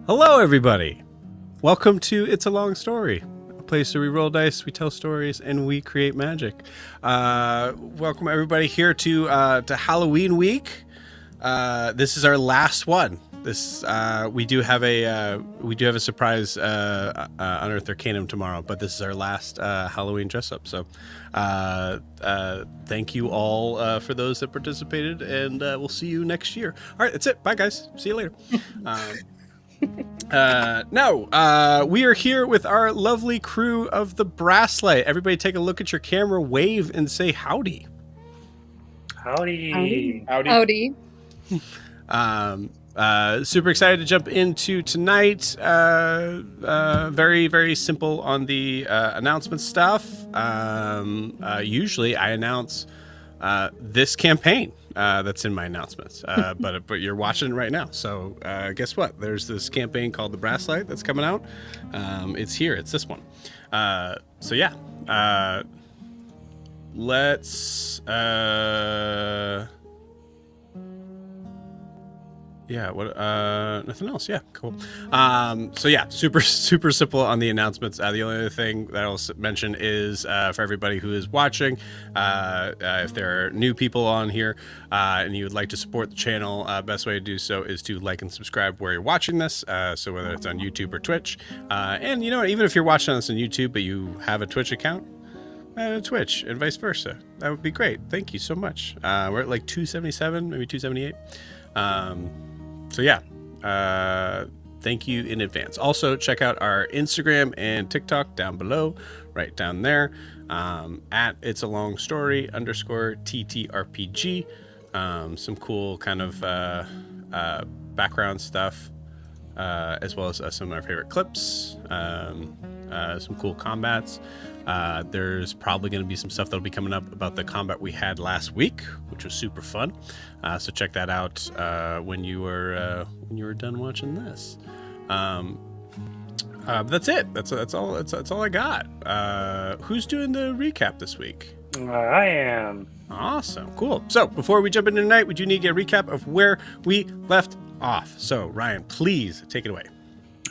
Hello, everybody. Welcome to It's a Long Story, a place where we roll dice, we tell stories, and we create magic. Welcome everybody here to Halloween week. This is our last one. This we do have a surprise Unearthed Arcanum tomorrow, but this is our last Halloween dress up. So thank you all for those that participated, and we'll see you next year. All right, that's it. Bye guys. See you later. Now we are here with our lovely crew of the Brasslight. Everybody take a look at your camera, wave, and say howdy. Howdy. Super excited to jump into tonight. Very, very simple on the announcement stuff. Usually I announce this campaign that's in my announcements, but you're watching it right now. So guess what? There's this campaign called the Brasslight that's coming out. It's here. It's this one. So yeah. Let's... Yeah, what nothing else. Yeah, cool. So yeah, super simple on the announcements. The only other thing that I'll mention is for everybody who is watching, if there are new people on here and you would like to support the channel, best way to do so is to like and subscribe where you're watching this. So whether it's on YouTube or Twitch, and you know, even if you're watching this on YouTube but you have a Twitch account, Twitch and vice versa, that would be great. Thank you so much. We're at like 277, maybe 278. So yeah, thank you in advance. Also, check out our Instagram and TikTok down below, right down there, at It's a Long Story _TTRPG. Some cool kind of background stuff, as well as some of our favorite clips, some cool combats. There's probably going to be some stuff that'll be coming up about the combat we had last week, which was super fun. So check that out when you were done watching this. But that's it. That's all I got. Who's doing the recap this week? I am. Awesome, cool. So before we jump into tonight, we do need to get a recap of where we left off. So Ryan, please take it away.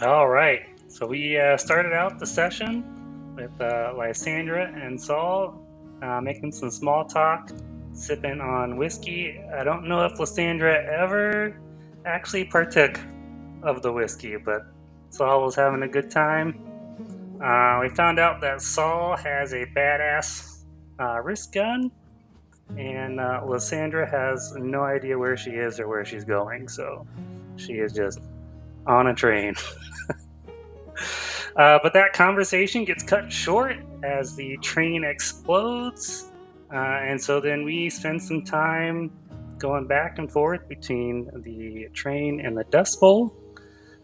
All right. So we started out the session with Lysandra and Saul making some small talk, sipping on whiskey. I don't know if Lysandra ever actually partook of the whiskey, but Saul was having a good time. We found out that Saul has a badass wrist gun, and Lysandra has no idea where she is or where she's going, so she is just on a train. But that conversation gets cut short as the train explodes. And so then we spend some time going back and forth between the train and the Dust Bowl.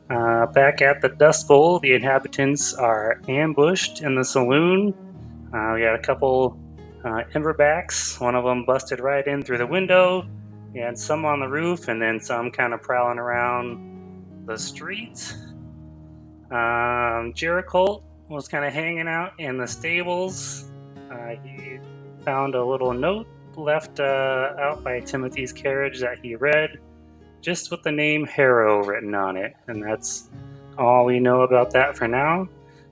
Back at the Dust Bowl, the inhabitants are ambushed in the saloon. We had a couple Emberbacks. One of them busted right in through the window. We had some on the roof and then some kind of prowling around the street. Jericho was kind of hanging out in the stables. He found a little note left out by Timothy's carriage that he read, just with the name Harrow written on it, and that's all we know about that for now.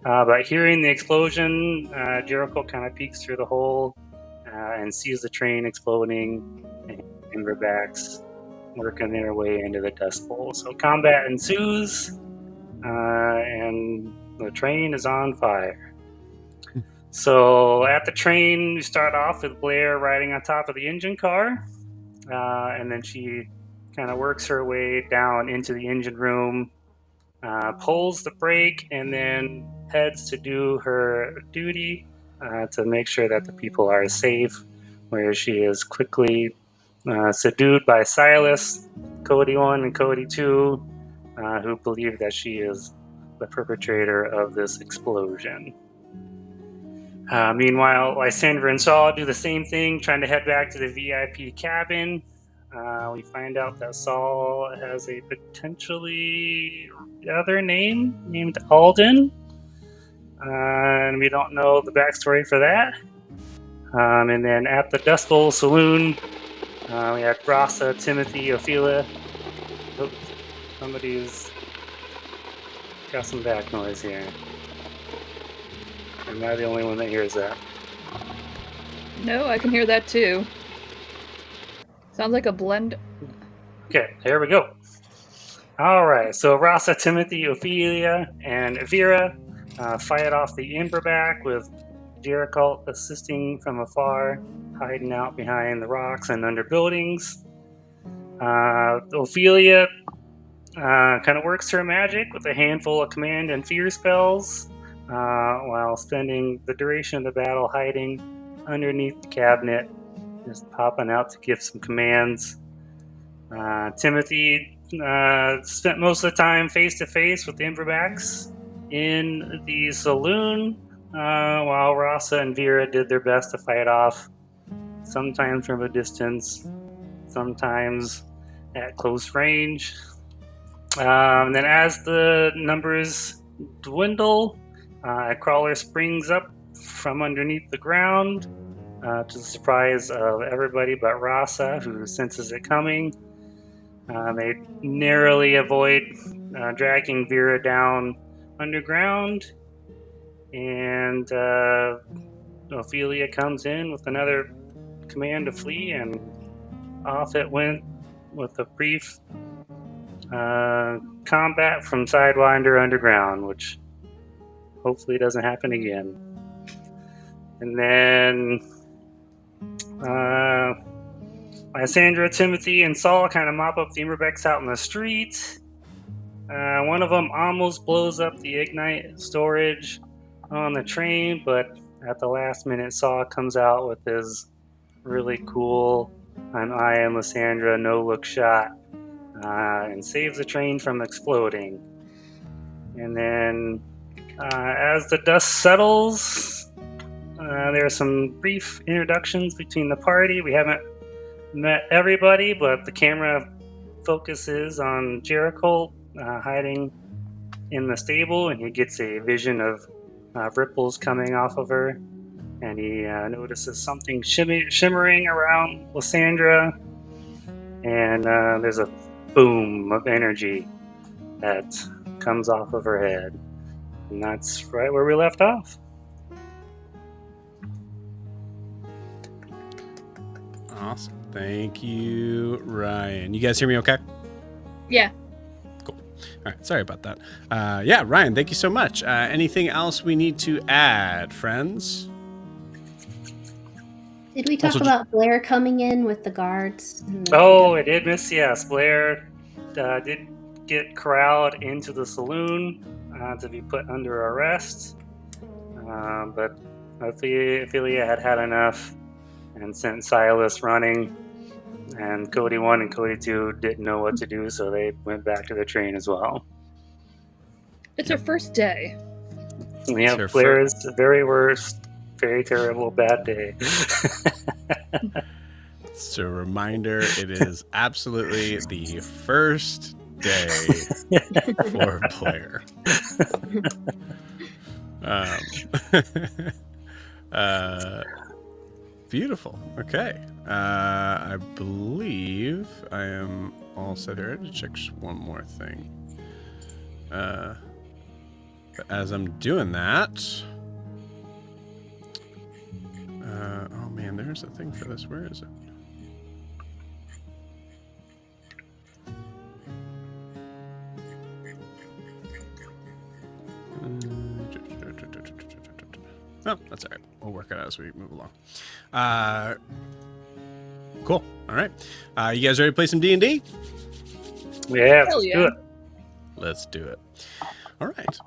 But hearing the explosion, Jericho kind of peeks through the hole and sees the train exploding and Emberbacks working their way into the Dust Bowl. So combat ensues. And the train is on fire. So at the train, we start off with Blair riding on top of the engine car, and then she kind of works her way down into the engine room, pulls the brake, and then heads to do her duty to make sure that the people are safe, where she is quickly subdued by Silas, Cody 1 and Cody 2, who believe that she is the perpetrator of this explosion. Meanwhile, Lysandra and Saul do the same thing, trying to head back to the VIP cabin. We find out that Saul has a potentially other name named Alden, and we don't know the backstory for that. And then at the Dust Bowl Saloon, we had Rasa, Timothy, Ophelia. Oops. Somebody's got some back noise here. Or am I the only one that hears that? No, I can hear that too. Sounds like a blend. Okay, there we go. All right, so Rasa, Timothy, Ophelia, and Vera fight off the Emberback with Jericho assisting from afar, hiding out behind the rocks and under buildings. Ophelia kind of works her magic with a handful of command and fear spells, while spending the duration of the battle hiding underneath the cabinet, just popping out to give some commands. Timothy spent most of the time face to face with the Emberbacks in the saloon, while Rasa and Vera did their best to fight off, sometimes from a distance, sometimes at close range. Then, as the numbers dwindle, a crawler springs up from underneath the ground, to the surprise of everybody but Rasa, who senses it coming. They narrowly avoid dragging Vera down underground, and Ophelia comes in with another command to flee, and off it went with a brief combat from Sidewinder underground, which hopefully doesn't happen again. And then Lysandra, Timothy, and Saul kind of mop up the Emberbacks out in the street. One of them almost blows up the Ignite storage on the train, but at the last minute, Saul comes out with his really cool I am Lysandra no-look shot, and saves the train from exploding. And then as the dust settles, there are some brief introductions between the party. We haven't met everybody, but the camera focuses on Jericho hiding in the stable, and he gets a vision of ripples coming off of her, and he notices something shimmering around Lysandra, and there's a boom of energy that comes off of her head, and that's right where we left off. Awesome. Thank you, Ryan. You guys hear me okay? Yeah. Cool. All right. Sorry about that. Yeah, Ryan, thank you so much. Anything else we need to add, friends? Did we talk about Blair coming in with the guards? Oh, I did miss, yes. Blair did get corralled into the saloon to be put under arrest. But Ophelia had enough and sent Silas running, and Cody 1 and Cody 2 didn't know what to do, so they went back to the train as well. It's her first day. Yeah, Blair's very worst, very terrible, bad day. It's a reminder, it is absolutely the first day for Blair. Beautiful. Okay. I believe I am all set here. I had to check just one more thing. But as I'm doing that... oh man, there's a thing for this. Where is it? Oh, that's all right. We'll work it out as we move along. Cool. All right. You guys ready to play some D&D? Yeah, let's do it. Let's do it. All right.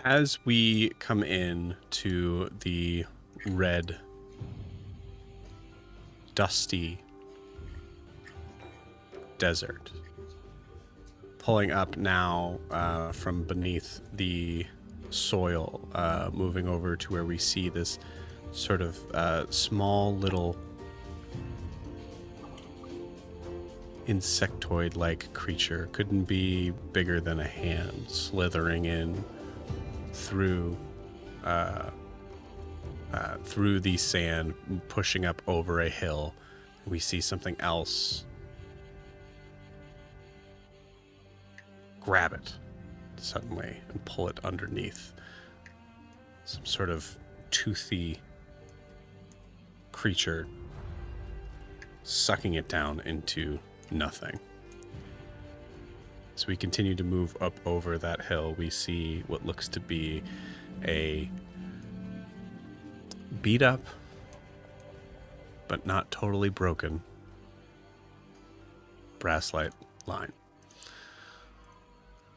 As we come in to the red, dusty desert, pulling up now from beneath the soil, moving over to where we see this sort of small little insectoid-like creature. Couldn't be bigger than a hand, slithering in through through the sand, pushing up over a hill. We see something else grab it suddenly and pull it underneath. Some sort of toothy creature sucking it down into nothing. As we continue to move up over that hill, we see what looks to be a beat up, but not totally broken, Brasslight line.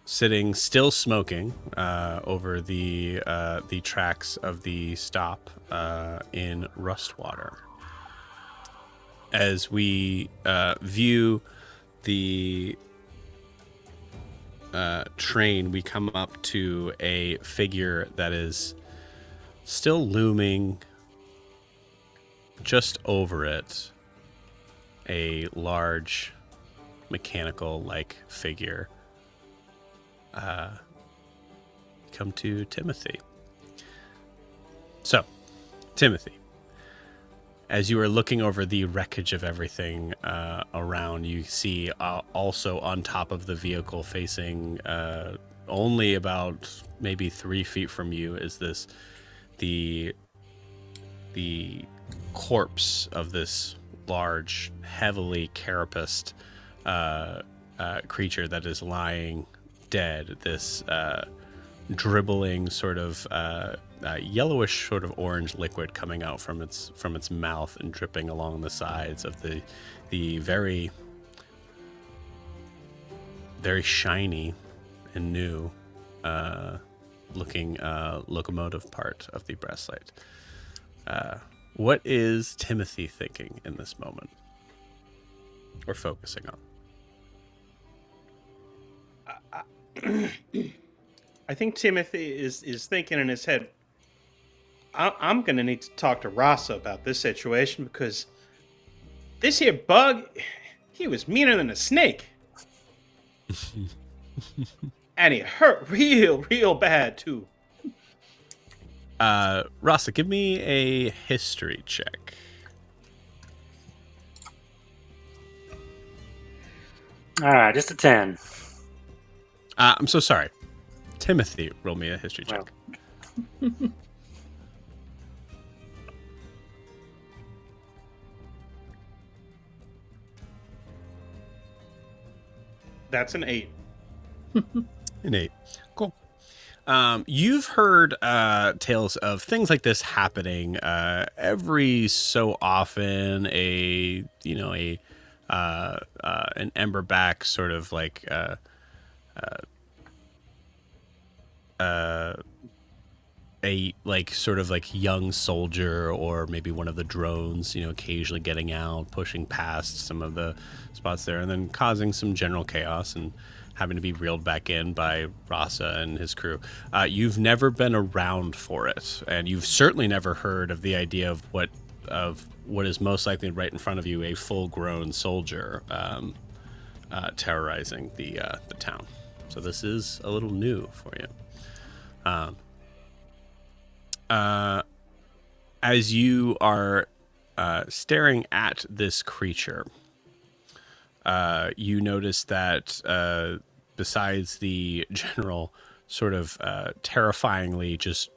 Sitting, still smoking, over the tracks of the stop in Rustwater. As we view the train, we come up to a figure that is still looming just over it. A large mechanical-like figure. Come to Timothy. So, Timothy, as you are looking over the wreckage of everything around, you see also on top of the vehicle, facing only about maybe 3 feet from you, is the corpse of this large, heavily carapaced creature that is lying dead. This dribbling sort of yellowish sort of orange liquid coming out from its mouth and dripping along the sides of the very, very shiny and new looking locomotive part of the Brasslight. What is Timothy thinking in this moment, or focusing on? I think Timothy is thinking in his head, I'm going to need to talk to Rasa about this situation, because this here bug, he was meaner than a snake. And he hurt real bad, too. Rasa, give me a history check. Just a 10. I'm so sorry. Timothy, roll me a history check. Wow. That's an 8. An 8. Cool. You've heard tales of things like this happening every so often. An Emberback sort of like a sort of like young soldier, or maybe one of the drones, occasionally getting out, pushing past some of the spots there, and then causing some general chaos and having to be reeled back in by Rasa and his crew. You've never been around for it, and you've certainly never heard of the idea of what is most likely right in front of you, a full-grown soldier terrorizing the town. So this is a little new for you. As you are staring at this creature, you notice that besides the general sort of terrifyingly just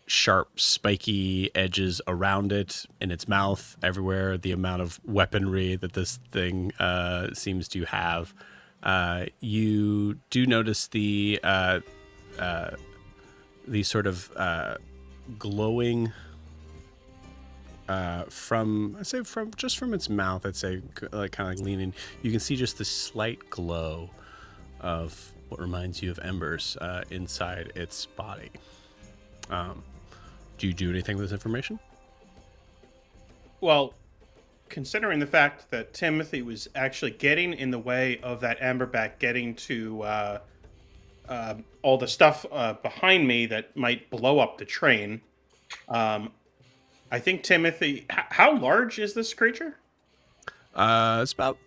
sharp, spiky edges around it, in its mouth, everywhere, the amount of weaponry that this thing seems to have, you do notice the sort of glowing from its mouth, I'd say, like kind of like leaning, you can see just this slight glow of what reminds you of embers inside its body. Do you do anything with this information? Well, considering the fact that Timothy was actually getting in the way of that Emberback getting to all the stuff behind me that might blow up the train, I think Timothy... How large is this creature? It's about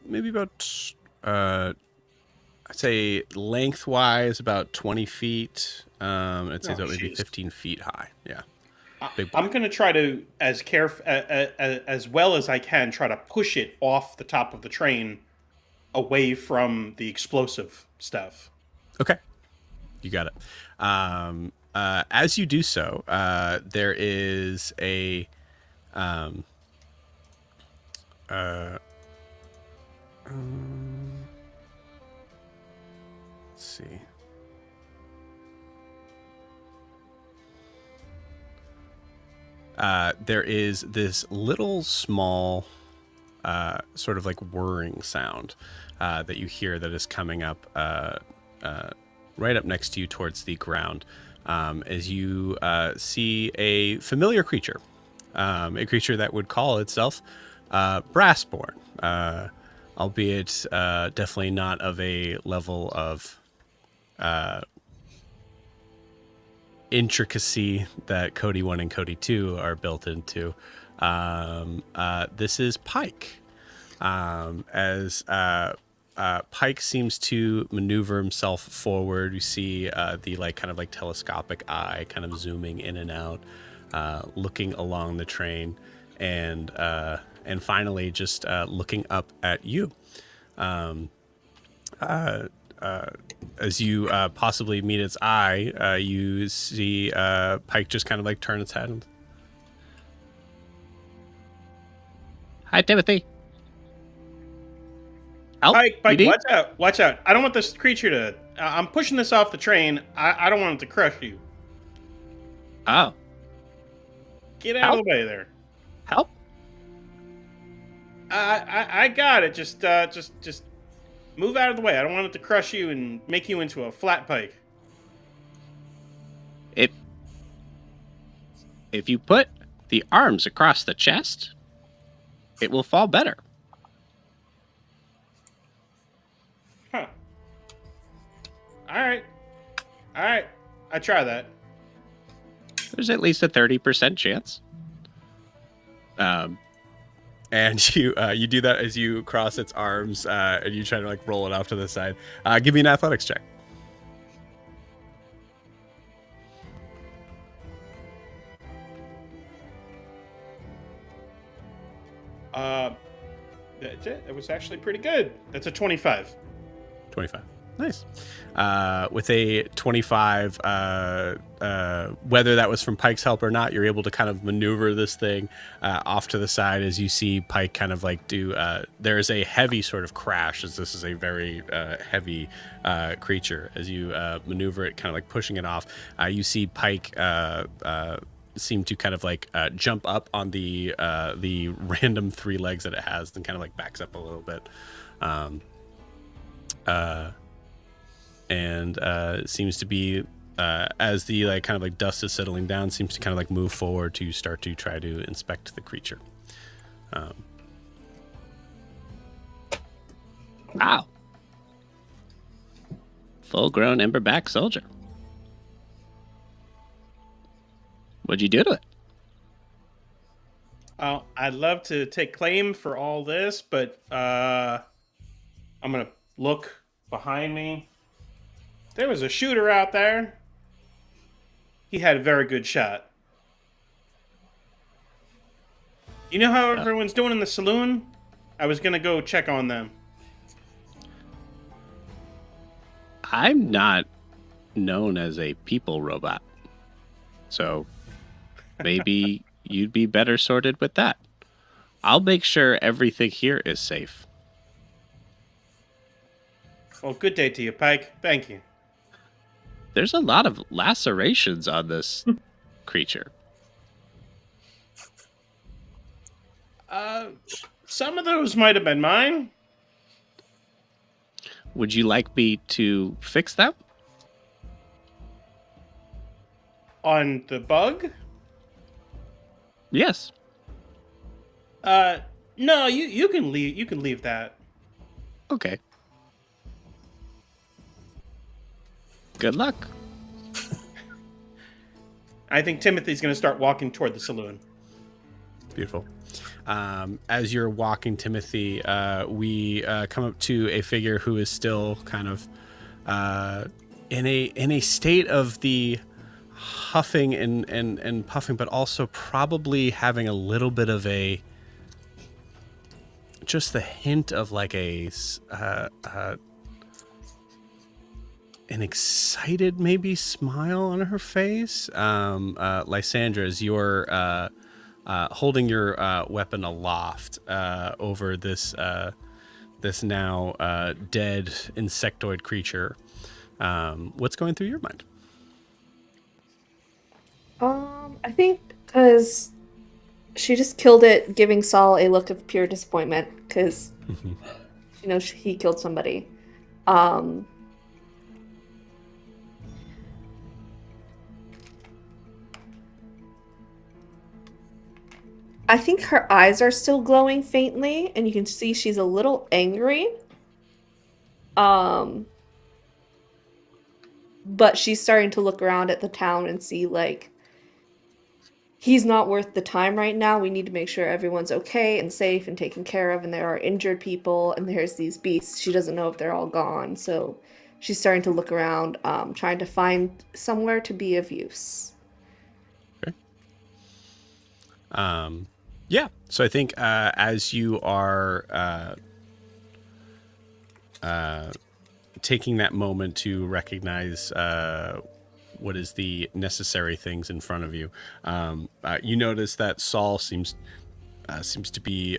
I'd say lengthwise about 20 feet. I'd say about maybe 15 feet high. Yeah. Big boy. I'm going to try to, as well as I can, try to push it off the top of the train away from the explosive stuff. Okay. You got it. As you do so, there is a let's see. There is this little small sort of like whirring sound that you hear that is coming up right up next to you towards the ground as you see a familiar creature, a creature that would call itself Brassborn, albeit definitely not of a level of intricacy that Cody 1 and Cody 2 are built into. This is Pike. As Pike seems to maneuver himself forward, you see the like kind of like telescopic eye kind of zooming in and out, looking along the train, and finally just looking up at you. As you possibly meet its eye, you see Pike just kind of like turn its head. And... Hi, Timothy. Pike, watch out. I don't want this creature to... I'm pushing this off the train. I don't want it to crush you. Oh. Get out of the way there. Help? I got it. Just move out of the way. I don't want it to crush you and make you into a flat pike. If you put the arms across the chest, it will fall better. Huh. All right. I try that. There's at least a 30% chance. And you do that as you cross its arms and you try to like roll it off to the side. Give me an athletics check. That's it. That was actually pretty good. That's a 25. 25. Nice. With a 25, whether that was from Pike's help or not, you're able to kind of maneuver this thing off to the side as you see Pike kind of like do. There is a heavy sort of crash as this is a very heavy creature. As you maneuver it, kind of like pushing it off, you see Pike seem to kind of like jump up on the random 3 legs that it has and kind of like backs up a little bit. And seems to be as the like kind of like dust is settling down, seems to kind of like move forward to start to try to inspect the creature. Wow. Full-grown Emberback soldier. What'd you do to it? I'd love to take claim for all this, but I'm gonna look behind me. There was a shooter out there. He had a very good shot. You know how everyone's doing in the saloon? I was gonna go check on them. I'm not known as a people robot. So maybe you'd be better sorted with that. I'll make sure everything here is safe. Well, good day to you, Pike. Thank you. There's a lot of lacerations on this creature. Some of those might have been mine. Would you like me to fix them? On the bug? Yes. No, you can leave. You can leave that. Okay. Good luck. I think Timothy's going to start walking toward the saloon. Beautiful. As you're walking, Timothy, we come up to a figure who is still kind of in a state of the huffing and puffing, but also probably having a little bit of just the hint of like an excited maybe smile on her face. Lysandra, as you're holding your weapon aloft over this now dead insectoid creature, what's going through your mind? I think because she just killed it, giving Saul a look of pure disappointment because he killed somebody. I think her eyes are still glowing faintly, and you can see she's a little angry. But she's starting to look around at the town and see, like, he's not worth the time right now. We need to make sure everyone's okay and safe and taken care of, and there are injured people, and there's these beasts. She doesn't know if they're all gone, so she's starting to look around, trying to find somewhere to be of use. Okay. Yeah, so I think as you are taking that moment to recognize what is the necessary things in front of you, you notice that Saul seems to be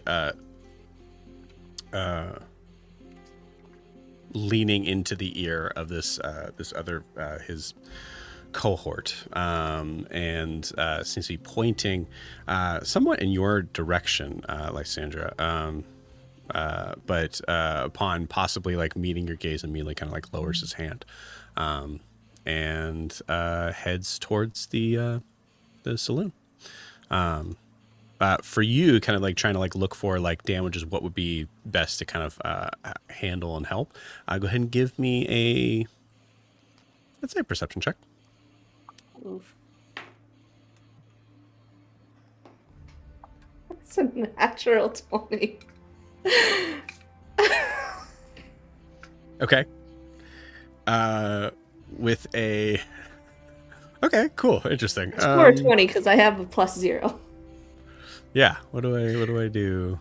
leaning into the ear of this other his cohort, and seems to be pointing somewhat in your direction, Lysandra. But upon possibly like meeting your gaze, immediately kind of like lowers his hand, and heads towards the saloon. For you, kind of like trying to like look for like damages, what would be best to kind of handle and help. Go ahead and give me let's say a perception check. Oof. That's a natural 20. Okay. With a... Okay, cool. Interesting. It's more 20 because I have a +0. Yeah. What do I do?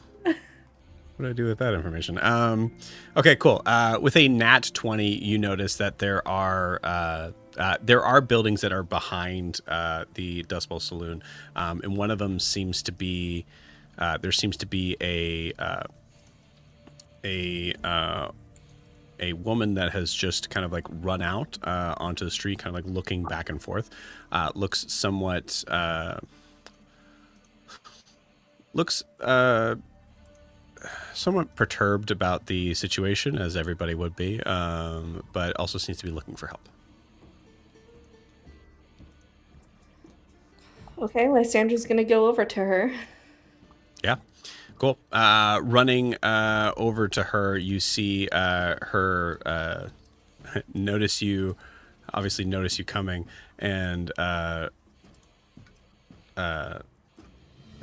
What do I do with that information? Okay, cool. With a nat 20, you notice that there are buildings that are behind the Dust Bowl Saloon, and one of them seems to be there seems to be a woman that has just kind of like run out onto the street, kind of like looking back and forth. Looks somewhat somewhat perturbed about the situation, as everybody would be, but also seems to be looking for help. Okay, Lysandra's gonna go over to her. Yeah, cool. Running over to her, you see her notice you coming, and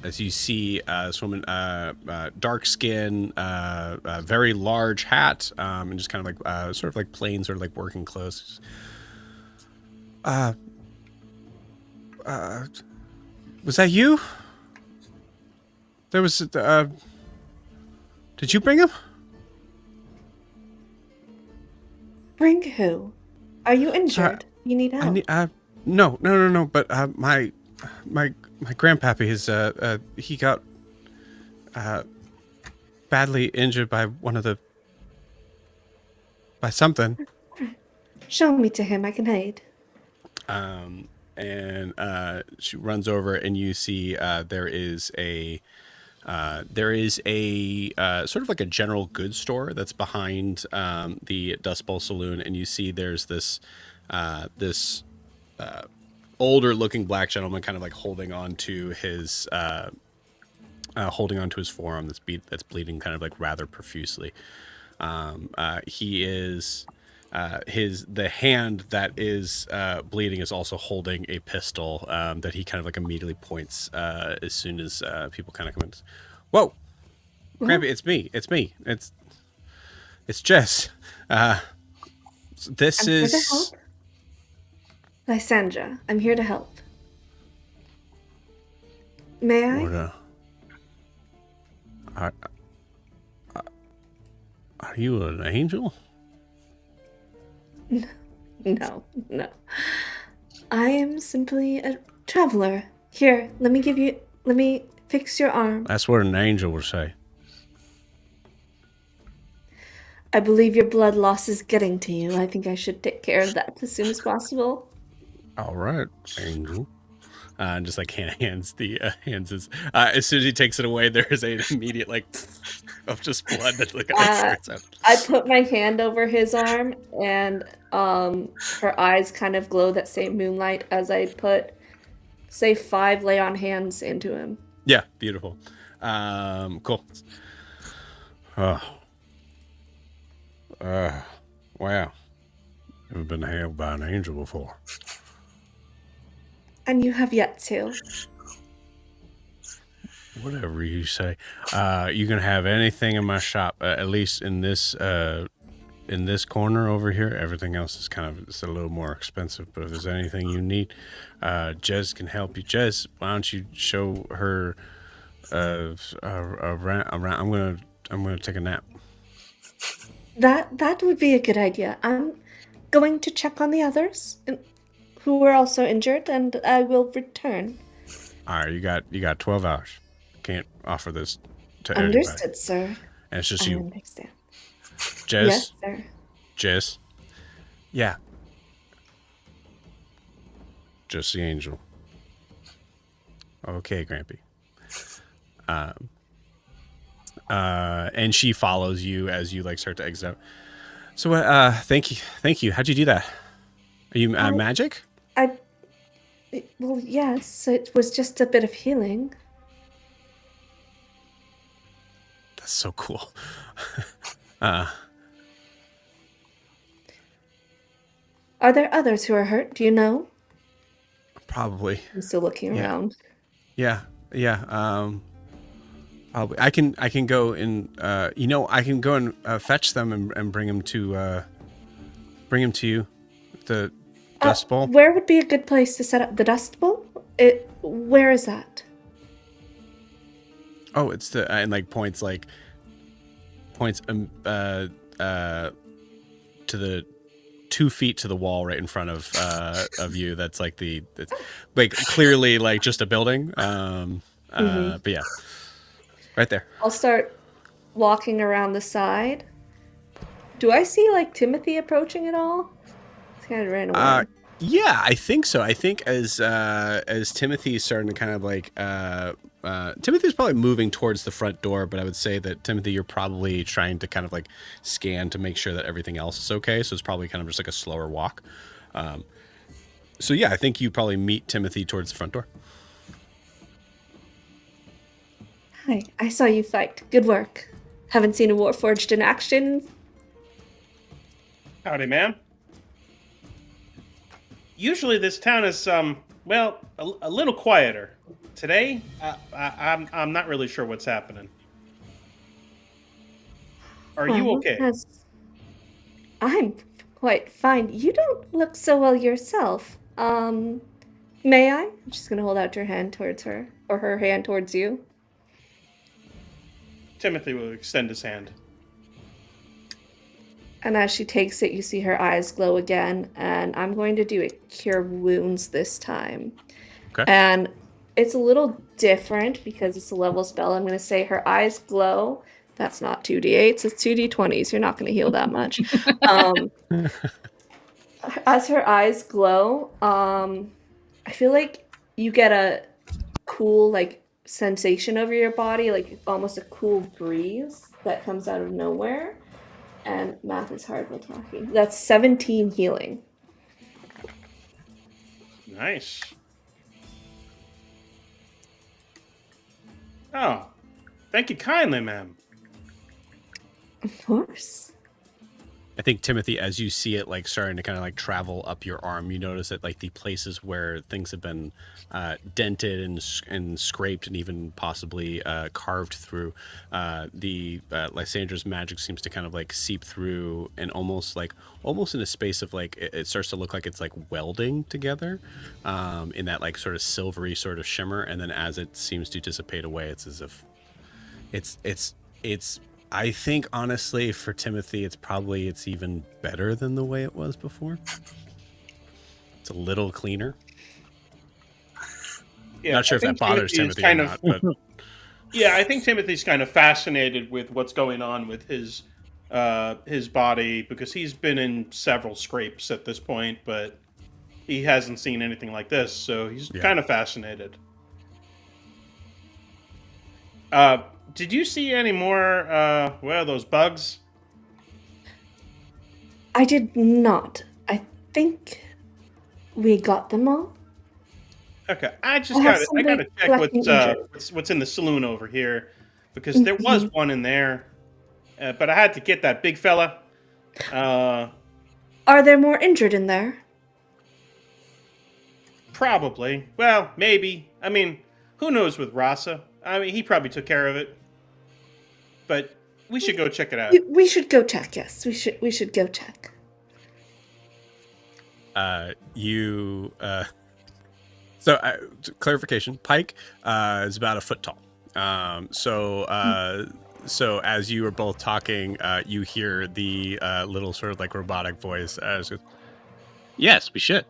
as you see this woman, dark skin, very large hat, and just kind of like sort of like plain, sort of like working clothes. Was that you? There was, did you bring him? Bring who? Are you injured? You need help. No. But my grandpappy is he got badly injured by by something. Show me to him. I can hide. And she runs over, and you see there is a sort of like a general goods store that's behind the Dust Bowl Saloon, and you see there's this older looking black gentleman kind of like holding on to his forearm that's bleeding kind of like rather profusely. He is the hand that is bleeding is also holding a pistol that he kind of like immediately points as soon as people kind of come in. Whoa, What? Crampy, it's me. It's Jess. This I'm here to is. help. Lysandra, I'm here to help. May I? What are you an angel? No. I am simply a traveler. Here, let me fix your arm. That's what an angel would say. I believe your blood loss is getting to you. I think I should take care of that as soon as possible. All right, angel. And just like hands his. As soon as he takes it away, there is an immediate like of just blood that like starts out. I put my hand over his arm, and her eyes kind of glow that same moonlight as I put, say, 5 lay on hands into him. Yeah, beautiful. Cool. Wow. Never been held by an angel before. And you have yet to. Whatever you say. You can have anything in my shop, at least in this corner over here. Everything else is it's a little more expensive, but if there's anything you need, Jez can help you. Jez, why don't you show her around? I'm gonna take a nap. That would be a good idea. I'm going to check on the others who were also injured, and I will return. All right, you got 12 hours. Can't offer this to everybody. Understood, sir. And it's just I you. understand. Jez? Yes, sir. Jess? Yeah. Just the angel. Okay, Grampy. And she follows you as you like start to exit out. So, thank you. How'd you do that? Are you magic? Well, yes, it was just a bit of healing. That's so cool. Are there others who are hurt? Do you know? Probably. I'm still looking around. Yeah. Probably. I can go and I can go and fetch them and bring them to you. The Dust Bowl. Where would be a good place to set up the Dust Bowl? Where is that? Oh, it's the and like points to the 2 feet to the wall right in front of you. That's like like clearly like just a building. But yeah, right there. I'll start walking around the side. Do I see like Timothy approaching at all? It's kind of ran away. Yeah, I think so. I think as Timothy's starting to kind of like Timothy's probably moving towards the front door, but I would say that Timothy, you're probably trying to kind of like scan to make sure that everything else is okay. So it's probably kind of just like a slower walk. So yeah, I think you probably meet Timothy towards the front door. Hi, I saw you fight. Good work. Haven't seen a Warforged in action. Howdy, ma'am. Usually this town is, a little quieter. Today, I'm not really sure what's happening. Are you okay? I'm quite fine. You don't look so well yourself. May I? I'm just gonna hold out your hand towards her, or her hand towards you. Timothy will extend his hand. And as she takes it, you see her eyes glow again, and I'm going to do a Cure Wounds this time. Okay. And it's a little different because it's a level spell. I'm going to say her eyes glow. That's not 2d8s, it's 2d20s. You're not going to heal that much. As her eyes glow, I feel like you get a cool, like, sensation over your body, like almost a cool breeze that comes out of nowhere. And math is hard while talking. That's 17 healing. Nice. Oh, thank you kindly, ma'am. Of course. I think Timothy, as you see it like starting to kind of like travel up your arm, you notice that like the places where things have been dented and scraped and even possibly carved through, the Lysandra's magic seems to kind of like seep through and almost in a space of like it starts to look like it's like welding together, in that like sort of silvery sort of shimmer, and then as it seems to dissipate away, it's as if it's I think honestly for Timothy it's even better than the way it was before. It's a little cleaner. Yeah, Not sure if that bothers Timothy or not, but yeah, I think Timothy's kind of fascinated with what's going on with his body, because he's been in several scrapes at this point, but he hasn't seen anything like this, so he's kind of fascinated. Did you see any more, those bugs? I did not. I think we got them all. Okay, I gotta somebody check collecting what's in the saloon over here, because there was one in there, but I had to get that big fella. Are there more injured in there? Probably. Well, maybe. I mean, who knows with Rasa? I mean, he probably took care of it. But we should go check it out. We should go check. Yes, we should go check. Clarification: Pike is about a foot tall. So as you were both talking, you hear the little sort of like robotic voice. Yes, we should.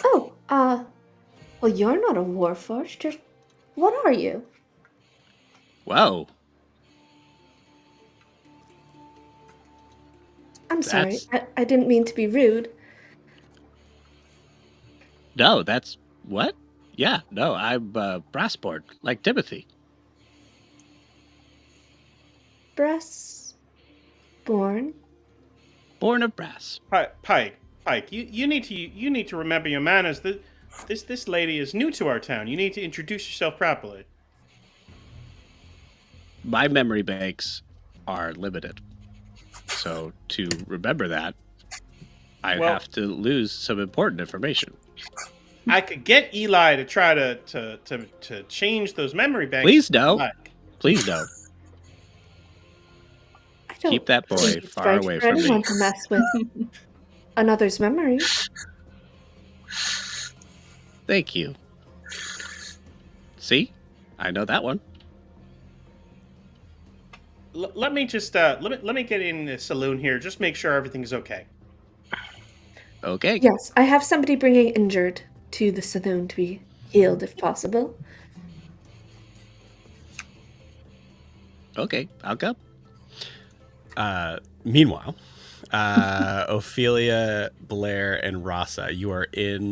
Oh, well, you're not a warforged. What are you? Whoa. I'm sorry. I didn't mean to be rude. No, that's what? Yeah, no, I'm brassboard, like Timothy. Born of brass. Pike, you need to remember your manners. This lady is new to our town. You need to introduce yourself properly. My memory banks are limited. So to remember that, I have to lose some important information. I could get Eli to try to change those memory banks. Please no. Please no. Keep that boy far away from me. I don't want to mess with another's memories. Thank you. See? I know that one. Let me just let me get in the saloon here. Just make sure everything's okay. Okay. Yes, I have somebody bringing injured to the saloon to be healed if possible. Okay, I'll go. Meanwhile, Ophelia, Blair, and Rasa, you are in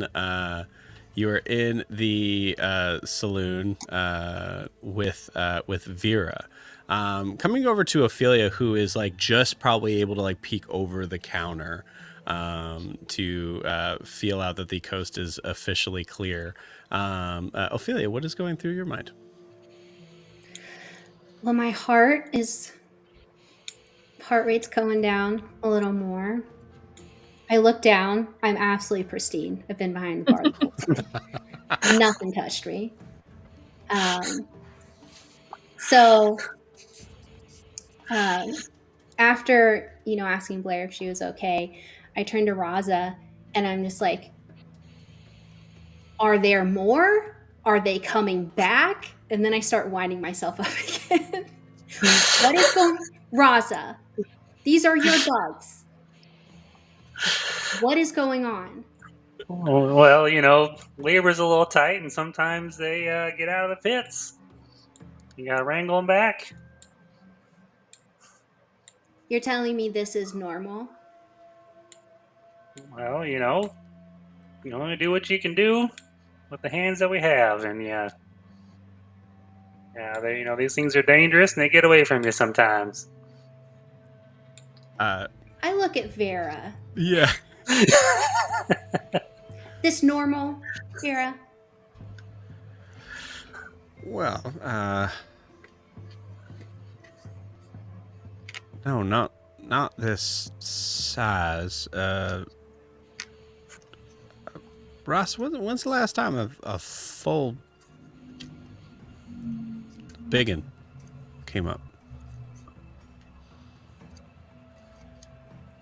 the saloon with Vera. Coming over to Ophelia, who is like just probably able to like peek over the counter to feel out that the coast is officially clear. Ophelia, what is going through your mind? Well, my heart rate's going down a little more. I look down. I'm absolutely pristine. I've been behind the bar the whole time. Nothing touched me. So after, asking Blair if she was okay, I turned to Raza and I'm just like, are there more? Are they coming back? And then I start winding myself up again. What is going Raza, these are your bugs. What is going on? Well, labor's a little tight, and sometimes they get out of the pits. You gotta wrangle them back. You're telling me this is normal? Well, you only do what you can do with the hands that we have, and these things are dangerous, and they get away from you sometimes. I look at Vera. Yeah. This normal, Vera? Well, no, not not this size. Ross, when's the last time a full biggin came up?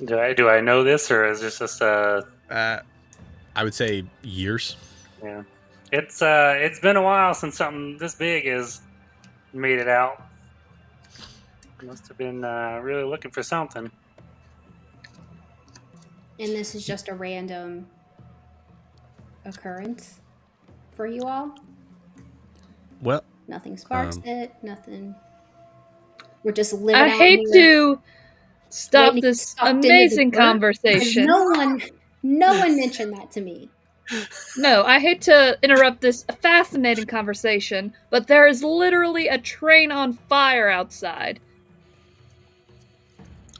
Do I know this, or is this just I would say years. yeah? It's been a while since something this big has made it out. Must have been really looking for something. And this is just a random occurrence for you all? Well, Nothing sparks it, nothing. We're just living I out hate here, to stop waiting to get this sucked into the amazing dirt, because conversation. no one mentioned that to me. No, I hate to interrupt this fascinating conversation, but there is literally a train on fire outside.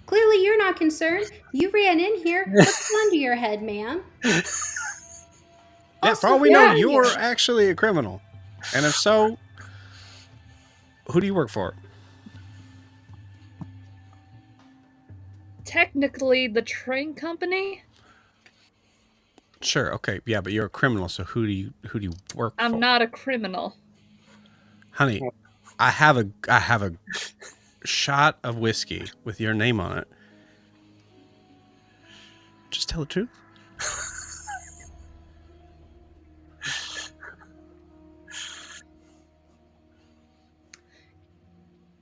Clearly you're not concerned. You ran in here. What's under your head, ma'am? yeah, for Also, all we get know, out of you're here. actually a criminal. And if so, who do you work for? Technically, the train company? Sure, okay, yeah, but you're a criminal, so who do you work for? I'm not a criminal. Honey, I have a shot of whiskey with your name on it. Just tell the truth.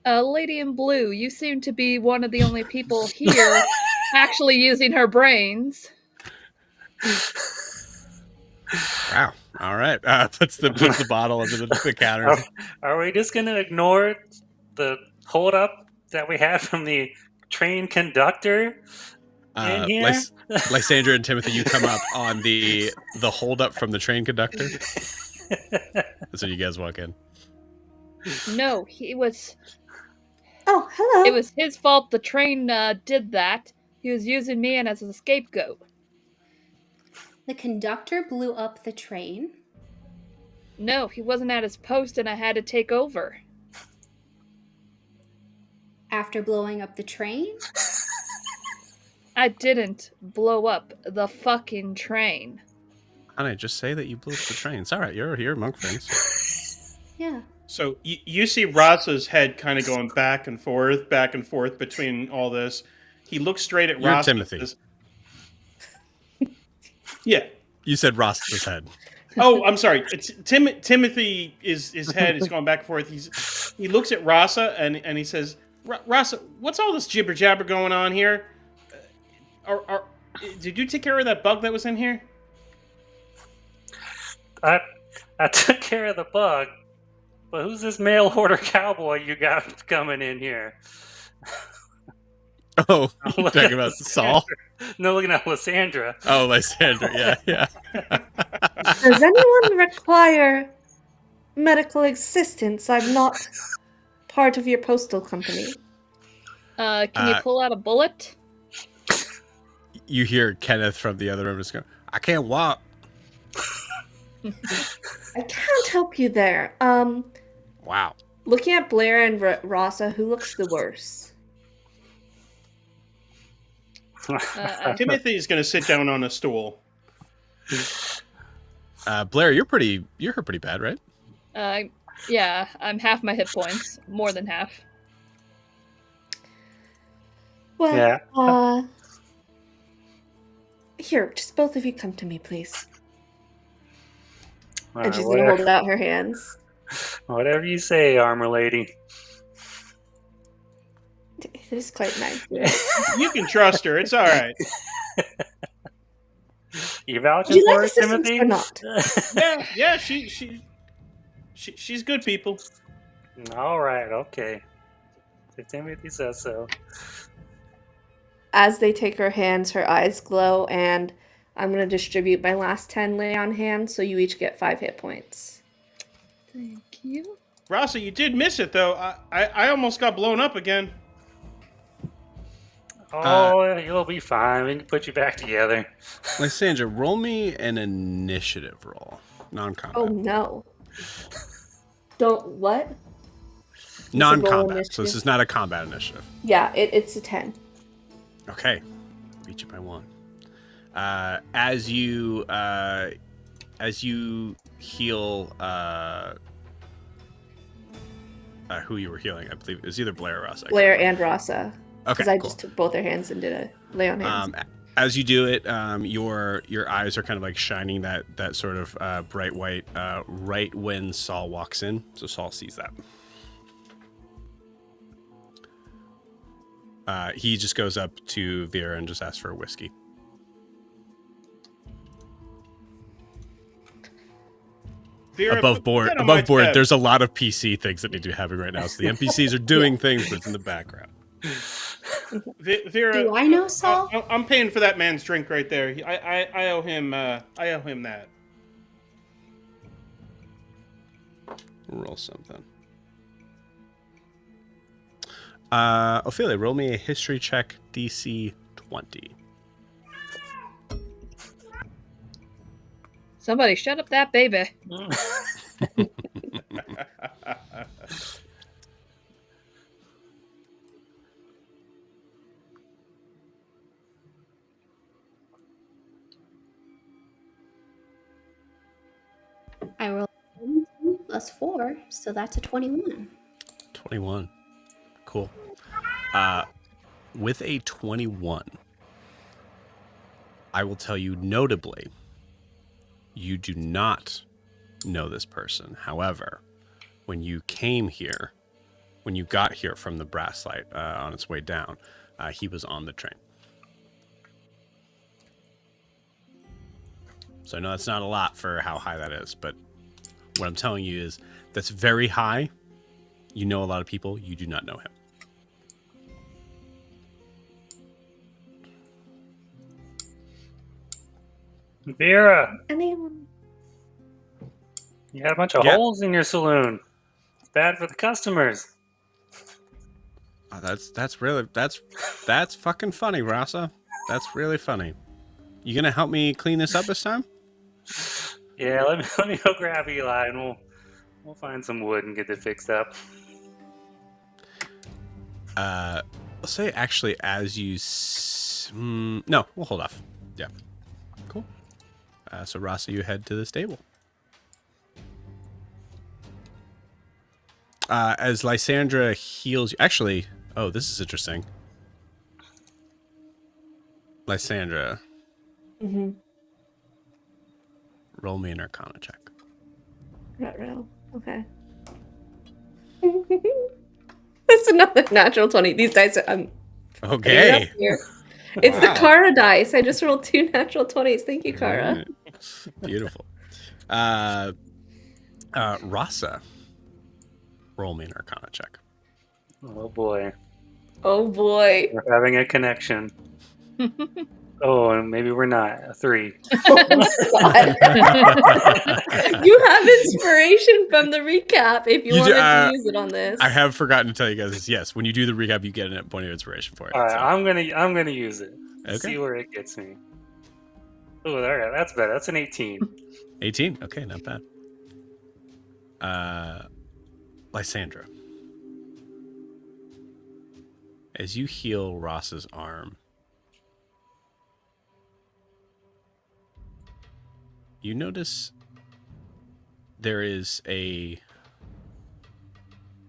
Lady in Blue, you seem to be one of the only people here actually using her brains. Wow. All right. Puts the bottle under the counter. Are we just going to ignore the holdup that we had from the train conductor in here? Lysandra and Timothy, you come up on the holdup from the train conductor. That's when you guys walk in. No, he was. Oh, hello. It was his fault the train did that. He was using me as a scapegoat. The conductor blew up the train. No, he wasn't at his post and I had to take over. After blowing up the train? I didn't blow up the fucking train. Honey, just say that you blew up the train. It's all right. You're among friends. Yeah. So you see Rasa's head kind of going back and forth between all this. He looks straight at You're Rasa. Timothy. Yeah. You said Ross's head. Oh, I'm sorry. Timothy his head is going back and forth. He looks at Rasa and he says, "Rasa, what's all this jibber jabber going on here? Did you take care of that bug that was in here?" I took care of the bug, but who's this mail order cowboy you got coming in here? Oh, you're talking about Saul? No, looking at Lysandra. Oh, Lysandra. Yeah. Does anyone require medical assistance? I'm not part of your postal company. Can you pull out a bullet? You hear Kenneth from the other room just go, "I can't walk." I can't help you there. Wow. Looking at Blair and Rasa, who looks the worst? Timothy's going to sit down on a stool. Blair, you're hurt pretty bad, right? Yeah, I'm half my hit points. More than half. Well, Yeah. Here, just both of you come to me, please. All And right, she's going to hold out her hands. whatever you say, armor lady. It is quite nice. You can trust her. It's all right. You Would vouching you for like her, assistance Timothy? or not? Yeah. She's good people. All right, okay. If Timothy says so. As they take her hands, her eyes glow, and I'm going to distribute my last 10 lay on hands, so you each get 5 hit points. Thank you. Rasa, you did miss it though. I almost got blown up again. Oh, you'll be fine. We can put you back together. Lysandra, roll me an initiative roll. Non-combat. Oh no. Don't what? Non-combat. So initiative? this is not a combat initiative. Yeah, it's a 10. Okay, beat you by 1. As you heal, who you were healing, I believe it was either Blair or Rasa. Blair and Rasa. Because Okay, I cool. just took both their hands and did a lay on hands. As you do it, your eyes are kind of like shining that sort of bright white right when Saul walks in. So Saul sees that. He just goes up to Vera and just asks for a whiskey. Vera, Above board, put that on my tab. there's a lot of PC things that need to be happening right now. So the NPCs are doing things, but it's in the background. Vera, Do I know Saul? I'm paying for that man's drink right there. I owe him. I owe him that. Roll something. Ophelia, roll me a history check, DC 20. Somebody shut up that baby. I rolled 17 plus 4, so that's a 21. 21. Cool. With a 21, I will tell you notably, you do not know this person. However, when you came here, when you got here from the Brasslight on its way down, he was on the train. So I know that's not a lot for how high that is, but what I'm telling you is that's very high. You know a lot of people. You do not know him. Vera, Anyone? you got a bunch of Yeah. holes in your saloon. It's bad for the customers. Oh, that's fucking funny, Rasa. That's really funny. You gonna help me clean this up this time? Yeah, let me go grab Eli and we'll find some wood and get it fixed up. I'll say actually as you... no, we'll hold off. Yeah. Cool. So Rasa, you head to the stable. As Lysandra heals you... Actually... Oh, this is interesting. Lysandra. Mm-hmm. Roll me an Arcana check. Real. Okay. That's another natural 20. These dice are... I'm Okay. It's the Wow. Kara dice. I just rolled 2 natural 20s. Thank you, Kara. Beautiful. Rasa. Roll me an Arcana check. Oh boy, Oh boy. we're having a connection. Oh, and maybe we're not. A 3. Oh my God. You have inspiration from the recap if you You wanted do- to use it on this. I have forgotten to tell you guys this. Yes, when you do the recap, you get a point of inspiration for it. All right, so. I'm gonna use it. Okay. See where it gets me. Oh, all right, that's better. That's an 18. 18. Okay, not bad. Lysandra. As you heal Ross's arm, you notice there is a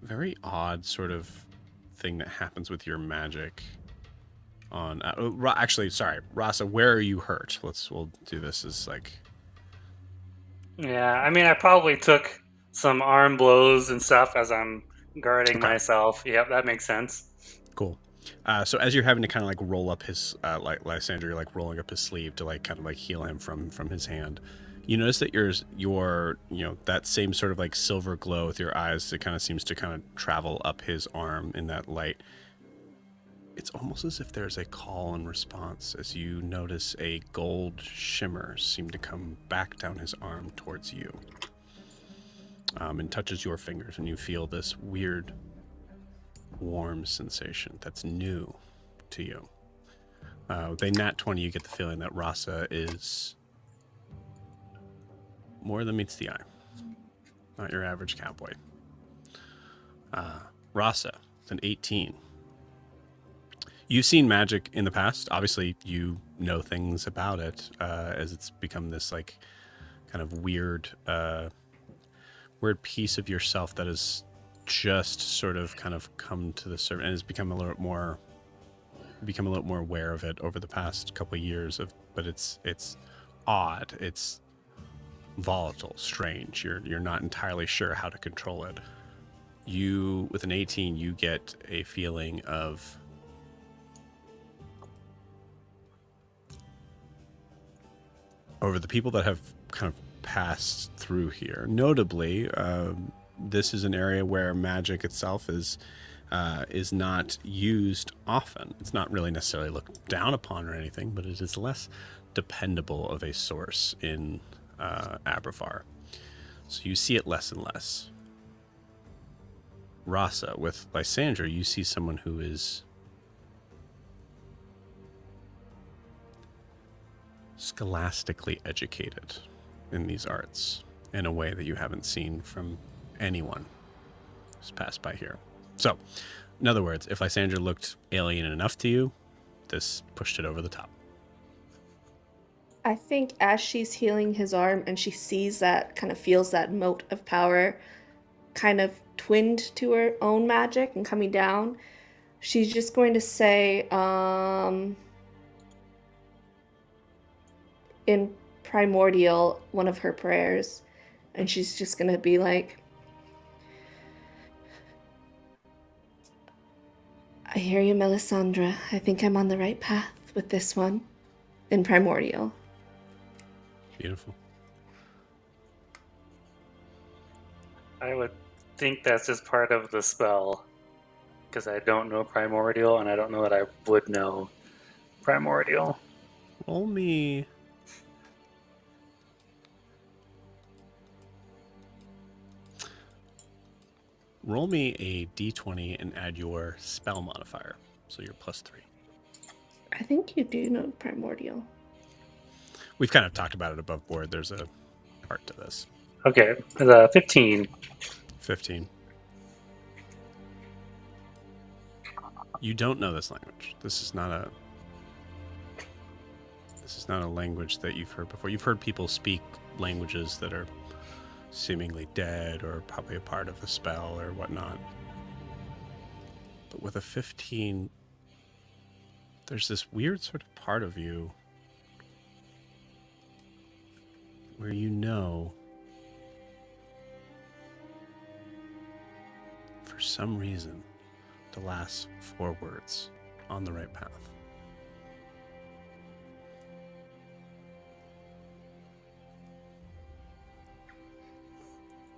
very odd sort of thing that happens with your magic on actually, sorry, Rasa, where are you hurt? We'll do this as like... Yeah, I mean, I probably took some arm blows and stuff as I'm guarding Okay. myself. Yep, that makes sense. Cool. So as you're having to kind of like roll up his, like Lysandra, you're like rolling up his sleeve to like kind of like heal him from his hand. You notice that your you know, that same sort of like silver glow with your eyes, it kind of seems to kind of travel up his arm in that light. It's almost as if there's a call and response as you notice a gold shimmer seem to come back down his arm towards you. And touches your fingers, and you feel this weird warm sensation that's new to you. With a nat 20, you get the feeling that Rasa is more than meets the eye. Not your average cowboy. Rasa, it's an 18. You've seen magic in the past. Obviously, you know things about it as it's become this like kind of weird piece of yourself that has just sort of kind of come to the surface and has become a little more aware of it over the past couple of years. But it's odd. It's volatile, strange. You're not entirely sure how to control it. You, with an 18, you get a feeling of over the people that have kind of passed through here. Notably, this is an area where magic itself is not used often. It's not really necessarily looked down upon or anything, but it is less dependable of a source in Aberfar. So you see it less and less. Rasa, with Lysandra, you see someone who is scholastically educated in these arts in a way that you haven't seen from anyone who's passed by here. So, in other words, if Lysandra looked alien enough to you, this pushed it over the top. I think as she's healing his arm and she sees that, kind of feels that mote of power kind of twinned to her own magic and coming down, she's just going to say, in Primordial, one of her prayers, and she's just going to be like, I hear you, Melisandre. I think I'm on the right path with this one. In Primordial. Beautiful. I would think that's just part of the spell, because I don't know Primordial, and I don't know that I would know Primordial. Roll me a d20 and add your spell modifier. So you're +3. I think you do know Primordial. We've kind of talked about it above board. There's a part to this. Okay, the 15. 15. You don't know this language. This is not a language that you've heard before. You've heard people speak languages that are seemingly dead or probably a part of a spell or whatnot. But with a 15, there's this weird sort of part of you where you know, for some reason, the last 4 words on the right path.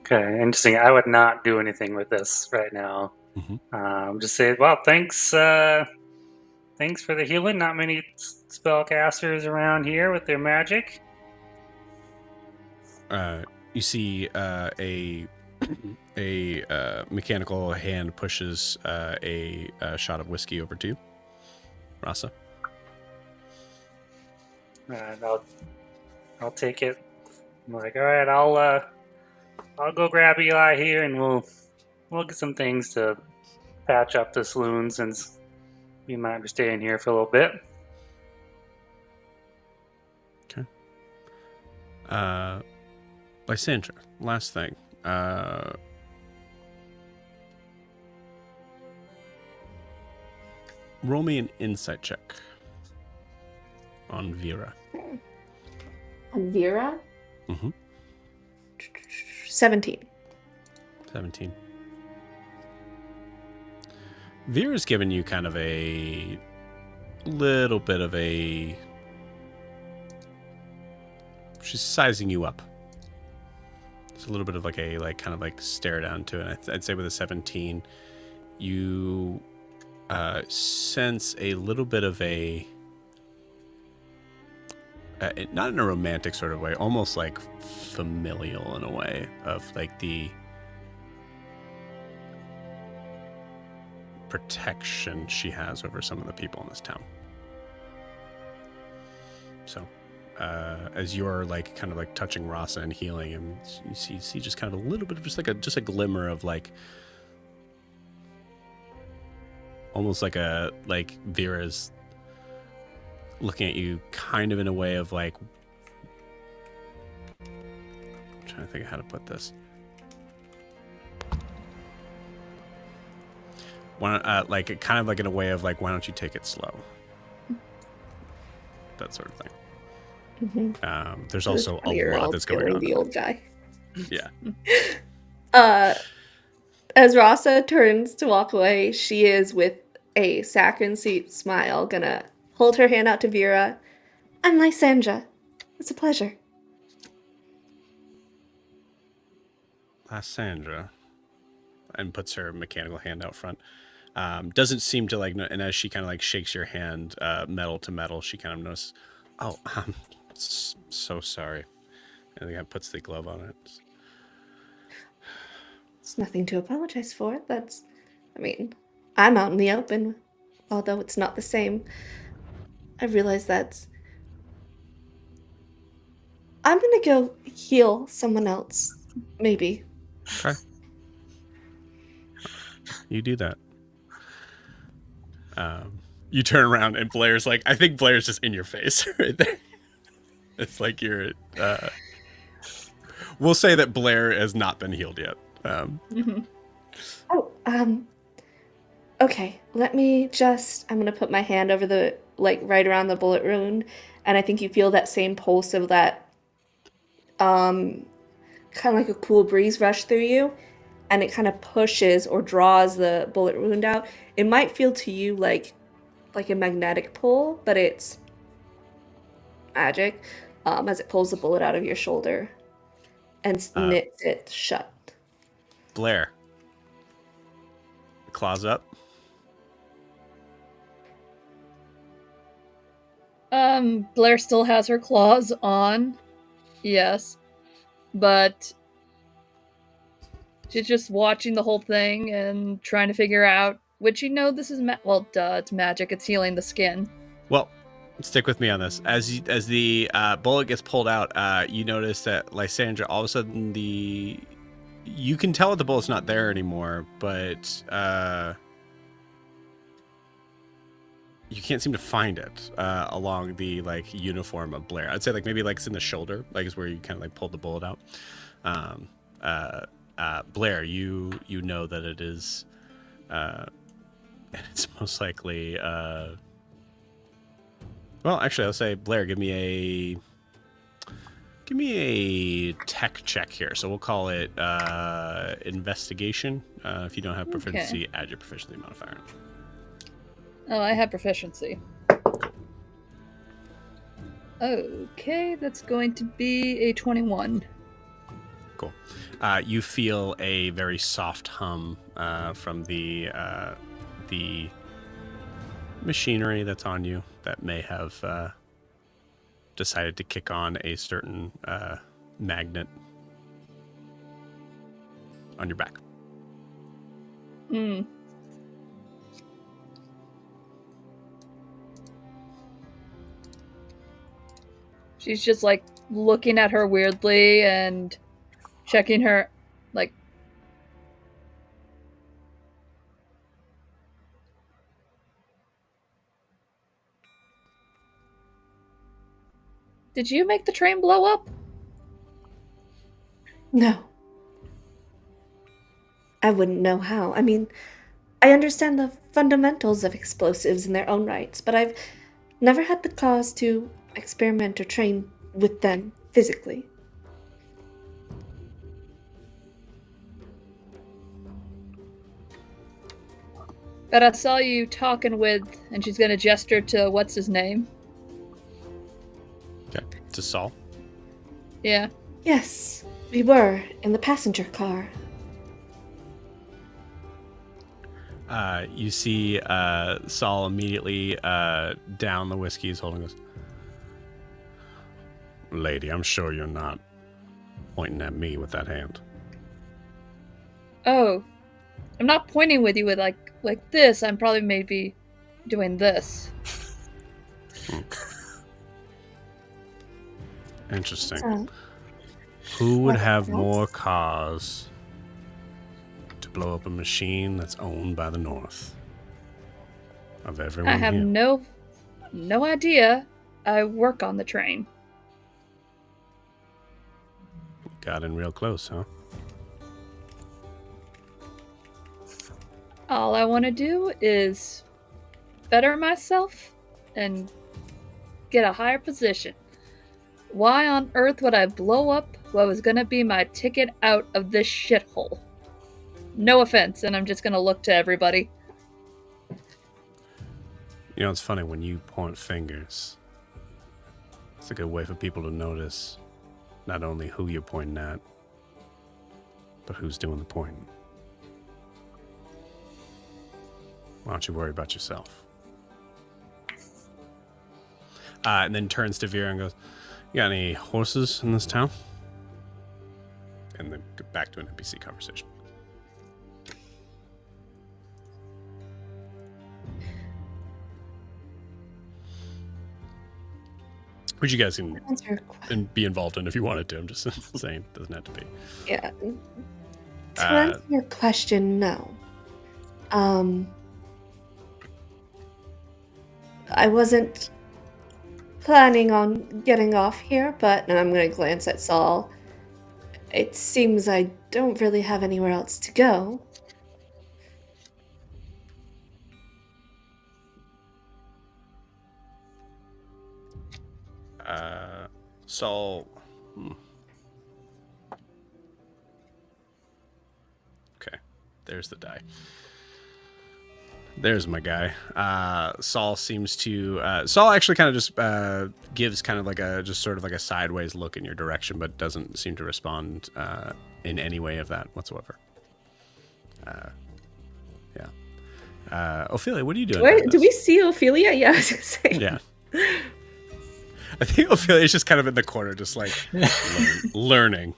Okay, interesting. I would not do anything with this right now. Mm-hmm. Just say, well, thanks for the healing. Not many spellcasters around here with their magic. You see a mechanical hand pushes a shot of whiskey over to you, Rasa. And I'll take it. I'm like, all right, I'll go grab Eli here, and we'll get some things to patch up this wound, since we might be staying here for a little bit. Okay. Lysandra, last thing. Roll me an insight check on Vera. On Vera? Mm-hmm. 17. 17. Vera's given you kind of a little bit of a... She's sizing you up. It's a little bit of like a kind of stare down to it. I'd say with a 17, you sense a little bit of a not in a romantic sort of way, almost like familial in a way, of like the protection she has over some of the people in this town. So as you're like kind of like touching Rasa and healing him, you see just kind of a little bit of just a glimmer of like almost like Vera's looking at you kind of in a way of like, I'm trying to think of how to put this. Like kind of like in a way of like, why don't you take it slow? That sort of thing. There's also a lot that's going on. The old guy. Yeah. As Rasa turns to walk away, she is with a saccharine sweet smile gonna hold her hand out to Vera. I'm Lysandra. It's a pleasure. Lysandra, and puts her mechanical hand out front. Doesn't seem to like, and as she kind of like shakes your hand, metal to metal, she kind of notices, oh, I'm so sorry. And then puts the glove on it. It's nothing to apologize for. I'm out in the open, although it's not the same. I realize I'm gonna go heal someone else, maybe. Okay. You do that. You turn around and Blair's like, I think Blair's just in your face right there. It's like you're, we'll say that Blair has not been healed yet. Okay, I'm gonna put my hand over the, like, right around the bullet wound, and I think you feel that same pulse of that, kind of like a cool breeze rush through you, and it kind of pushes or draws the bullet wound out. It might feel to you like a magnetic pull, but it's magic, as it pulls the bullet out of your shoulder and knits it shut. Blair. Claws up. Blair still has her claws on. Yes. But she's just watching the whole thing and trying to figure out, would she know this is it's magic. It's healing the skin. Well, stick with me on this. As the bullet gets pulled out, you notice that Lysandra, all of a sudden you can tell that the bullet's not there anymore, but you can't seem to find it along the like uniform of Blair. I'd say like maybe like it's in the shoulder, like is where you kind of like pulled the bullet out. Blair, you know that it is, it's most likely. Well, actually, I'll say Blair, give me a tech check here. So we'll call it investigation. If you don't have proficiency, add your proficiency modifier. Oh, I have proficiency. Okay, that's going to be a 21. Cool. You feel a very soft hum from the machinery that's on you that may have decided to kick on a certain magnet on your back. Hmm. She's just like looking at her weirdly and checking her, like. Did you make the train blow up? No. I wouldn't know how. I mean, I understand the fundamentals of explosives in their own rights, but I've never had the cause to experiment or train with them physically. But I saw you talking with, and she's gonna gesture to what's his name? Okay, to Saul. Yeah. Yes, we were in the passenger car. You see Saul immediately down the whiskey he's holding this. Lady, I'm sure you're not pointing at me with that hand. Oh, I'm not pointing with you with like this. I'm probably maybe doing this. Interesting. So, Who would have else? more cause to blow up a machine that's owned by the North? of everyone I have here. no idea. I work on the train. Got in real close, huh? All I want to do is better myself and get a higher position. Why on earth would I blow up what was gonna be my ticket out of this shithole? No offense, and I'm just gonna look to everybody. You know, it's funny when you point fingers. It's a good way for people to notice not only who you're pointing at, but who's doing the pointing. Why don't you worry about yourself? And then turns to Vera and goes, "You got any horses in this town?" And then get back to an NPC conversation. Which you guys can be involved in if you wanted to. I'm just saying, it doesn't have to be. Yeah. To answer your question, no. I wasn't planning on getting off here, but and I'm going to glance at Saul. It seems I don't really have anywhere else to go. Saul. Okay, there's the die. There's my guy. Saul seems to. Saul actually kind of just gives kind of like just sort of like a sideways look in your direction, but doesn't seem to respond in any way of that whatsoever. Yeah. Ophelia, what are you doing? Wait, do we see Ophelia? Yeah, I was gonna say. Yeah. I think Ophelia's just kind of in the corner, just like learning.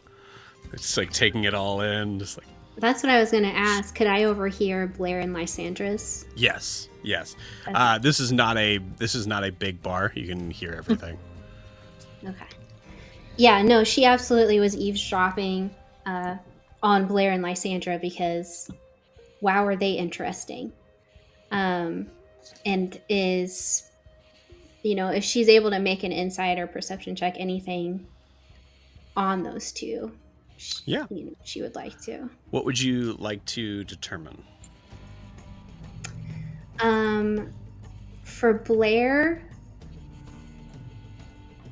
It's like taking it all in, just like. That's what I was going to ask. Could I overhear Blair and Lysandra's? Yes. Okay. This is not a big bar. You can hear everything. Okay. Yeah, no, she absolutely was eavesdropping on Blair and Lysandra because, wow, are they interesting. And is, if she's able to make an insight or perception check, anything on those two, yeah, she would like to. What would you like to determine? For Blair,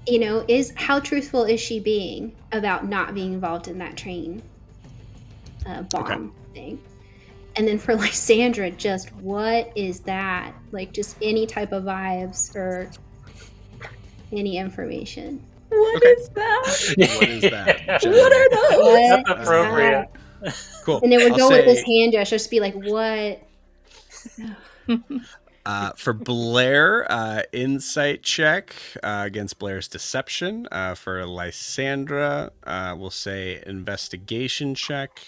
is how truthful is she being about not being involved in that train bomb thing? And then for Lysandra, just what is that? Like, just any type of vibes or any information. What is that? What is that? What are those? That's appropriate. Cool. And it would go with this hand gesture, just be like, what? For Blair, insight check against Blair's deception. For Lysandra, we'll say investigation check.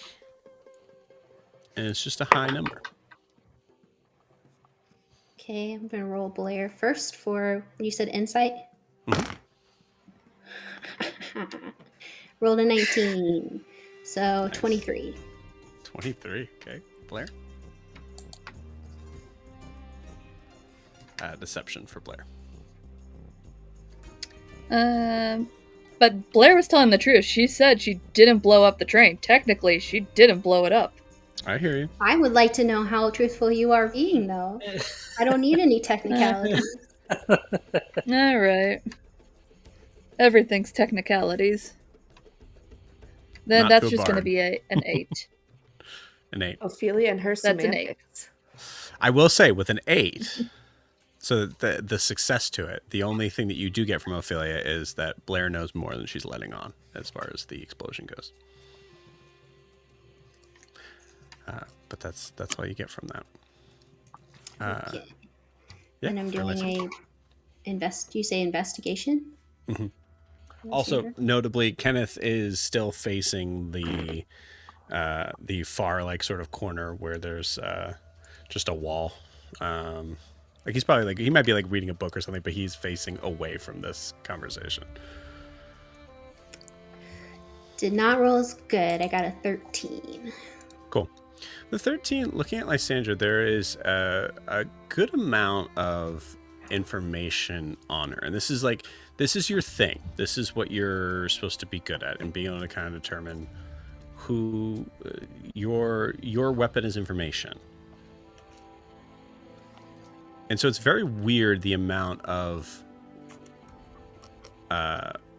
And it's just a high number. Okay, I'm going to roll Blair first for, you said insight? Mm-hmm. Rolled a 19. So nice. 23. 23, okay. Blair? Deception for Blair. But Blair was telling the truth. She said she didn't blow up the train. Technically, she didn't blow it up. I hear you. I would like to know how truthful you are being, though. I don't need any technicalities. All right. Everything's technicalities. Then Not that's just going to be an 8. An 8. Ophelia and her semantics. I will say, with an 8, so the success to it, the only thing that you do get from Ophelia is that Blair knows more than she's letting on as far as the explosion goes. But that's all you get from that. Okay. Yeah, and I'm doing you say investigation? Mm-hmm. Also, notably, Kenneth is still facing the far sort of corner where there's just a wall. He's probably he might be reading a book or something, but he's facing away from this conversation. Did not roll as good. I got a 13. Cool. The 13, looking at Lysandra, there is a good amount of information on her. And this is your thing. This is what you're supposed to be good at, and being able to kind of determine who your weapon is information. And so it's very weird, the amount of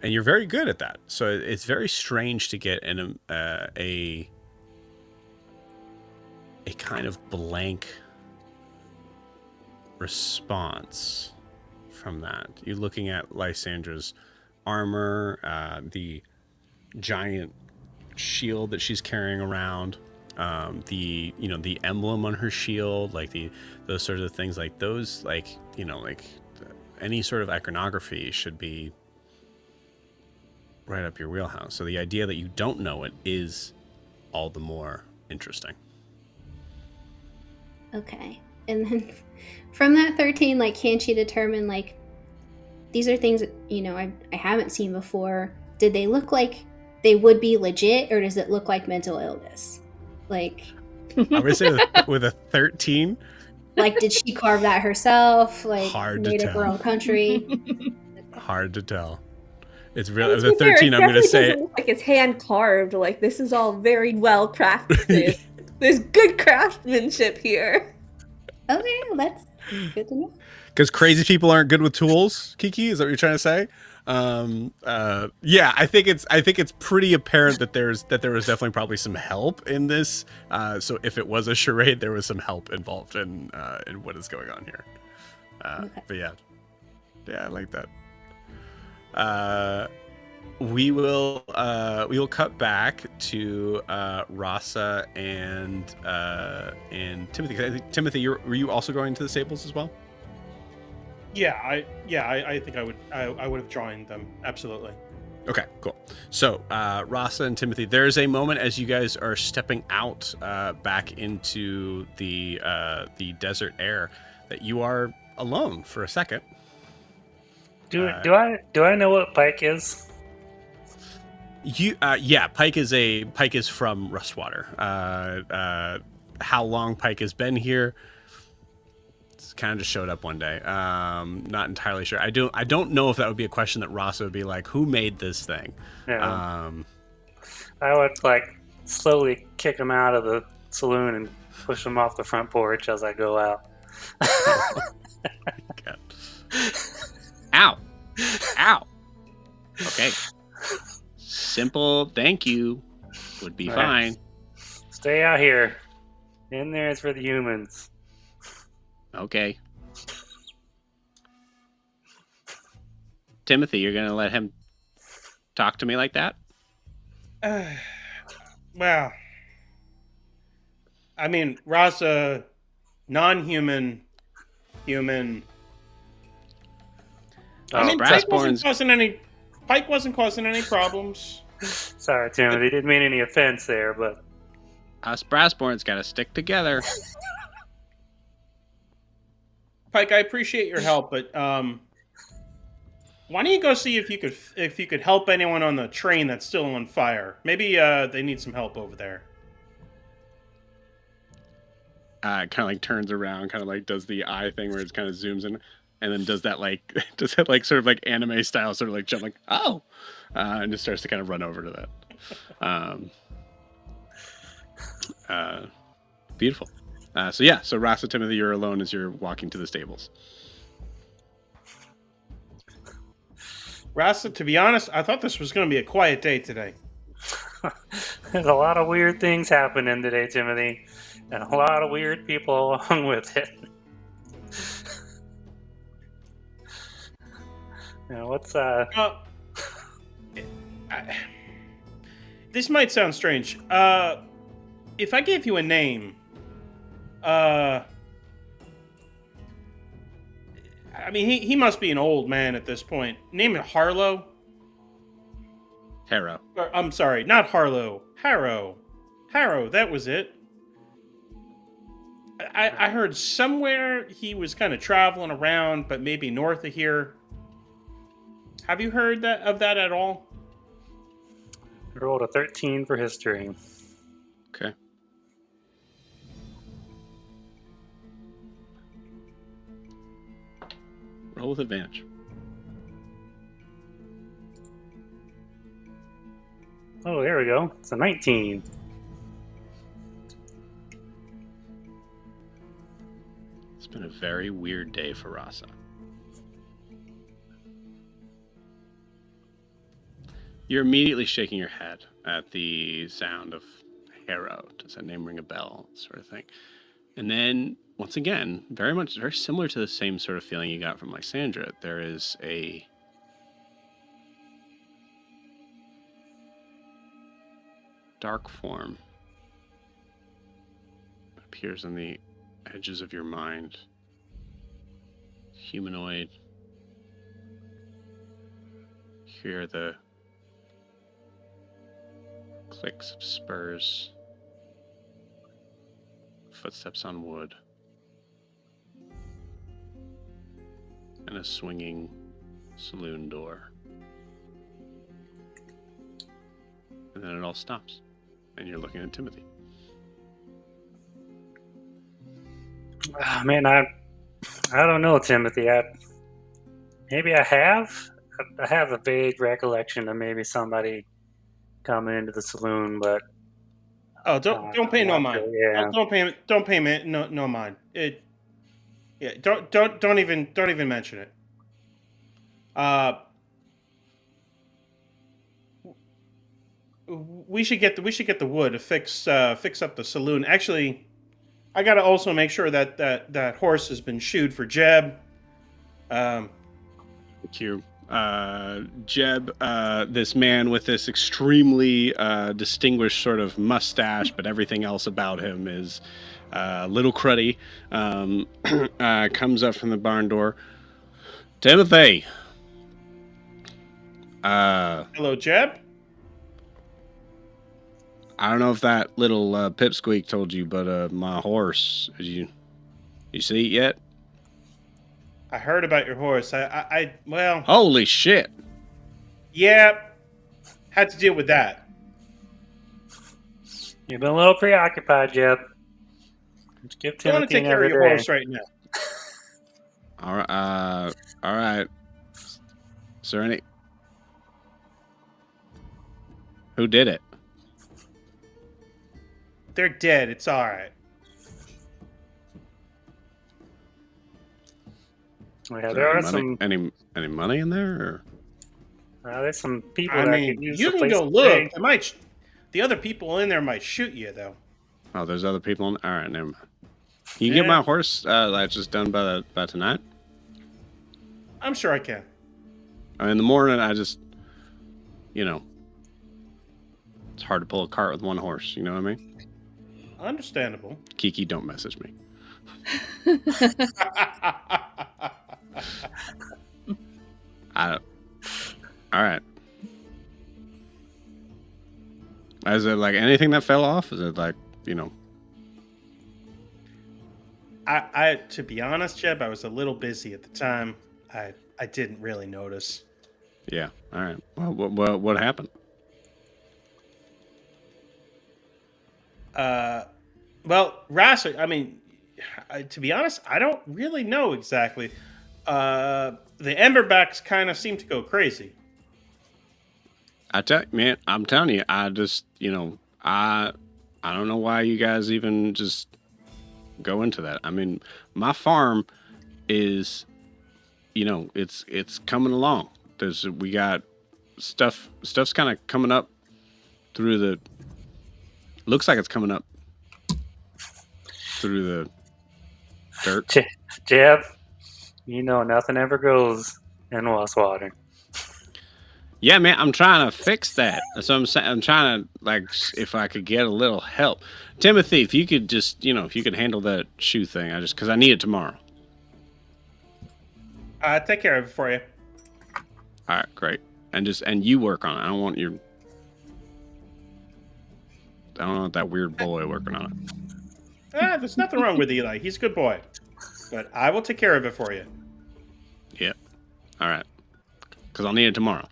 and you're very good at that. So it's very strange to get a kind of blank response from that. You're looking at Lysandra's armor, the giant shield that she's carrying around, the emblem on her shield, like those sort of things, like those, like any sort of iconography should be right up your wheelhouse. So the idea that you don't know it is all the more interesting. Okay. And then from that 13, like, can she determine, like, these are things that, I haven't seen before. Did they look like they would be legit, or does it look like mental illness? Like, I'm gonna say with a 13. Like, did she carve that herself? Like, Hard to made up her tell. own country? Hard to tell. It's really with a 13. I'm gonna say look like it's hand carved. Like, this is all very well crafted. There's good craftsmanship here. Okay, well, that's good to know. Because crazy people aren't good with tools. Kiki, is that what you're trying to say? Yeah, I think it's pretty apparent that there was definitely probably some help in this. So if it was a charade, there was some help involved in what is going on here. Okay. But yeah, I like that. We will cut back to Rasa and Timothy. I think, Timothy, were you also going to the stables as well? I think I would have joined them, absolutely. Okay, cool. So Rasa and Timothy, there's a moment as you guys are stepping out back into the desert air that you are alone for a second. Do I know what pike is? Pike is from Rustwater. How long Pike has been here? It's kind of just showed up one day. Not entirely sure. I don't know if that would be a question that Rasa would be like, who made this thing? Yeah. I would slowly kick him out of the saloon and push him off the front porch as I go out. Ow. Okay. Simple thank you would be fine. Stay out here. In there is for the humans. Okay. Timothy, you're gonna let him talk to me like that? Well, I mean, Rasa, non-human, human. I mean, Pike wasn't causing any problems. Sorry, Timothy. Didn't mean any offense there, but Us Brassborns gotta stick together. Pike, I appreciate your help, but why don't you go see if you could help anyone on the train that's still on fire? Maybe they need some help over there. Kind of turns around, kind of does the eye thing where it kind of zooms in, and then does that sort of anime style sort of jump and just starts to kind of run over to that. Beautiful. So Rasa, Timothy, you're alone as you're walking to the stables. Rasa, to be honest, I thought this was going to be a quiet day today. there's a lot of weird things happening today, Timothy, and a lot of weird people along with it. What's this might sound strange. If I gave you a name, I mean, he must be an old man at this point. Name it Harlow. Harrow. I'm sorry, not Harlow. Harrow. Harrow, that was it. I heard somewhere he was kind of traveling around, but maybe north of here. Have you heard of that at all? I rolled a 13 for history. Okay. Roll with advantage. Oh, there we go. It's a 19. It's been a very weird day for Rasa. You're immediately shaking your head at the sound of Harrow. Does that name ring a bell? Sort of thing. And then, once again, very similar to the same sort of feeling you got from Lysandra, there is a dark form that appears on the edges of your mind. Humanoid. Hear the clicks of spurs, footsteps on wood, and a swinging saloon door. And then it all stops, and you're looking at Timothy. Oh, man, I don't know, Timothy. Maybe I have. I have a vague recollection of maybe somebody coming into the saloon, but Oh, don't pay no mind. Yeah. Don't pay no mind. Don't even mention it. We should get the wood to fix up the saloon. Actually, I gotta also make sure that horse has been shoed for Jeb. Thank you. Jeb, this man with this extremely distinguished sort of mustache, but everything else about him is a little cruddy, comes up from the barn door. Timothy! Hello, Jeb? I don't know if that little pipsqueak told you, but my horse, you see it yet? I heard about your horse. Well... Holy shit! Yeah, had to deal with that. You've been a little preoccupied, Jeb. Let's give I want to Timothy take care of your another horse day. right now. All right. Is there any... Who did it? They're dead. It's all right. Yeah, Is there are money, any money in there? Or? There's some people I that mean, could use you the can place go to look. stay. The other people in there might shoot you, though. Oh, there's other people in... All right, never mind. Can you get Yeah. my horse like just done by tonight? I'm sure I can. In the morning, I just... It's hard to pull a cart with one horse, you know what I mean? Understandable. Kiki, don't message me. All right. Is it like anything that fell off? Is it like, I to be honest, Jeb, I was a little busy at the time. I didn't really notice. Yeah. All right. Well, what happened? Well, Rasa, I mean, to be honest, I don't really know exactly. The Emberbacks kind of seem to go crazy. I'm telling you, I just, I don't know why you guys even just go into that. I mean, my farm is, it's coming along. We got stuff's kind of coming up through the, looks like it's coming up through the dirt. Jeb, nothing ever goes in Rustwater. Yeah, man, I'm trying to fix that. That's what I'm saying. I'm trying to, if I could get a little help. Timothy, if you could just, if you could handle that shoe thing, because I need it tomorrow. Take care of it for you. All right, great. And you work on it. I don't want that weird boy working on it. There's nothing wrong with Eli. He's a good boy. But I will take care of it for you. Yeah. All right. Because I'll need it tomorrow.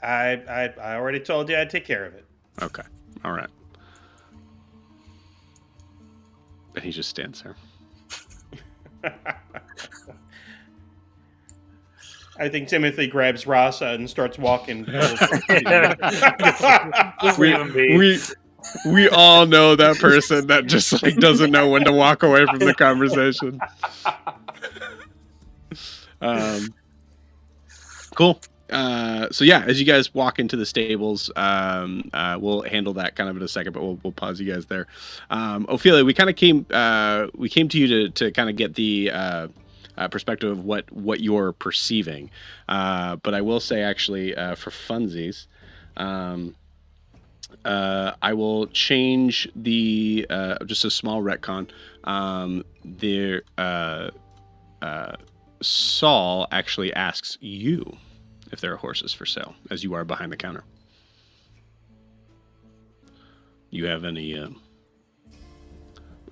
I already told you I'd take care of it. Okay. All right. And he just stands there. I think Timothy grabs Rasa and starts walking. Just leave him be. We all know that person that just like doesn't know when to walk away from the conversation. Cool. So yeah, as you guys walk into the stables, we'll handle that kind of in a second, but we'll pause you guys there. Ophelia, we kind of came to you to kind of get the perspective of what you're perceiving. But I will say actually, for funsies, I will change the just a small retcon. Saul actually asks you if there are horses for sale, as you are behind the counter. You have any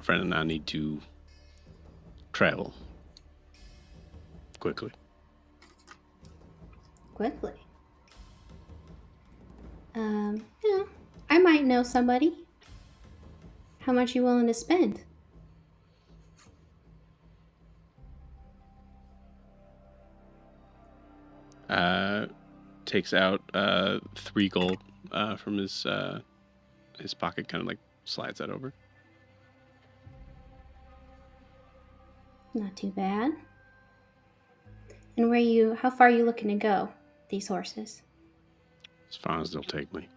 friend and I need to travel quickly. Quickly. Yeah, I might know somebody. How much you willing to spend? Takes out 3 gold from his pocket, kind of like slides that over. Not too bad. And how far are you looking to go, these horses? As far as they'll take me.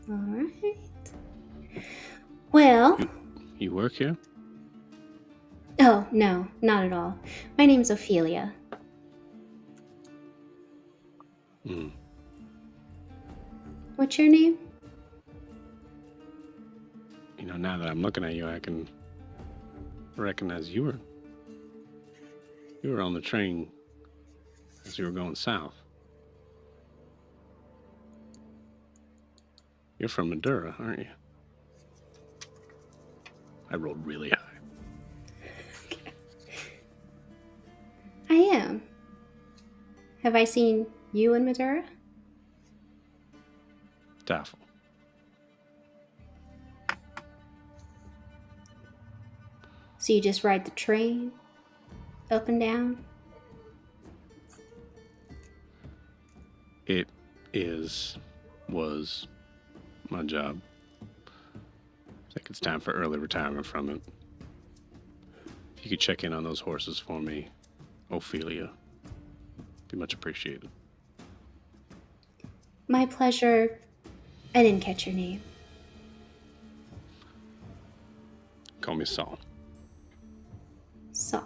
All right. Well... You work here? Oh, no, not at all. My name's Ophelia. What's your name? You know, now that I'm looking at you, I can recognize you were on the train as you were going south. You're from Madura, aren't you? I rolled really high. I am. Have I seen you in Madura? Doubtful. So you just ride the train up and down? It was my job. I think it's time for early retirement from it. If you could check in on those horses for me, Ophelia, be much appreciated. My pleasure. I didn't catch your name. Call me Saul. Saul.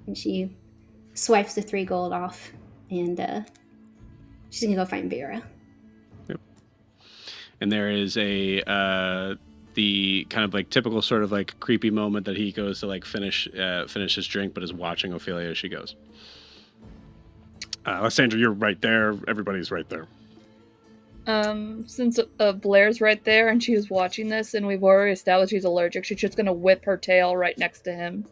And she swipes the 3 gold off, and she's gonna go find Vera. Yep. And there is the kind of like typical sort of like creepy moment that he goes to like finish his drink, but is watching Ophelia as she goes. Lysandra, you're right there. Everybody's right there. Since Blair's right there and she was watching this and we've already established she's allergic, she's just gonna whip her tail right next to him.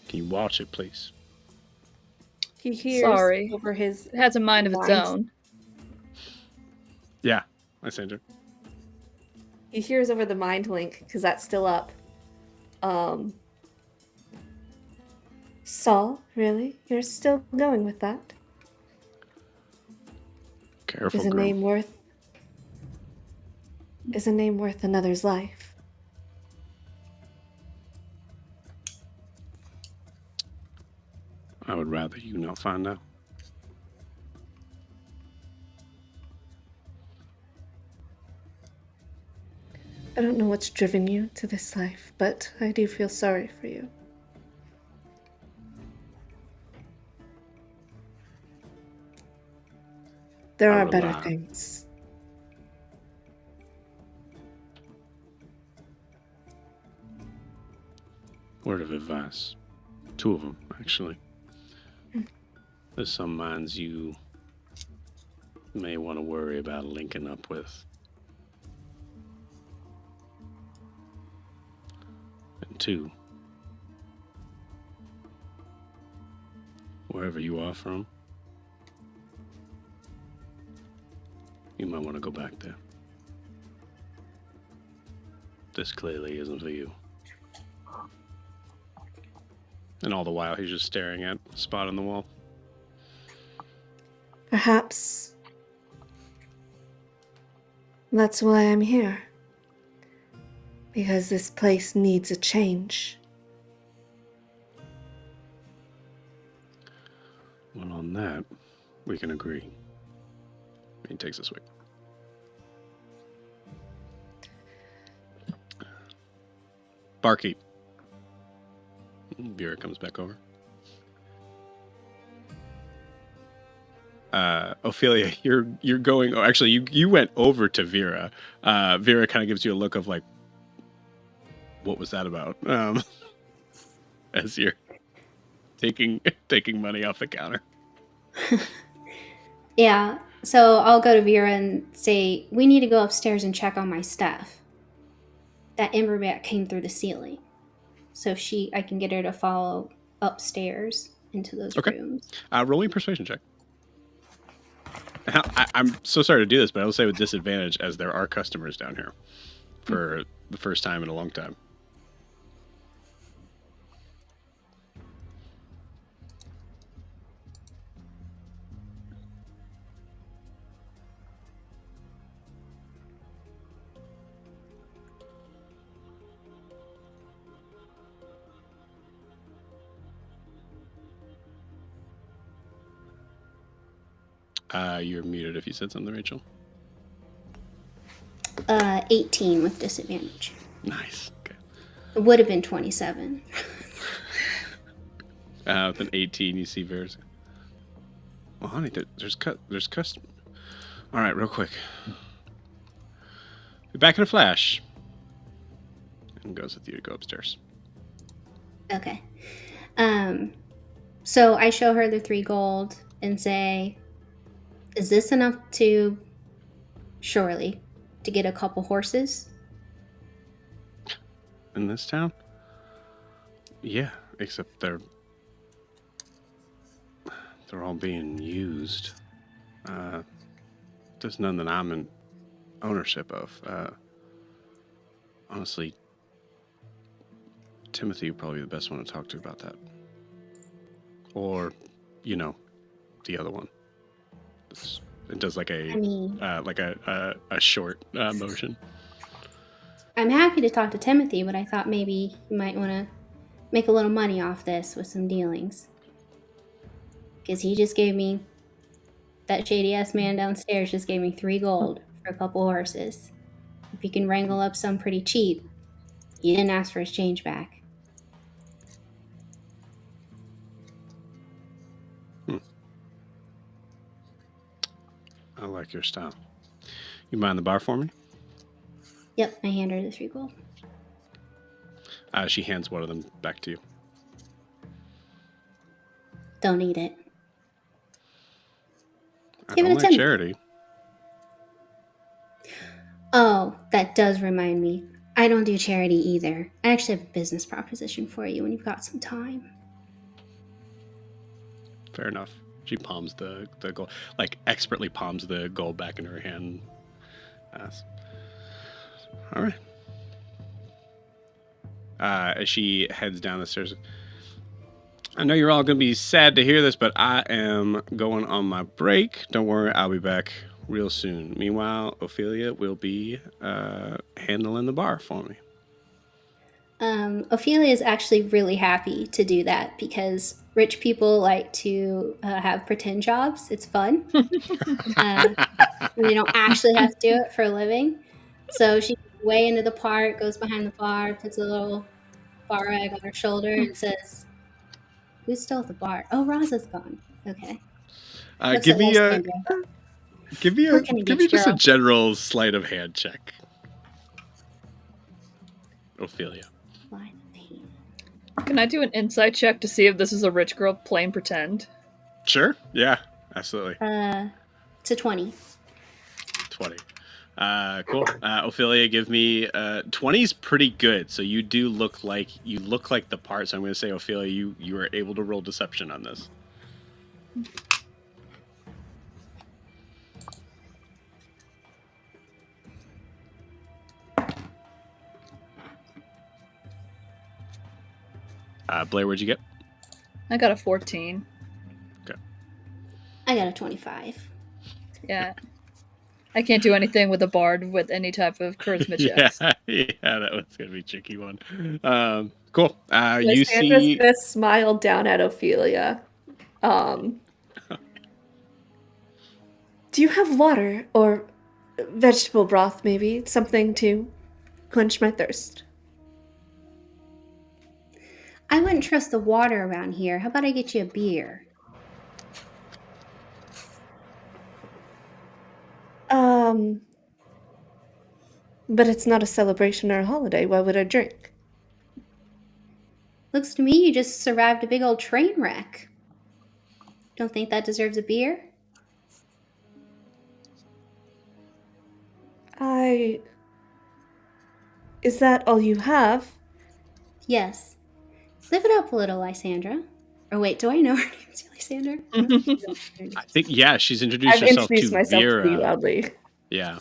Can you watch it, please? He hears Sorry. over his It has a mind of its Mind. own. Yeah, Lysandra. He hears over the mind link because that's still up. Saul, really? You're still going with that? Careful, Is a girl. name worth another's life? I would rather you not find out. I don't know what's driven you to this life, but I do feel sorry for you. There I are better rely. things. Word of advice. 2 of them, actually. There's some minds you may want to worry about linking up with. And 2, wherever you are from, You might want to go back there. This clearly isn't for you. And all the while, he's just staring at a spot on the wall. Perhaps that's why I'm here. Because this place needs a change. Well, on that, we can agree. He takes a swig. Barkeep. Vera comes back over. Ophelia, you're going. Oh, actually, you went over to Vera. Vera kind of gives you a look of like, what was that about? As you're taking money off the counter. Yeah, so I'll go to Vera and say, we need to go upstairs and check on my stuff. That Emberback came through the ceiling. So I can get her to follow upstairs into those rooms. Roll me a persuasion check. I'm so sorry to do this, but I will say with disadvantage as there are customers down here for the first time in a long time. You're muted if you said something, Rachel. 18 with disadvantage. Nice. Okay. It would have been 27. With an 18, you see Vera's. Well, honey, there's custom. All right, real quick. Be back in a flash. And goes with you to go upstairs. Okay. So I show her the 3 gold and say, is this enough to, surely, to get a couple horses? In this town? Yeah, except they're all being used. There's none that I'm in ownership of. Honestly, Timothy, you're probably the best one to talk to about that. Or, the other one. It does like a short motion. I'm happy to talk to Timothy, but I thought maybe you might want to make a little money off this with some dealings. Because he just gave me, that shady-ass man downstairs just gave me 3 gold for a couple horses. If you can wrangle up some pretty cheap, he didn't ask for his change back. I like your style. You mind the bar for me? Yep, I hand her the 3 gold. She hands one of them back to you. Don't eat it. Give it a 10. Charity. Oh, that does remind me. I don't do charity either. I actually have a business proposition for you when you've got some time. Fair enough. She palms the gold, like expertly palms the gold back in her hand. All right. As she heads down the stairs, I know you're all going to be sad to hear this, but I am going on my break. Don't worry, I'll be back real soon. Meanwhile, Ophelia will be handling the bar for me. Ophelia is actually really happy to do that because rich people like to have pretend jobs. It's fun. They don't actually have to do it for a living. So she's way into the part, goes behind the bar, puts a little bar rag on her shoulder and says, who's still at the bar? Oh, Raza's gone. Okay. Give me just a general sleight of hand check. Ophelia. Can I do an insight check to see if this is a rich girl playing pretend? Sure. Yeah, absolutely. It's a 20. 20. Cool. Ophelia, give me 20's pretty good. So you do look like the part. So I'm going to say, Ophelia, you are able to roll deception on this. Blair, what'd you get? I got a 14. I got a 25. Yeah. I can't do anything with a bard with any type of charisma checks. Yeah, that one's gonna be a tricky one. Cool. You Lysandra's see, gonna smile down at Ophelia. Do you have water or vegetable broth, maybe? Something to quench my thirst. I wouldn't trust the water around here. How about I get you a beer? But it's not a celebration or a holiday. Why would I drink? Looks to me you just survived a big old train wreck. Don't think that deserves a beer? Is that all you have? Yes. Live it up a little, Lysandra. Or wait, do I know her name's Lysandra? I think, yeah, she's introduced I've herself introduced to myself Vera. to you loudly. Yeah.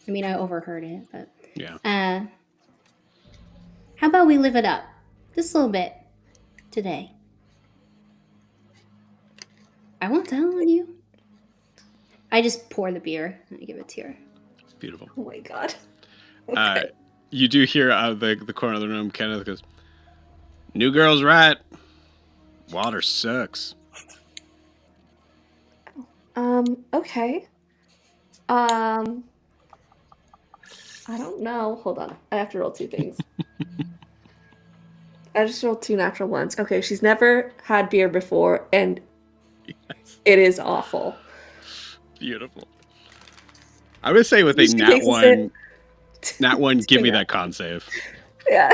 I mean, I overheard it, but... Yeah. How about we live it up? Just a little bit. Today. I won't tell on you. I just pour the beer and I give it to her. Beautiful. Oh my god. Okay. You do hear out of the corner of the room, Kenneth goes, "New girl's right. Water sucks." Okay. I don't know. Hold on. I have to roll two things. I just rolled two natural ones. Okay, she's never had beer before, and it is awful. Beautiful. I would say with a She nat takes a one, sip. nat one, give me Yeah. that con save. Yeah.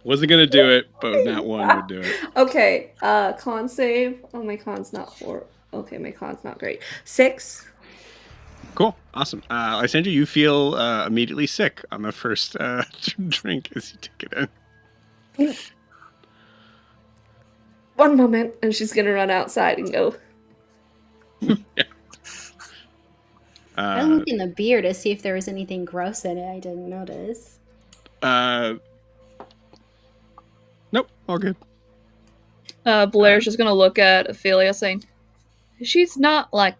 Wasn't gonna do it, but nat one would do it. Okay, con save. Oh, my con's not 4. Okay, my con's not great. 6. Cool, awesome. Lysandra, you feel immediately sick on the first drink as you take it in. One moment, and she's gonna run outside and go. I looked in the beer to see if there was anything gross in it. I didn't notice. Nope, all good. Blair's just gonna look at Ophelia saying, she's not like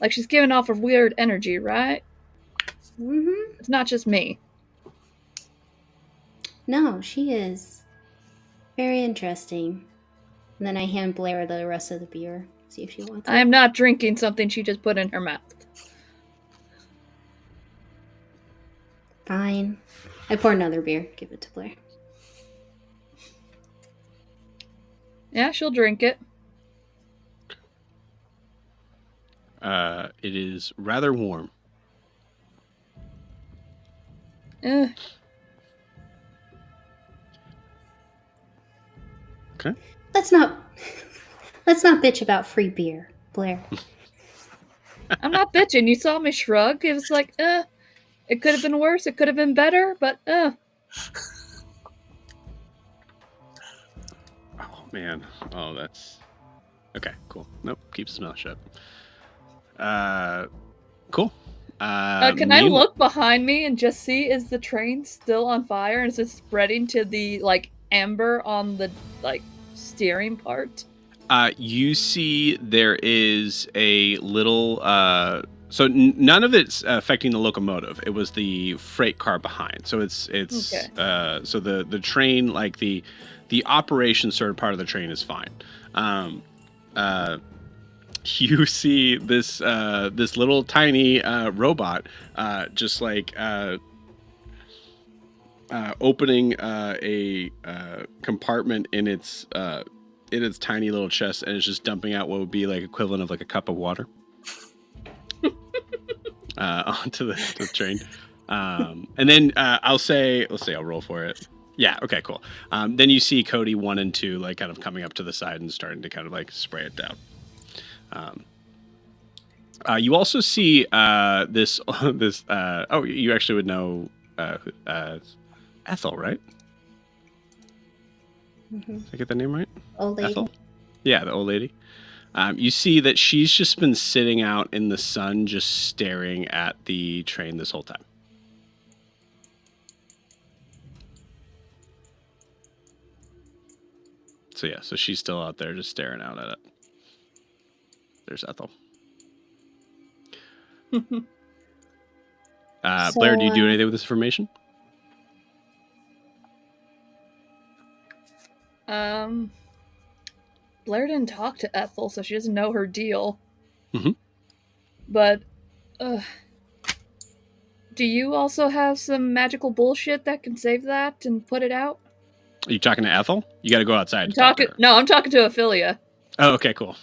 she's giving off a weird energy, right? Mm-hmm. It's not just me. No, she is very interesting. And then I hand Blair the rest of the beer. See if she wants it. I am not drinking something she just put in her mouth. Fine. I pour another beer. Give it to Blair. Yeah, she'll drink it. It is rather warm. Eh. Okay. Let's not bitch about free beer, Blair. I'm not bitching. You saw me shrug. It was like, it could have been worse. It could have been better, but Oh man. Oh, that's okay. Cool. Nope. Keep his mouth shut. Cool. can I look behind me and just see, is the train still on fire and is it spreading to the amber on the steering part? You see there is a little so none of it's affecting the locomotive. It was the freight car behind. So it's Okay. So the train, like the operation sort of part of the train is fine. You see this this little tiny robot just opening a compartment in its tiny little chest, and it's just dumping out what would be equivalent of a cup of water onto the train. And then let's say I'll roll for it. Yeah. Okay. Cool. Then you see Cody 1 and 2 kind of coming up to the side and starting to kind of spray it down. You also see this. Oh, you actually would know Ethel, right? Mm-hmm. Did I get the name right? Old lady. Ethel? Yeah, the old lady. You see that she's just been sitting out in the sun, just staring at the train this whole time. So yeah, so she's still out there just staring out at it. There's Ethel. Blair, do you do anything with this information? Blair didn't talk to Ethel, so she doesn't know her deal. Mhm. But, do you also have some magical bullshit that can save that and put it out? Are you talking to Ethel? You got to go outside. I'm to talk to talking. her. No, I'm talking to Ophelia. Oh, okay, cool.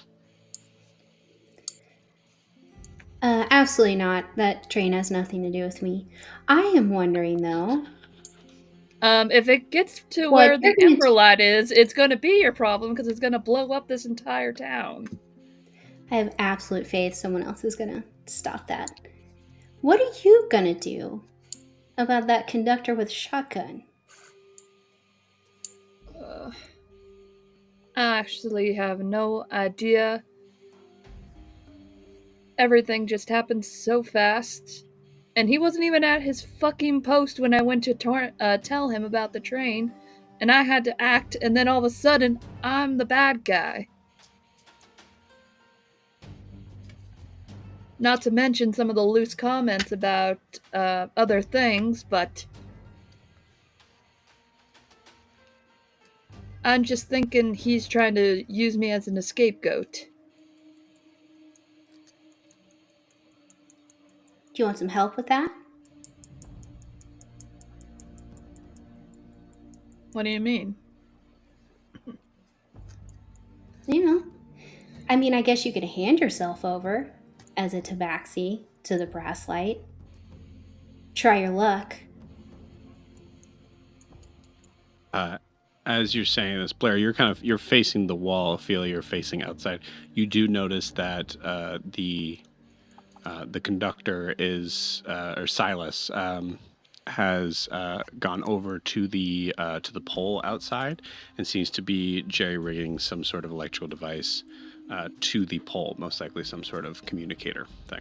Absolutely not. That train has nothing to do with me. I am wondering, though. If it gets to What where the you're gonna Emberlight is, it's going to be your problem because it's going to blow up this entire town. I have absolute faith someone else is gonna stop that. What are you gonna do about that conductor with shotgun? I actually have no idea. Everything just happened so fast. And he wasn't even at his fucking post when I went to tell him about the train. And I had to act, and then all of a sudden, I'm the bad guy. Not to mention some of the loose comments about other things, but I'm just thinking he's trying to use me as an scapegoat. Do you want some help with that? What do you mean? You know, I mean, I guess you could hand yourself over as a tabaxi to the Brasslight. Try your luck. As you're saying this, Blair, you're facing the wall. Ophelia, you're facing outside. You do notice that the conductor is or Silas has gone over to the pole outside and seems to be jerry-rigging some sort of electrical device to the pole, most likely some sort of communicator thing.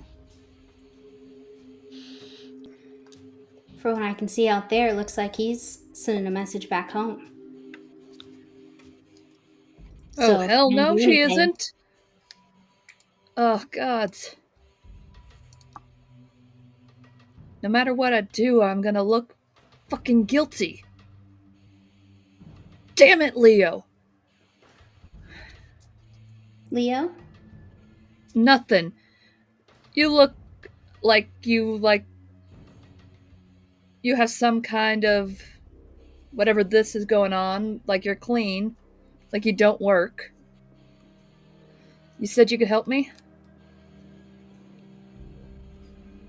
For what I can see out there, it looks like he's sending a message back home. Oh, So, if hell you no, do she anything- isn't. Oh, God. No matter what I do, I'm gonna look fucking guilty. Damn it, Leo. Leo? Nothing. You look like you have some kind of whatever this is going on, like you're clean, like you don't work. You said you could help me?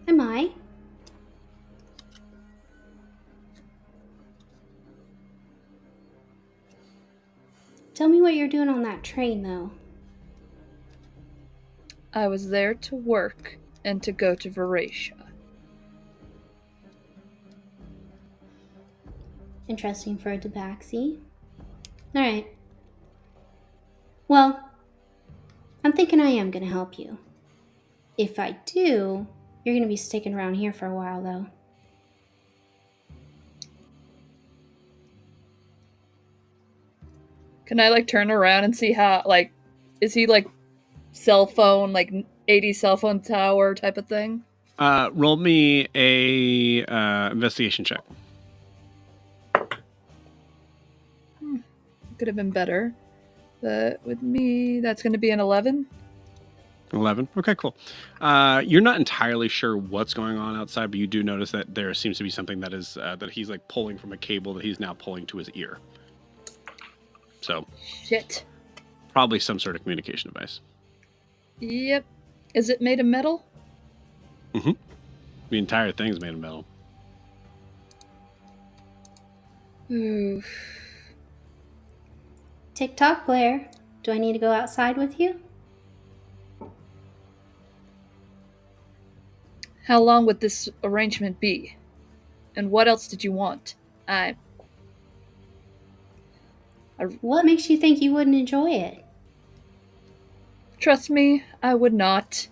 Am I? Tell me what you're doing on that train, though. I was there to work and to go to Veracia. Interesting for a tabaxi. Alright. Well, I'm thinking I am going to help you. If I do, you're going to be sticking around here for a while, though. Can I turn around and see how is he cell phone 80 cell phone tower type of thing? Roll me a investigation check. Could have been better. But with me, that's going to be an 11. 11. Okay, cool. You're not entirely sure what's going on outside, but you do notice that there seems to be something that is that he's pulling from a cable that he's now pulling to his ear. So, Shit. probably some sort of communication device. Yep. Is it made of metal? Mm-hmm. The entire thing's made of metal. Ooh. Tick-tock, Blair. Do I need to go outside with you? How long would this arrangement be? And what else did you want? What makes you think you wouldn't enjoy it? Trust me, I would not.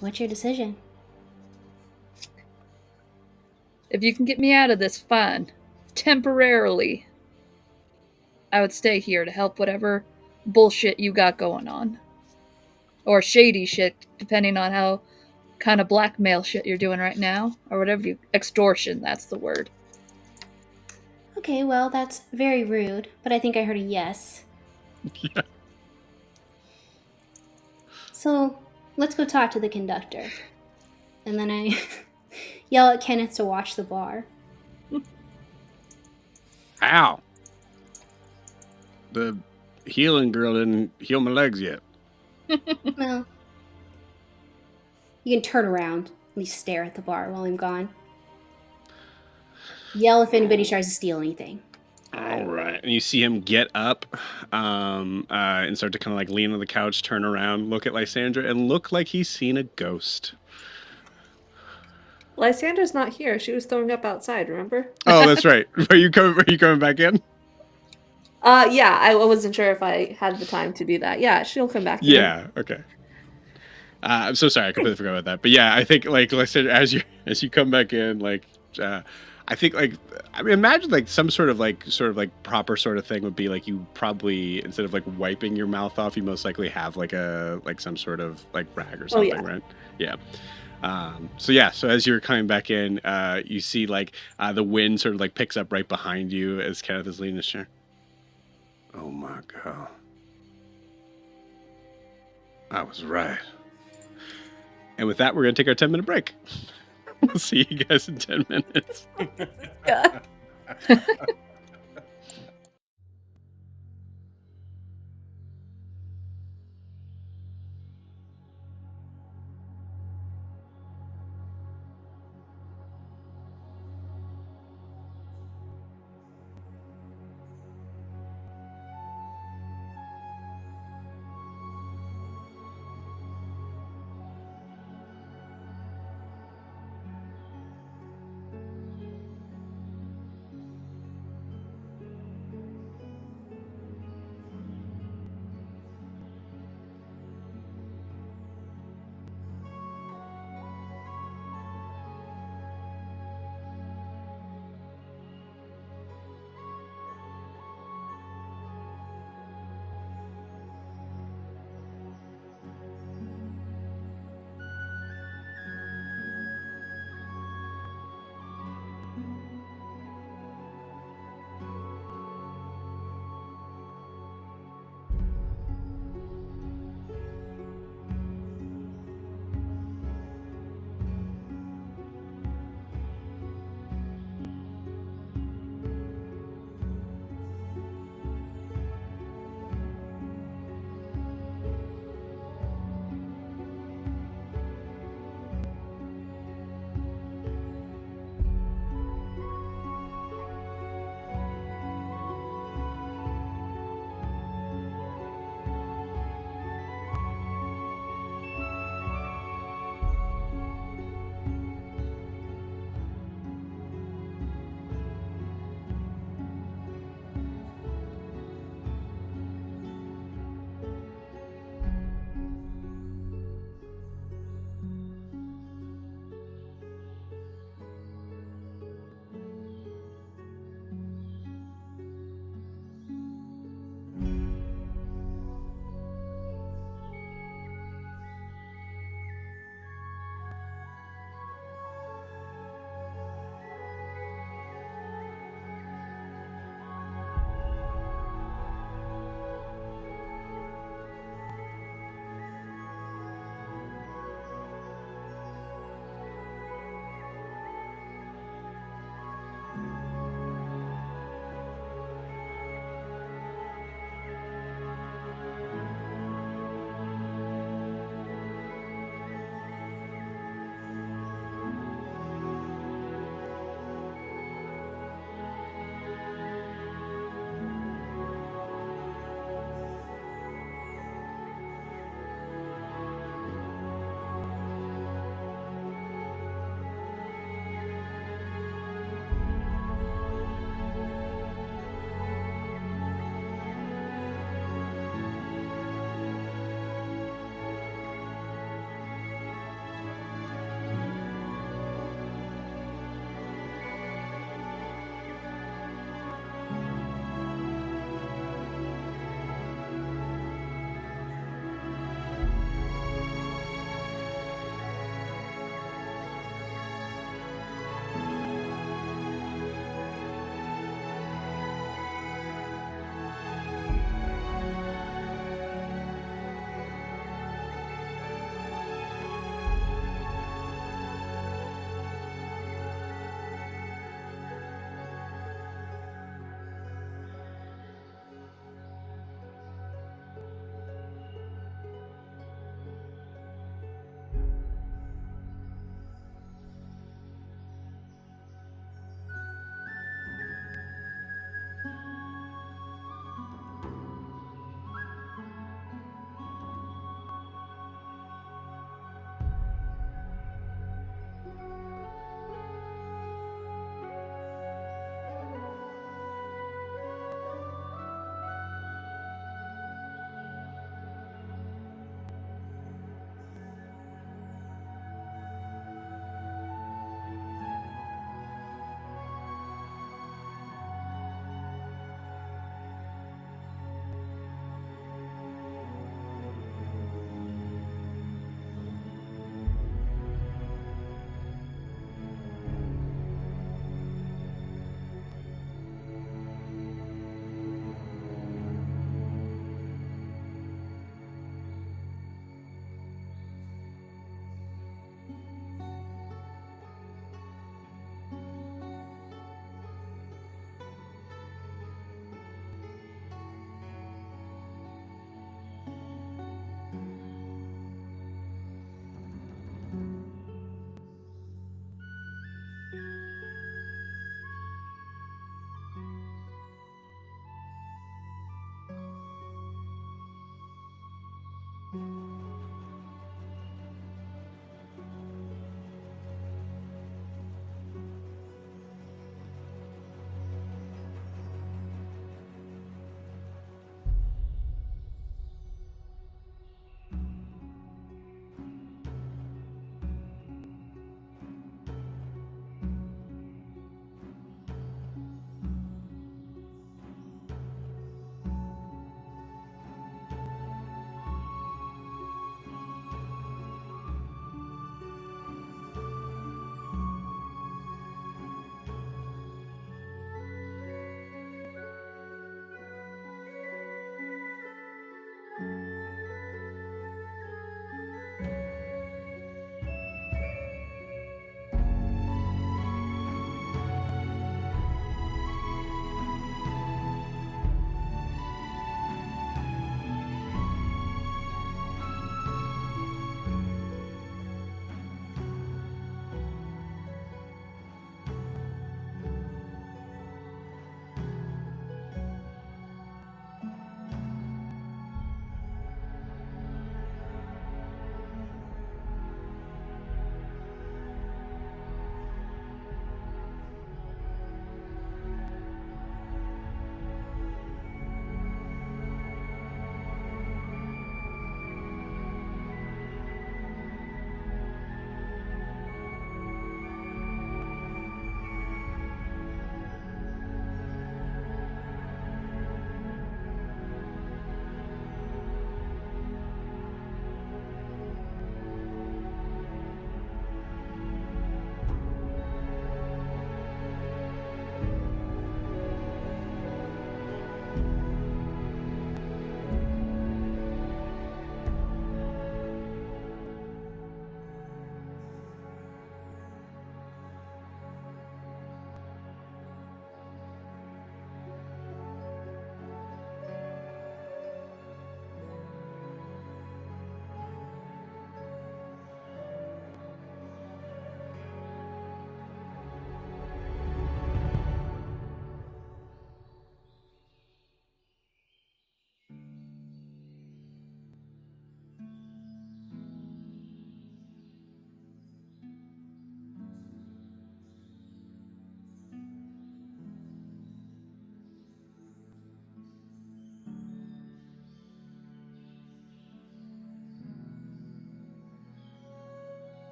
What's your decision? If you can get me out of this, fine. Temporarily, I would stay here to help whatever bullshit you got going on. Or shady shit, depending on how kind of blackmail shit you're doing right now. Or whatever you... Extortion, that's the word. Okay, well, that's very rude, but I think I heard a yes. Yeah. So, let's go talk to the conductor. And then I yell at Kenneth to watch the bar. Ow. The healing girl didn't heal my legs yet. Well, you can turn around, at least stare at the bar while I'm gone. Yell if anybody tries to steal anything. All right. And you see him get up and start to kind of like lean on the couch, turn around, look at Lysandra, and look like he's seen a ghost. Lysandra's not here. She was throwing up outside, remember? Oh, that's right. Are you coming back in? Yeah, I wasn't sure if I had the time to do that. Yeah, she'll come back in. Yeah, okay. I'm so sorry, I completely forgot about that. But yeah, I think like Lysandra, as you come back in, like I think like I mean imagine like some sort of like proper sort of thing would be like you probably instead of like wiping your mouth off, you most likely have like some sort of like rag or something, right? Yeah. So as you're coming back in, you see like the wind sort of like picks up right behind you as Kenneth is leaning his chair. Oh my god. I was right. And with that, we're going to take our 10-minute break. We'll see you guys in 10 minutes. Yeah.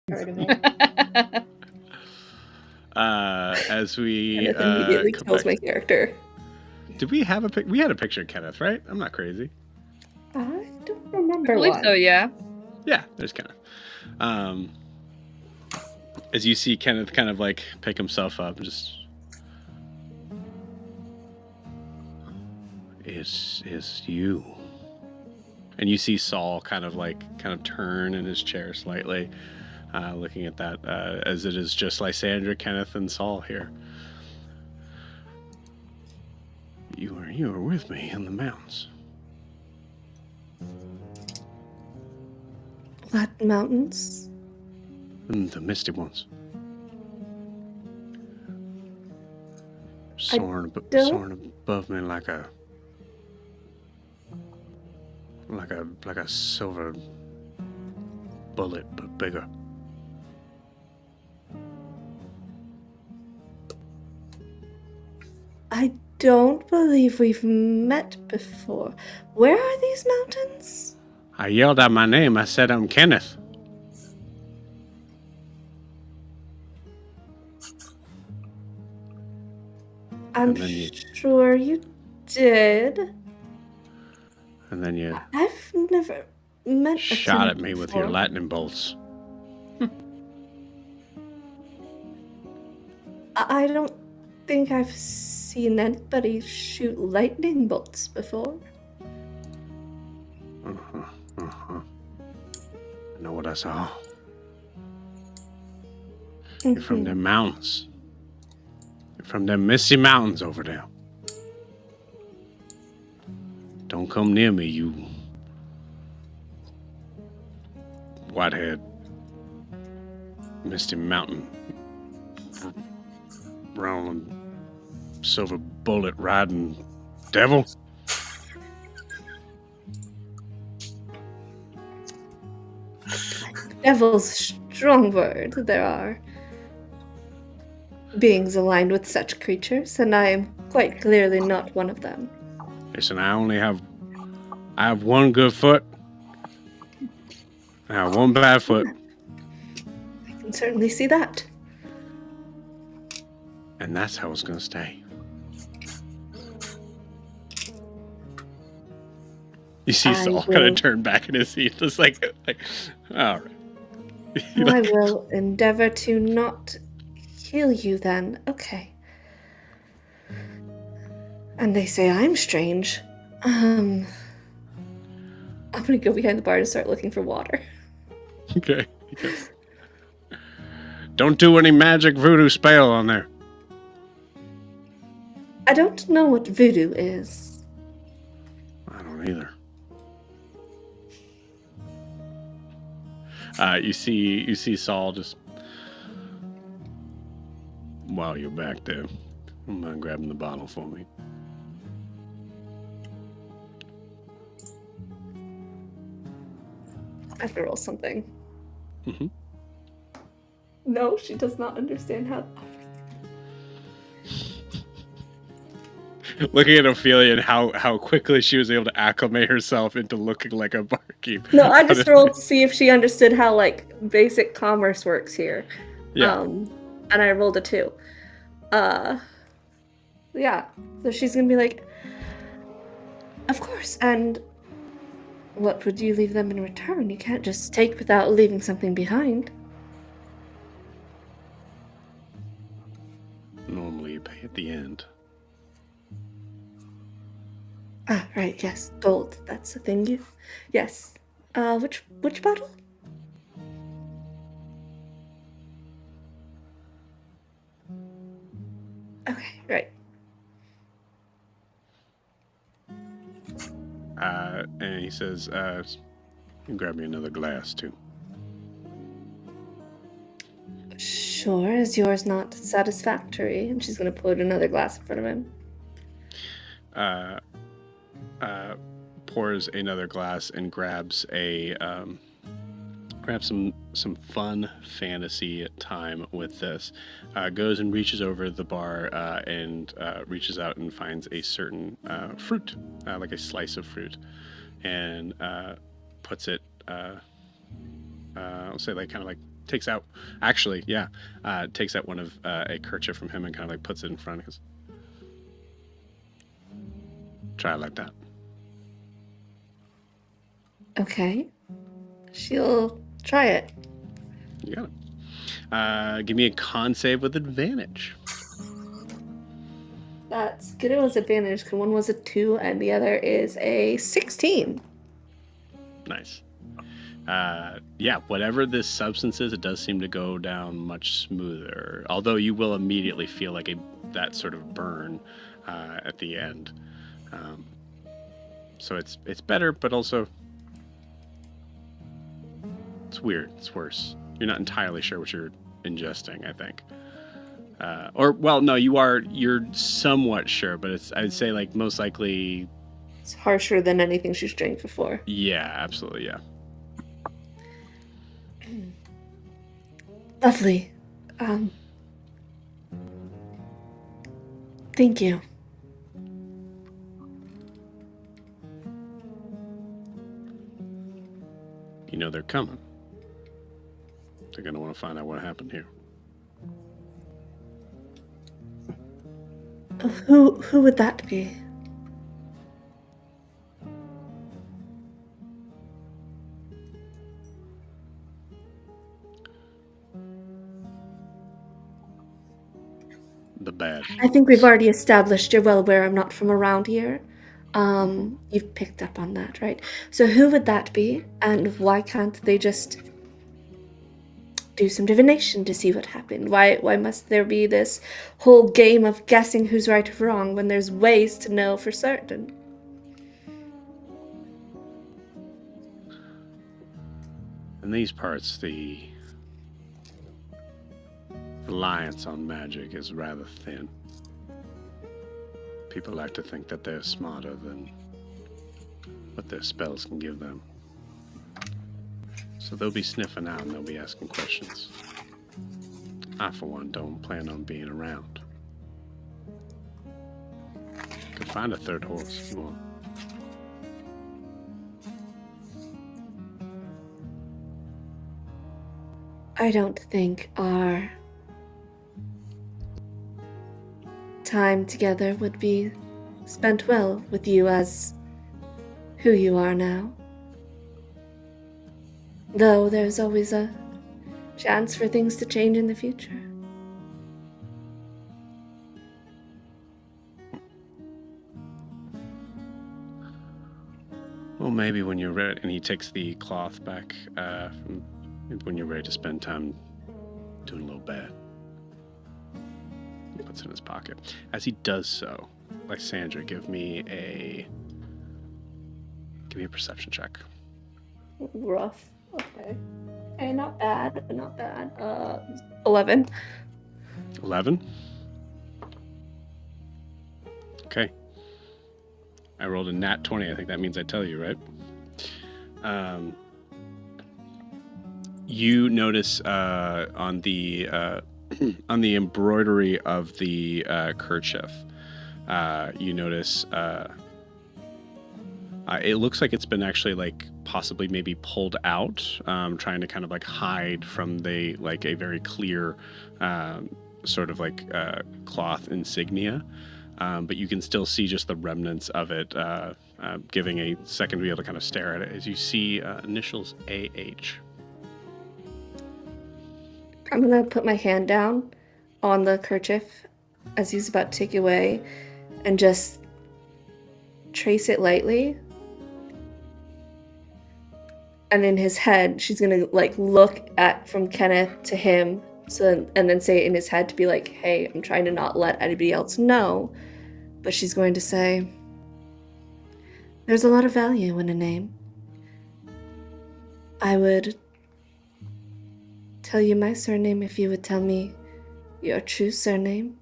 Heard of it. As we Kenneth immediately come kills back. my character. Did we have a pic? We had a picture of Kenneth, right? I'm not crazy. I don't remember believe one. so, yeah. Yeah, there's Kenneth. As you see Kenneth kind of like pick himself up and just... It's you. And you see Saul kind of turn in his chair slightly, looking at that, as it is just Lysandra, Kenneth, and Saul here. You were with me in the mountains. What mountains? The misty ones. Soaring above me like a silver bullet, but bigger. I don't believe we've met before. Where are these mountains? I yelled out my name. I said, I'm Kenneth. I'm And then you- sure you did. And then you I've never met a shot at Kenneth me with your before. lightning bolts. I don't think I've seen anybody shoot lightning bolts before. I know what I saw. You're from them mountains. You're from them misty mountains over there. Don't come near me, you whitehead misty mountain round silver bullet riding devil. Devil's a strong word. There are beings aligned with such creatures, and I am quite clearly not one of them. Listen, I have one good foot. I have one bad foot. I can certainly see that. And that's how it's gonna stay. You see I Saul kind will- of turn back in his seat, just like all right. I will endeavor to not kill you then. Okay. And they say I'm strange. I'm gonna go behind the bar to start looking for water. Okay. Yes. Don't do any magic voodoo spell on there. I don't know what voodoo is. I don't either. You see Saul just while you're back there. Don't mind grabbing the bottle for me. I have to roll something. Mm-hmm. No, she does not understand how. Looking at Ophelia and how quickly she was able to acclimate herself into looking like a barkeep. No, I just rolled to see if she understood how like basic commerce works here. Yeah. And I rolled a 2. Yeah. So she's gonna be like, of course. And what would you leave them in return? You can't just take without leaving something behind. Normally you pay at the end. Ah, right. Yes, gold. That's the thing. You. Yes. Which bottle? Okay. Right. And he says, you can grab me another glass too. Sure. Is yours not satisfactory? And she's gonna put another glass in front of him. Pours another glass and grabs some fun fantasy time with this. Goes and reaches over the bar and reaches out and finds a certain fruit, like a slice of fruit, and puts it. I'll say like kind of like takes out. Actually, yeah, takes out one of a kerchief from him and kind of like puts it in front of his. Try it like that. Okay. She'll try it. You got it. Give me a con save with advantage. That's good. It was advantage because one was a 2 and the other is a 16. Nice. Yeah, whatever this substance is, it does seem to go down much smoother. Although you will immediately feel like that sort of burn at the end. So it's better, but also it's weird. It's worse. You're not entirely sure what you're ingesting, I think. No, you're somewhat sure, but I'd say like most likely. It's harsher than anything she's drank before. Yeah, absolutely, yeah. Lovely. Thank you. You know they're coming. They're gonna want to find out what happened here. Who would that be? The bad. I think we've already established you're well aware I'm not from around here. You've picked up on that, right? So who would that be? And why can't they just do some divination to see what happened? Why must there be this whole game of guessing who's right or wrong when there's ways to know for certain? In these parts, the reliance on magic is rather thin. People like to think that they're smarter than what their spells can give them. So they'll be sniffing out and they'll be asking questions. I, for one, don't plan on being around. Could find a third horse if you want. I don't think our time together would be spent well with you as who you are now. Though there's always a chance for things to change in the future. Well, maybe when you're ready, and he takes the cloth back, when you're ready to spend time doing a little bad. He puts it in his pocket. As he does so, Lysandra, give me a perception check. Rough. Okay. Okay, not bad, but not bad. 11. 11? Okay. I rolled a nat 20. I think that means I tell you, right? You notice on the on the embroidery of the kerchief, you notice it looks like it's been actually like possibly maybe pulled out, trying to kind of like hide from a very clear sort of like cloth insignia. But you can still see just the remnants of it, giving a second to be able to kind of stare at it as you see initials AH. I'm gonna put my hand down on the kerchief as he's about to take it away and just trace it lightly. And in his head, she's gonna like look at from Kenneth to him, and then say it in his head to be like, "Hey, I'm trying to not let anybody else know," but she's going to say, "There's a lot of value in a name. I would tell you my surname if you would tell me your true surname.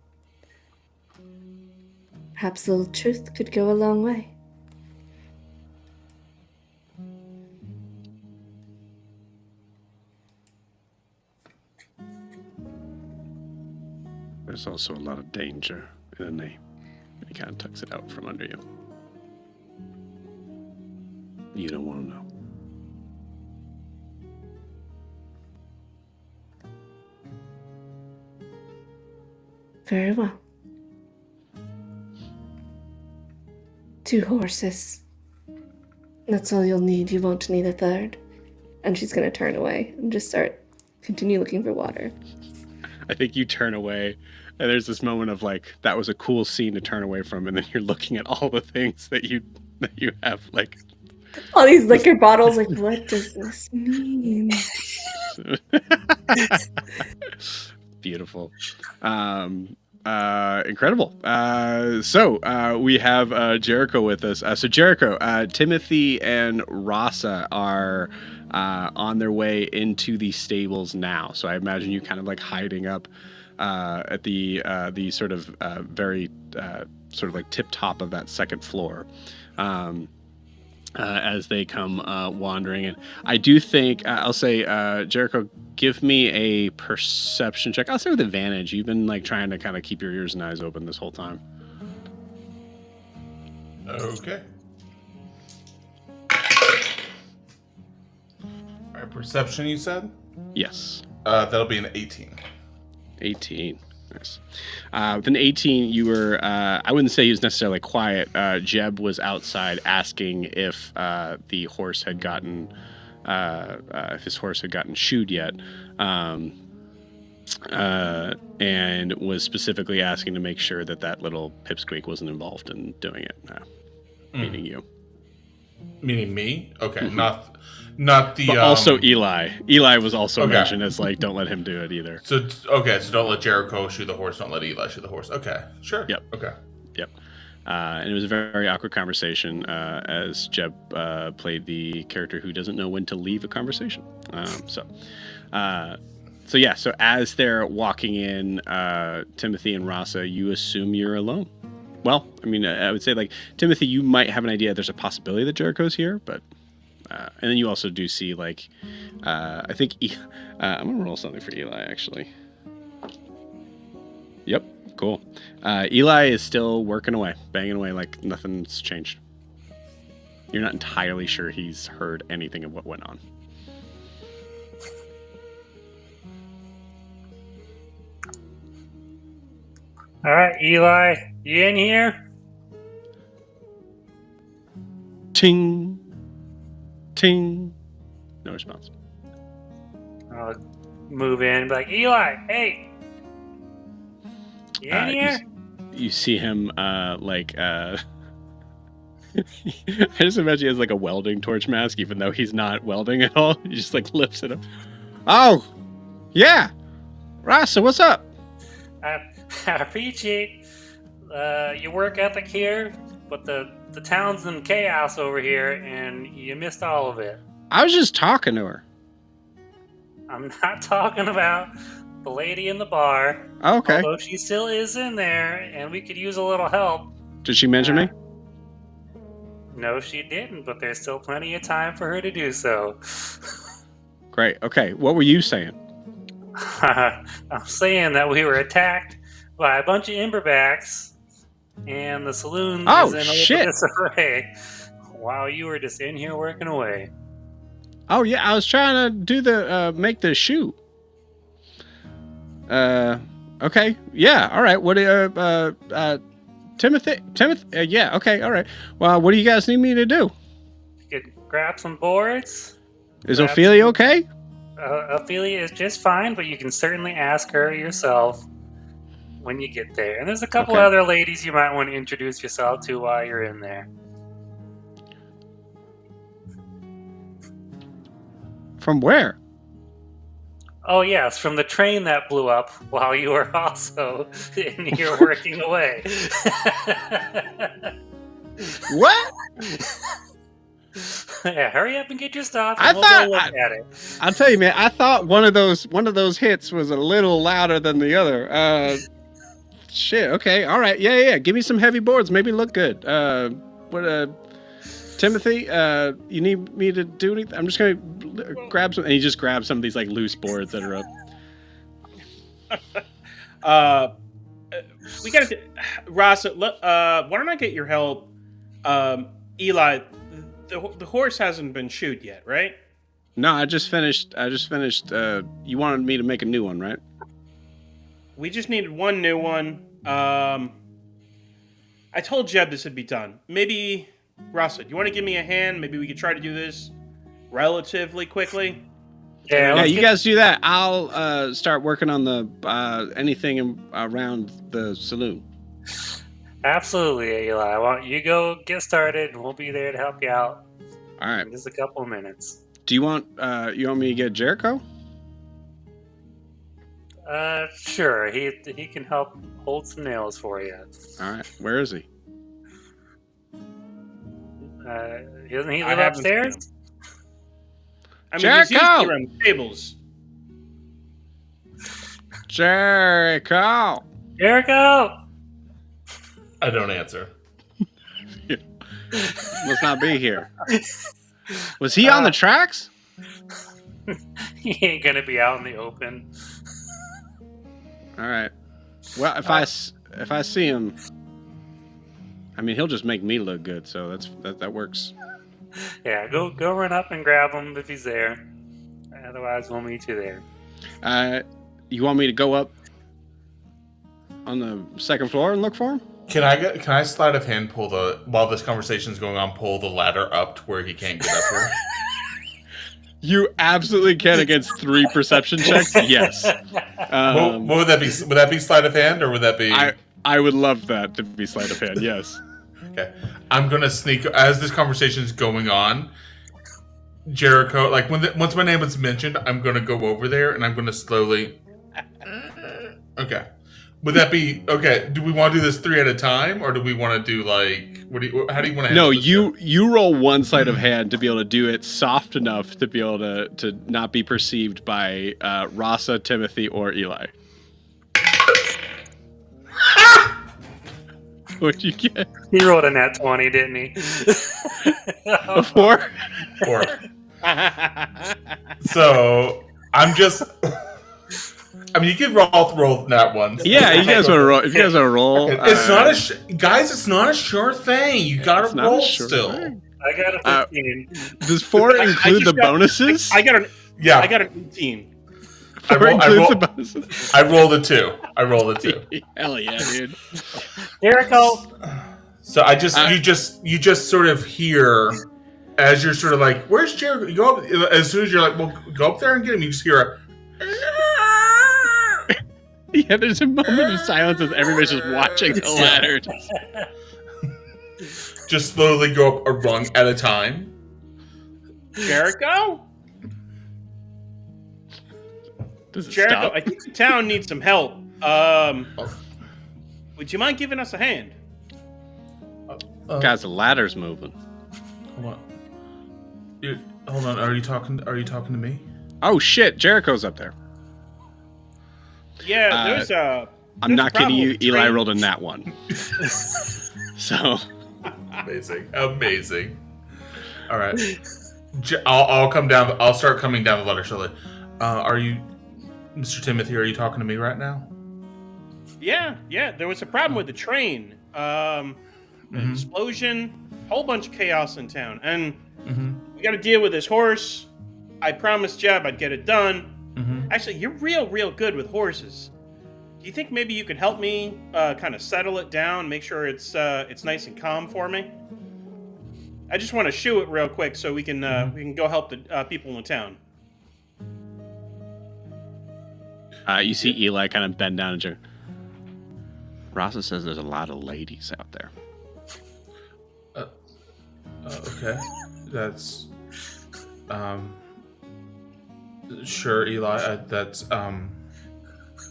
Perhaps a little truth could go a long way." There's also a lot of danger in a name. And he kind of tucks it out from under you. You don't want to know. Very well. 2 horses. That's all you'll need. You won't need a third. And she's going to turn away and just continue looking for water. I think you turn away, and there's this moment of like, that was a cool scene to turn away from, and then you're looking at all the things that you have, like all these liquor bottles. Like, what does this mean? Beautiful. Incredible. So we have Jericho with us. So Jericho, Timothy and Rasa are on their way into the stables now. So I imagine you kind of like hiding up at the sort of very sort of like tip top of that second floor. As they come wandering. And I do think, I'll say, Jericho, give me a perception check. I'll say with advantage. You've been like trying to kind of keep your ears and eyes open this whole time. Okay. All right, perception, you said? Yes. That'll be an 18. 18. Nice. With an 18, you were, I wouldn't say he was necessarily quiet. Jeb was outside asking if the horse had gotten, if his horse had gotten shoed yet. And was specifically asking to make sure that little pipsqueak wasn't involved in doing it. Meaning you. Meaning me? Okay, not the. But also Eli. Eli was also mentioned as like, don't let him do it either. So don't let Jericho shoot the horse. Don't let Eli shoot the horse. Okay, sure. Yep. Okay. Yep. And it was a very, very awkward conversation as Jeb played the character who doesn't know when to leave a conversation. So as they're walking in, Timothy and Rasa, you assume you're alone. Well, I mean, I would say like Timothy, you might have an idea there's a possibility that Jericho's here, but and then you also do see like I think I'm gonna roll something for Eli actually. Yep, cool. Eli is still working away, banging away like nothing's changed. You're not entirely sure he's heard anything of what went on. All right, Eli, you in here? Ting, ting. No response. I'll move in and be like, Eli, hey, you in here? You see him I just imagine he has like a welding torch mask, even though he's not welding at all. He just like lifts it up. Oh, yeah, Rasa, what's up? I appreciate your work ethic here, but the town's in chaos over here, and you missed all of it. I was just talking to her. I'm not talking about the lady in the bar. Oh, okay. Although she still is in there, and we could use a little help. Did she mention me? No, she didn't, but there's still plenty of time for her to do so. Great. Okay. What were you saying? I'm saying that we were attacked by a bunch of Emberbacks, and the saloon is in a little disarray while you were just in here working away. Oh yeah, I was trying to do the make the shoe. Okay, yeah, all right. What do Timothy? Yeah, okay, all right. Well, what do you guys need me to do? You could grab some boards. Is Ophelia okay? Ophelia is just fine, but you can certainly ask her yourself when you get there. And there's a couple other ladies you might want to introduce yourself to while you're in there. From where? Oh, yes, from the train that blew up while you were also in here working away. What? Yeah, hurry up and get your stuff, and we'll go look at it. I'll tell you, man, I thought one of those hits was a little louder than the other. Shit, okay, all right, yeah. Give me some heavy boards, maybe look good. Timothy, you need me to do anything? I'm just gonna grab some, and he just grabs some of these like loose boards that are up. We gotta, Rasa. Why don't I get your help? Eli, the horse hasn't been shoed yet, right? No, I just finished. You wanted me to make a new one, right? We just needed one new one. I told Jeb this would be done. Maybe Rasa, do you want to give me a hand? Maybe we could try to do this relatively quickly. Yeah, You guys do that. I'll start working on the anything around the saloon. absolutely, Eli. Why don't you go get started, and we'll be there to help you out All right. in just a couple of minutes. Do you want me to get Jericho? Sure. He can help hold some nails for you. All right. Where is he? Doesn't he I live haven't upstairs? seen I mean, he's Jericho! usually around the tables. Jericho. Jericho! I don't answer. Must not be here. Was he on the tracks? He ain't gonna be out in the open. All right. Well, if I see him, I mean, he'll just make me look good. So that works. Yeah, go run up and grab him if he's there. Otherwise, we'll meet you there. You want me to go up on the second floor and look for him? Can I sleight of hand while this conversation's going on, pull the ladder up to where he can't get up here? You absolutely can against 3 perception checks. Yes. What would that be? Would that be sleight of hand, or would that be? I would love that to be sleight of hand. Yes. Okay. I'm gonna sneak as this conversation's going on. Jericho, like once my name is mentioned, I'm gonna go over there and I'm gonna slowly. Okay. Would that be okay? Do we want to do this 3 at a time, or do we want to do like how do you want to? No, you roll one sleight of hand to be able to do it soft enough to be able to not be perceived by Rasa, Timothy, or Eli. What'd you get? He rolled a nat 20, didn't he? A 4? 4. So I'm just. I mean, you could roll that one. Yeah, you guys want to roll? If you guys want to roll, It's not guys. It's not a sure thing. You gotta roll still. I got a 15. Does 4 include the bonuses? I got an 18. I rolled a 2. Hell yeah, dude. Jericho! So you just sort of hear as you're sort of like, where's Jericho? You go up, as soon as you're like, well, go up there and get him. You just hear a. Yeah, there's a moment of silence as everybody's just watching the ladder. Just slowly go up a rung at a time. Jericho? Does it Jericho, stop? I think the town needs some help. Would you mind giving us a hand? Guys, the ladder's moving. Hold on. Hold on. Are you talking to me? Oh shit, Jericho's up there. Yeah, there's a. I'm not kidding you. with Eli train- rolled a nat 1. So Amazing. All right. I'll come down. I'll start coming down the ladder slowly. Are you, Mr. Timothy? Are you talking to me right now? Yeah. There was a problem with the train. An explosion, whole bunch of chaos in town, and we got to deal with this horse. I promised Jeb I'd get it done. Actually, you're real good with horses. Do you think maybe you could help me kind of settle it down, make sure it's nice and calm for me? I just want to shoe it real quick so we can go help the people in the town. you see Eli kind of bend down and jerk. Rasa says there's a lot of ladies out there. Okay. That's sure, Eli. That's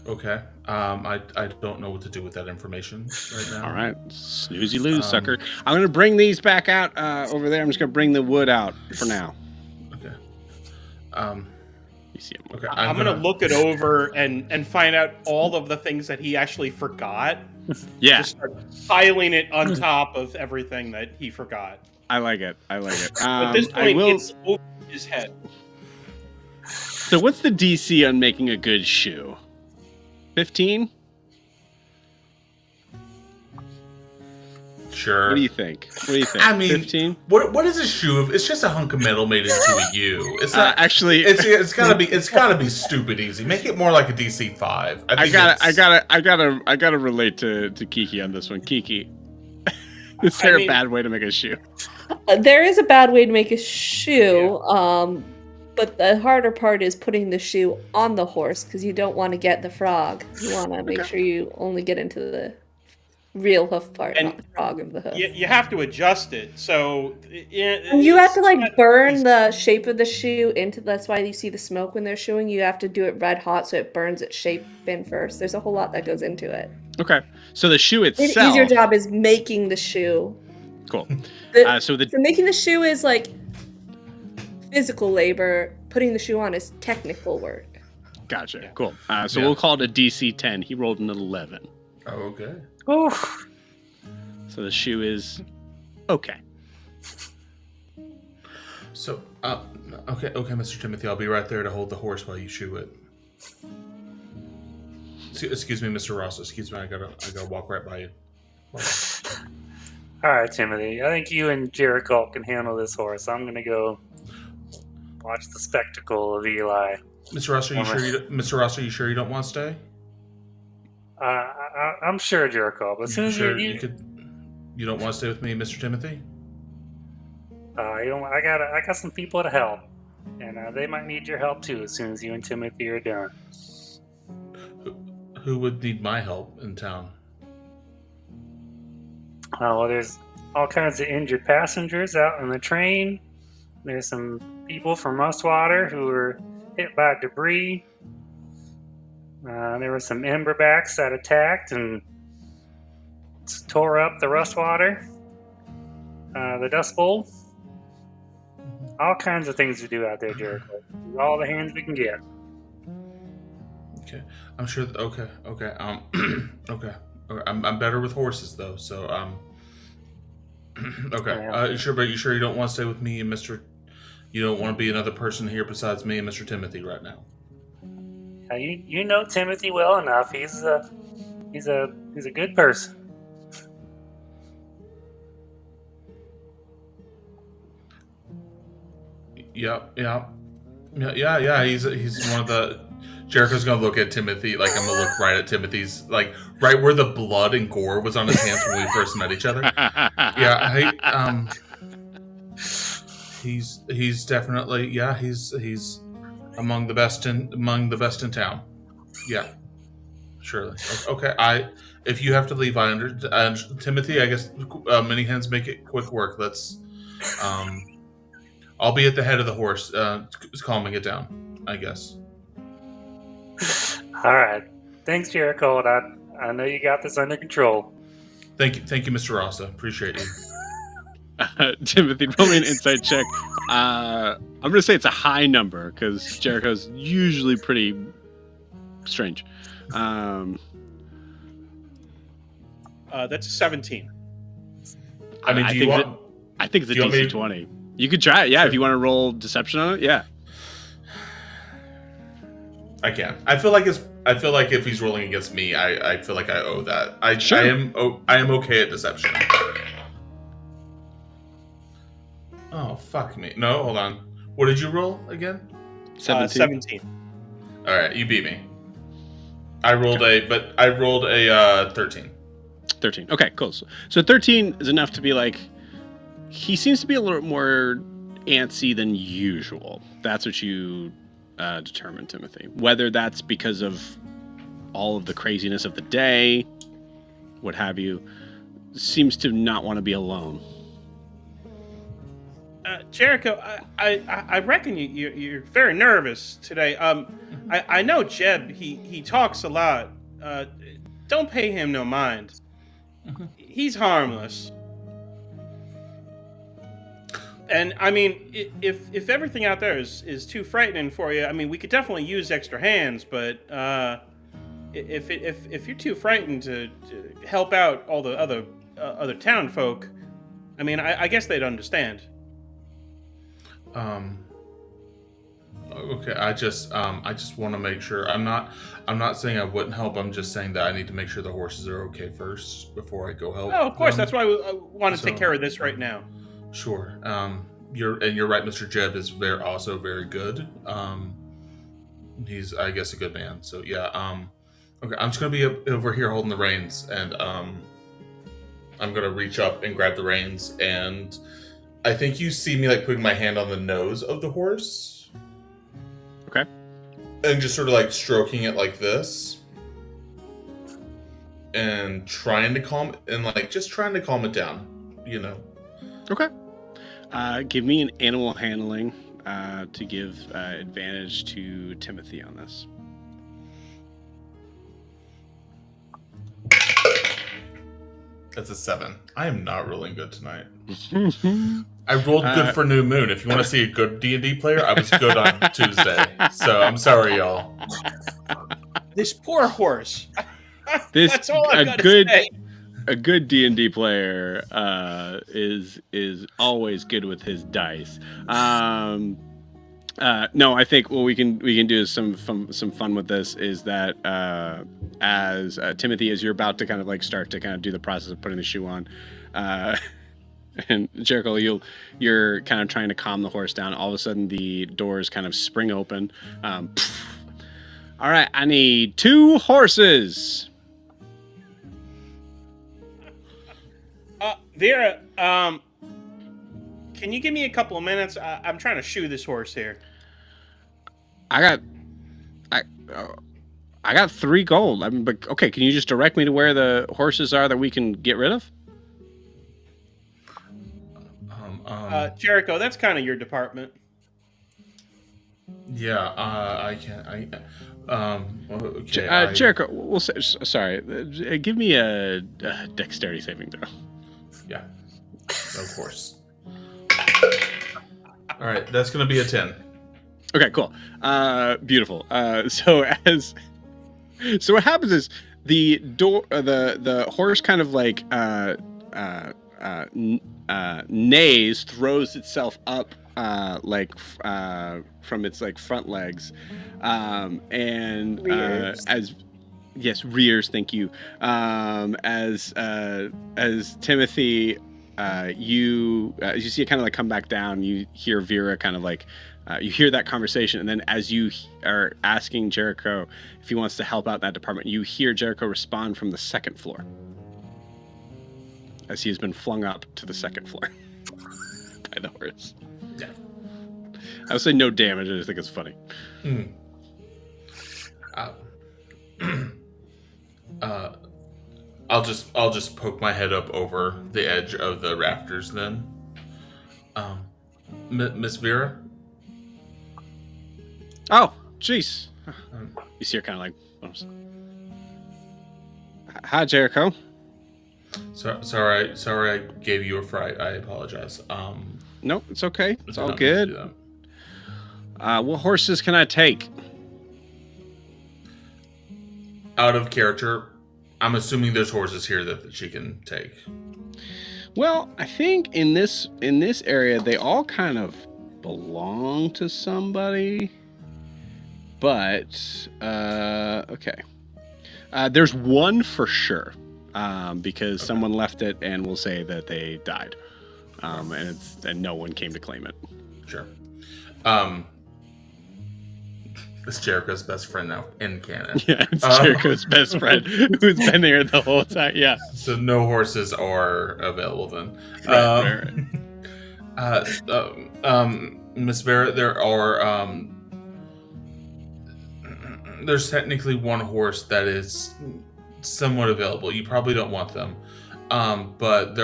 okay. I don't know what to do with that information right now. All right, snoozy lose, sucker. I'm gonna bring these back out over there. I'm just gonna bring the wood out for now. Okay. You see him. Okay. I'm gonna look it over and find out all of the things that he actually forgot. Yeah, Just start piling it on top of everything that he forgot. I like it. At At this point, it's over his head. So what's the DC on making a good shoe? 15? Sure. What do you think? I mean, 15? What is a shoe? It's just a hunk of metal made into a U. It's not actually. It's gotta be stupid easy. Make it more like a DC 5. I gotta relate to Kiki on this one. Kiki, is there a bad way to make a shoe? There is a bad way to make a shoe, but the harder part is putting the shoe on the horse because you don't want to get the frog. You want to make sure you only get into the real hoof part, And not the frog of the hoof. You have to adjust it. So And you have to like it's burn easy. the shape of the shoe into. That's why you see the smoke when they're shoeing. You have to do it red hot so it burns its shape in first. There's a whole lot that goes into it. Okay. So the shoe The itself. easier job is making the shoe. Cool. So making the shoe is like physical labor. Putting the shoe on is technical work. Gotcha. Cool. So we'll call it a DC 10. He rolled an 11. Oh, okay. Oof. So the shoe is okay. So, okay, Mr. Timothy, I'll be right there to hold the horse while you shoe it. Excuse me, Mr. Ross. Excuse me, I gotta walk right by you. All right, Timothy. I think you and Jericho can handle this horse. I'm gonna go watch the spectacle of Eli. Mr. Ross, are you sure you don't want to stay? I'm sure, Jericho. But as soon as you don't want to stay with me, Mr. Timothy? I got some people to help, and they might need your help too. As soon as you and Timothy are done. Who would need my help in town? Well, there's all kinds of injured passengers out on the train. There's some people from Rustwater who were hit by debris. There were some Emberbacks that attacked and tore up the Rustwater, the Dust Bowl. All kinds of things to do out there, Jericho. All the hands we can get. Okay, I'm sure. Okay. Okay. I'm better with horses though, so okay. You sure you don't want to stay with me and Mr. You don't want to be another person here besides me and Mr. Timothy right now? You know Timothy well enough. He's a good person. Yeah. He's one of the. Jericho's gonna look at Timothy, like I'm gonna look right at Timothy's, like right where the blood and gore was on his hands when we first met each other. Yeah, he's definitely he's among the best in town. Yeah, surely. Okay, if you have to leave, Timothy, I guess many hands make it quick work. Let's I'll be at the head of the horse, calming it down, I guess. All right. Thanks, Jericho. I know you got this under control. Thank you, Mr. Rasa. Appreciate you. Timothy, roll me an insight check. I'm going to say it's a high number because Jericho's usually pretty strange. That's a 17. I mean, I think it's a DC 20. You could try it, if you want to roll deception on it, yeah. I can. I feel like if he's rolling against me, I feel like I owe that. I am okay at deception. Oh, fuck me. No, hold on. What did you roll again? 17. All right, you beat me. I rolled a 13. 13. Okay, cool. So 13 is enough to be like, he seems to be a little more antsy than usual. That's what you determined, Timothy. Whether that's because of all of the craziness of the day, what have you, seems to not want to be alone. Jericho, I reckon you're very nervous today. I know Jeb. He talks a lot. Don't pay him no mind. He's harmless. And I mean, if everything out there is too frightening for you, I mean, we could definitely use extra hands. But if you're too frightened to help out all the other town folk, I mean, I guess they'd understand. Okay, I just want to make sure. I'm not saying I wouldn't help. I'm just saying that I need to make sure the horses are okay first before I go help. Oh, of course. That's why I want to take care of this right now. Sure. You're right. Mr. Jeb is also very good. He's, I guess, a good man. So yeah. Okay. I'm just gonna be over here holding the reins, and I'm gonna reach up and grab the reins and I think you see me like putting my hand on the nose of the horse. Okay. And just sort of like stroking it like this. And trying to calm it down, you know. Okay. Give me an animal handling to give advantage to Timothy on this. That's a 7. I am not rolling good tonight. I rolled good for New Moon. If you want to see a good D&D player, I was good on Tuesday. So I'm sorry, y'all. This poor horse. This That's all I've got to say. A good D&D player is always good with his dice. No, I think what we can do is some fun with this is that as Timothy, as you're about to kind of like start to kind of do the process of putting the shoe on, and Jericho, you're kind of trying to calm the horse down. All of a sudden, the doors kind of spring open. All right, I need 2 horses. Vera, can you give me a couple of minutes? I'm trying to shoe this horse here. I got 3 gold. I mean, but okay, can you just direct me to where the horses are that we can get rid of? Jericho, that's kind of your department. Yeah, I can't. Okay. Jericho, we'll say, sorry. Give me a dexterity saving throw. Yeah, of course. All right, that's gonna be a 10. Okay, cool. Beautiful. So what happens is the door, the horse kind of like neighs, throws itself up from its like front legs, and Rears. Rears. Thank you. As Timothy, you see it kind of like come back down. You hear Vera kind of like. You hear that conversation, and then as you are asking Jericho if he wants to help out in that department, you hear Jericho respond from the 2nd floor as he has been flung up to the 2nd floor by the horse. Yeah. I would say no damage. I just think it's funny. I'll just poke my head up over the edge of the rafters then. Miss Vera? Oh, jeez. You see her kind of like, hi, Jericho. Sorry I gave you a fright. I apologize. Nope, it's okay. It's all Not meant to good. do that. What horses can I take? Out of character, I'm assuming there's horses here that she can take. Well, I think in this area they all kind of belong to somebody. But okay. There's one for sure. Because someone left it and will say that they died. And no one came to claim it. Sure. It's Jericho's best friend now in canon. Yeah, it's Jericho's best friend who's been there the whole time. Yeah. So no horses are available then. Right. Miss Vera, there's technically one horse that is somewhat available. You probably don't want them. But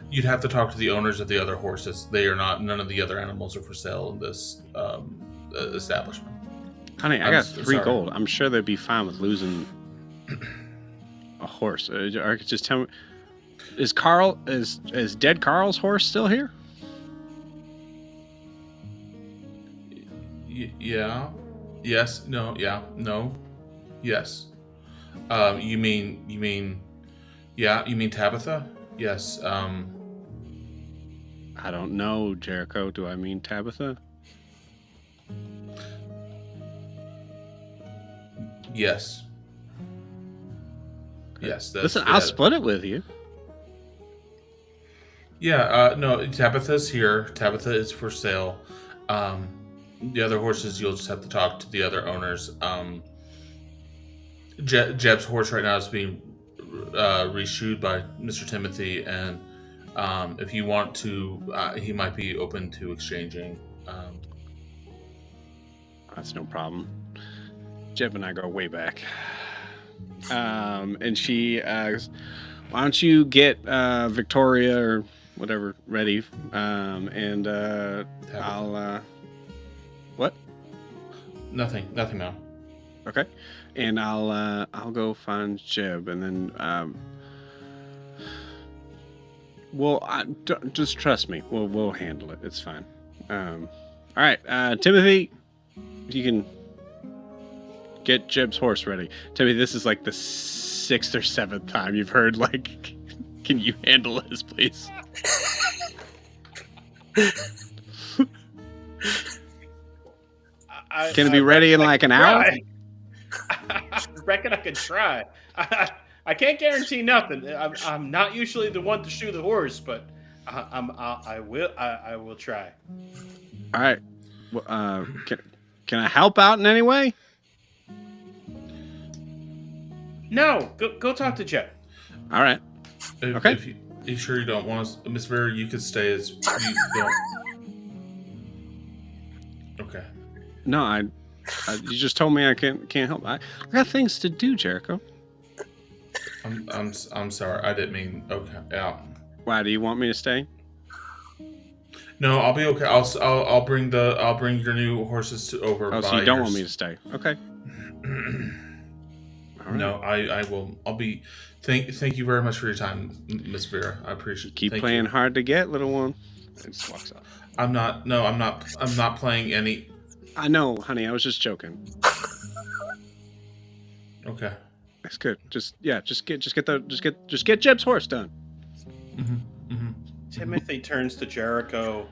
you'd have to talk to the owners of the other horses. None of the other animals are for sale in this establishment. Honey, I got 3 sorry. gold. I'm sure they'd be fine with losing a horse. Or just tell me, is dead Carl's horse still here? Yeah. Yes. No. Yeah. No. Yes. You mean Tabitha? Yes. I don't know, Jericho. Do I mean Tabitha? Yes. Yes. Listen, I'll split it with you. Yeah. No. Tabitha's here. Tabitha is for sale. The other horses, you'll just have to talk to the other owners. Jeb's horse right now is being reshoed by Mr. Timothy, and If you want to, he might be open to exchanging. That's no problem. Jeb and I go way back. And she goes, why don't you get Victoria or whatever ready? And I'll... what? Nothing now. Okay. And I'll go find Jeb, and then just trust me. We'll handle it. It's fine. All right, Timothy, you can get Jeb's horse ready. Timothy, this is like the 6th or 7th time you've heard like, can you handle this, please? Can it be ready in like an hour? I reckon I could try. I can't guarantee nothing. I'm not usually the one to shoe the horse, but I will try. All right. Well, can I help out in any way? No, go talk to Jet. All right. Okay. If you sure you don't want us, Miss Vera, you could stay as you don't. Okay. No, you just told me I can't help. I got things to do, Jericho. I'm sorry. I didn't mean. Okay. Yeah. Why do you want me to stay? No, I'll be okay. I'll bring your new horses over. Oh, so you don't want me to stay? Okay. All right. No, I will. I'll be. Thank you very much for your time, Miss Vera. I appreciate it. Keep playing hard to get, little one. It just walks off. I'm not playing any. I know, honey. I was just joking. Okay. That's good. Just get Jeb's horse done. Mm-hmm. Mm-hmm. Timothy turns to Jericho.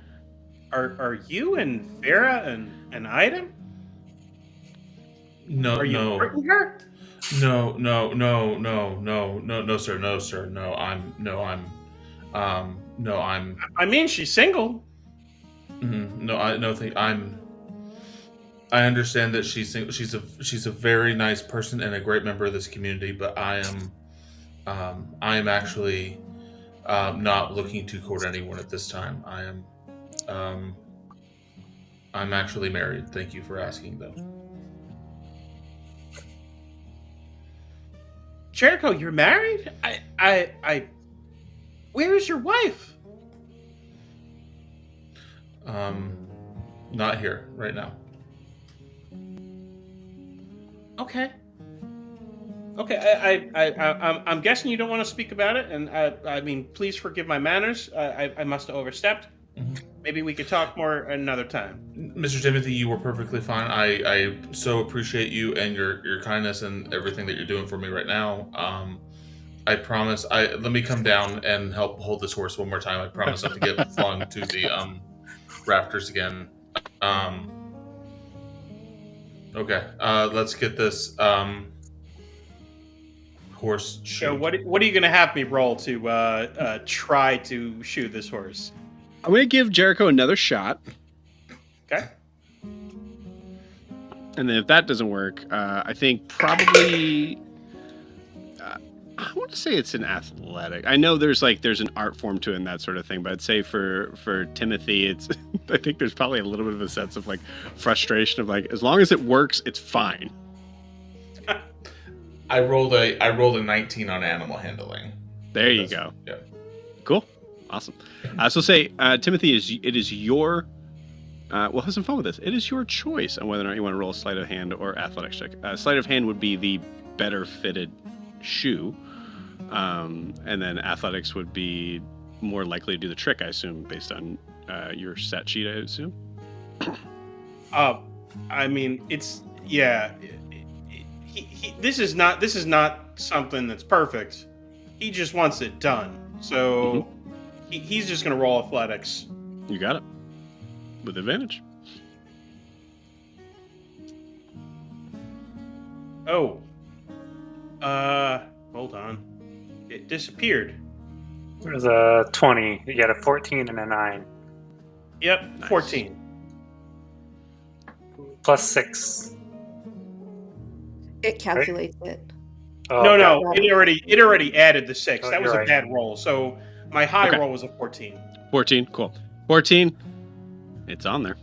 Are you and Vera an item? No, Are you no. hurting her? No, sir. I'm. I mean, she's single. Mm-hmm. I understand that she's single. She's a very nice person and a great member of this community, but I am actually not looking to court anyone at this time. I'm actually married. Thank you for asking, though. Jericho, you're married? Where's your wife? Not here right now. Okay. I'm guessing you don't want to speak about it, and I mean, please forgive my manners. I must have overstepped. Mm-hmm. Maybe we could talk more another time. Mr. Timothy, you were perfectly fine. I so appreciate you and your kindness and everything that you're doing for me right now. I promise. Let me come down and help hold this horse one more time. I promise not to get flung to the rafters again. Okay. Let's get this horse. So what are you going to have me roll to try to shoe this horse? I'm going to give Jericho another shot. Okay. And then if that doesn't work, I think probably... I want to say it's an athletic. I know there's an art form to it and that sort of thing, but I'd say for Timothy, it's I think there's probably a little bit of a sense of like frustration of like, as long as it works, it's fine. I rolled a 19 on animal handling. There you go. Yeah. Cool. Awesome. So say, Timothy, it is your, well, have some fun with this. It is your choice on whether or not you want to roll a sleight of hand or athletics check. Sleight of hand would be the better fitted shoe. And then athletics would be more likely to do the trick, I assume, based on your set sheet, I assume. I mean, it's this is not something that's perfect. He just wants it done. So he's just gonna roll athletics. You got it. With advantage. Oh. Hold on. It disappeared. There's a 20. You got a 14 and a 9. Yep, Nice. 14. Plus 6. It calculates it. Oh, No, God. it already added the 6. Oh, That was you're a right. bad roll. So My high Okay. roll was a 14. 14, cool. 14, it's on there.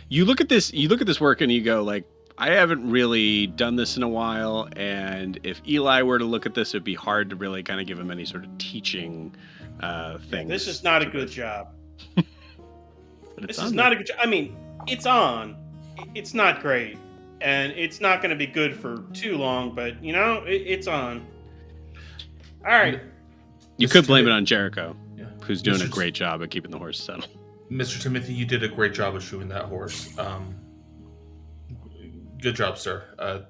You look at this work and you go like, I haven't really done this in a while, and if Eli were to look at this, it'd be hard to really kind of give him any sort of teaching thing. This is not a good job. But This is not a good job. I mean, it's on. It's not great. And it's not going to be good for too long, but, you know, it's on. All right. You could blame it on Jericho, Yeah. who's doing a Mr. great job at keeping the horse settled. Mr. Timothy, you did a great job of shoeing that horse. Good job, sir.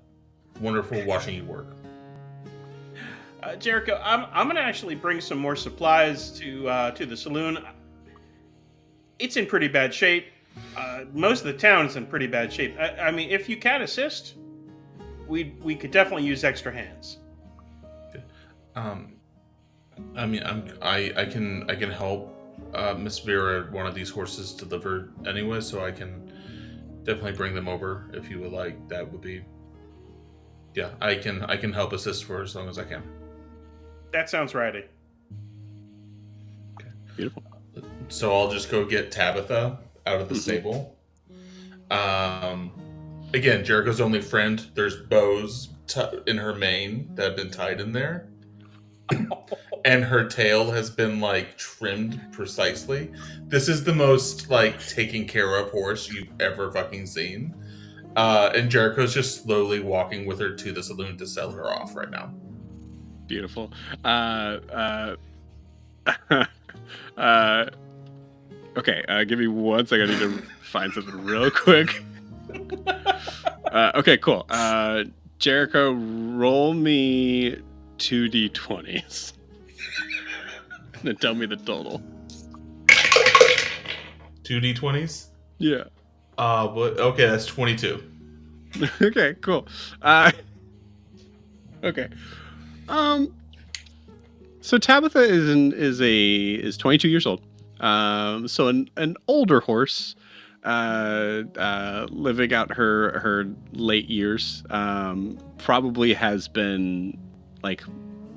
Wonderful watching you work. Jericho, I'm going to actually bring some more supplies to the saloon. It's in pretty bad shape. Most of the town's in pretty bad shape. I mean, if you can assist, we could definitely use extra hands. I mean, I can help Miss Vera one of these horses delivered anyway, so I can definitely bring them over if you would like. That would be, yeah. I can help assist for as long as I can. That sounds righty. Beautiful. So I'll just go get Tabitha out of the stable. Again, Jericho's only friend. There's bows in her mane that have been tied in there. And her tail has been like trimmed precisely. This is the most like taken care of horse you've ever fucking seen. And Jericho's just slowly walking with her to the saloon to sell her off right now. Beautiful. Okay, give me 1 second. I need to find something real quick. Okay, cool. Jericho, roll me 2d20s. And then tell me the total. 2d20s? Yeah. Okay, that's 22. Okay, cool. Okay. So Tabitha is 22 years old. So an older horse, living out her late years, probably has been like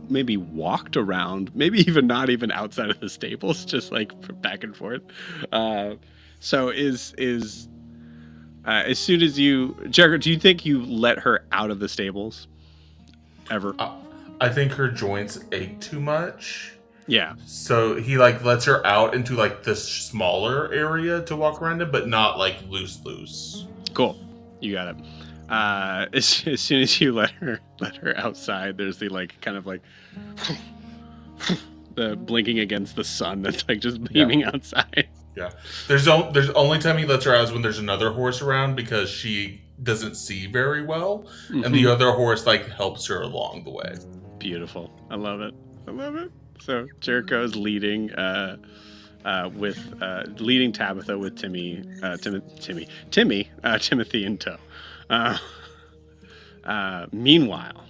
maybe walked around, maybe even not even outside of the stables, just like back and forth. So is as soon as Jericho, do you think you let her out of the stables ever? I think her joints ache too much. Yeah. So he like lets her out into like this smaller area to walk around in, but not like loose. Cool. You got it. As soon as you let her outside, there's the like kind of like the blinking against the sun that's like just beaming outside. Yeah. There's only time he lets her out is when there's another horse around because she doesn't see very well, and the other horse like helps her along the way. Beautiful. I love it. So Jericho is leading leading Tabitha with Timothy in tow. Meanwhile,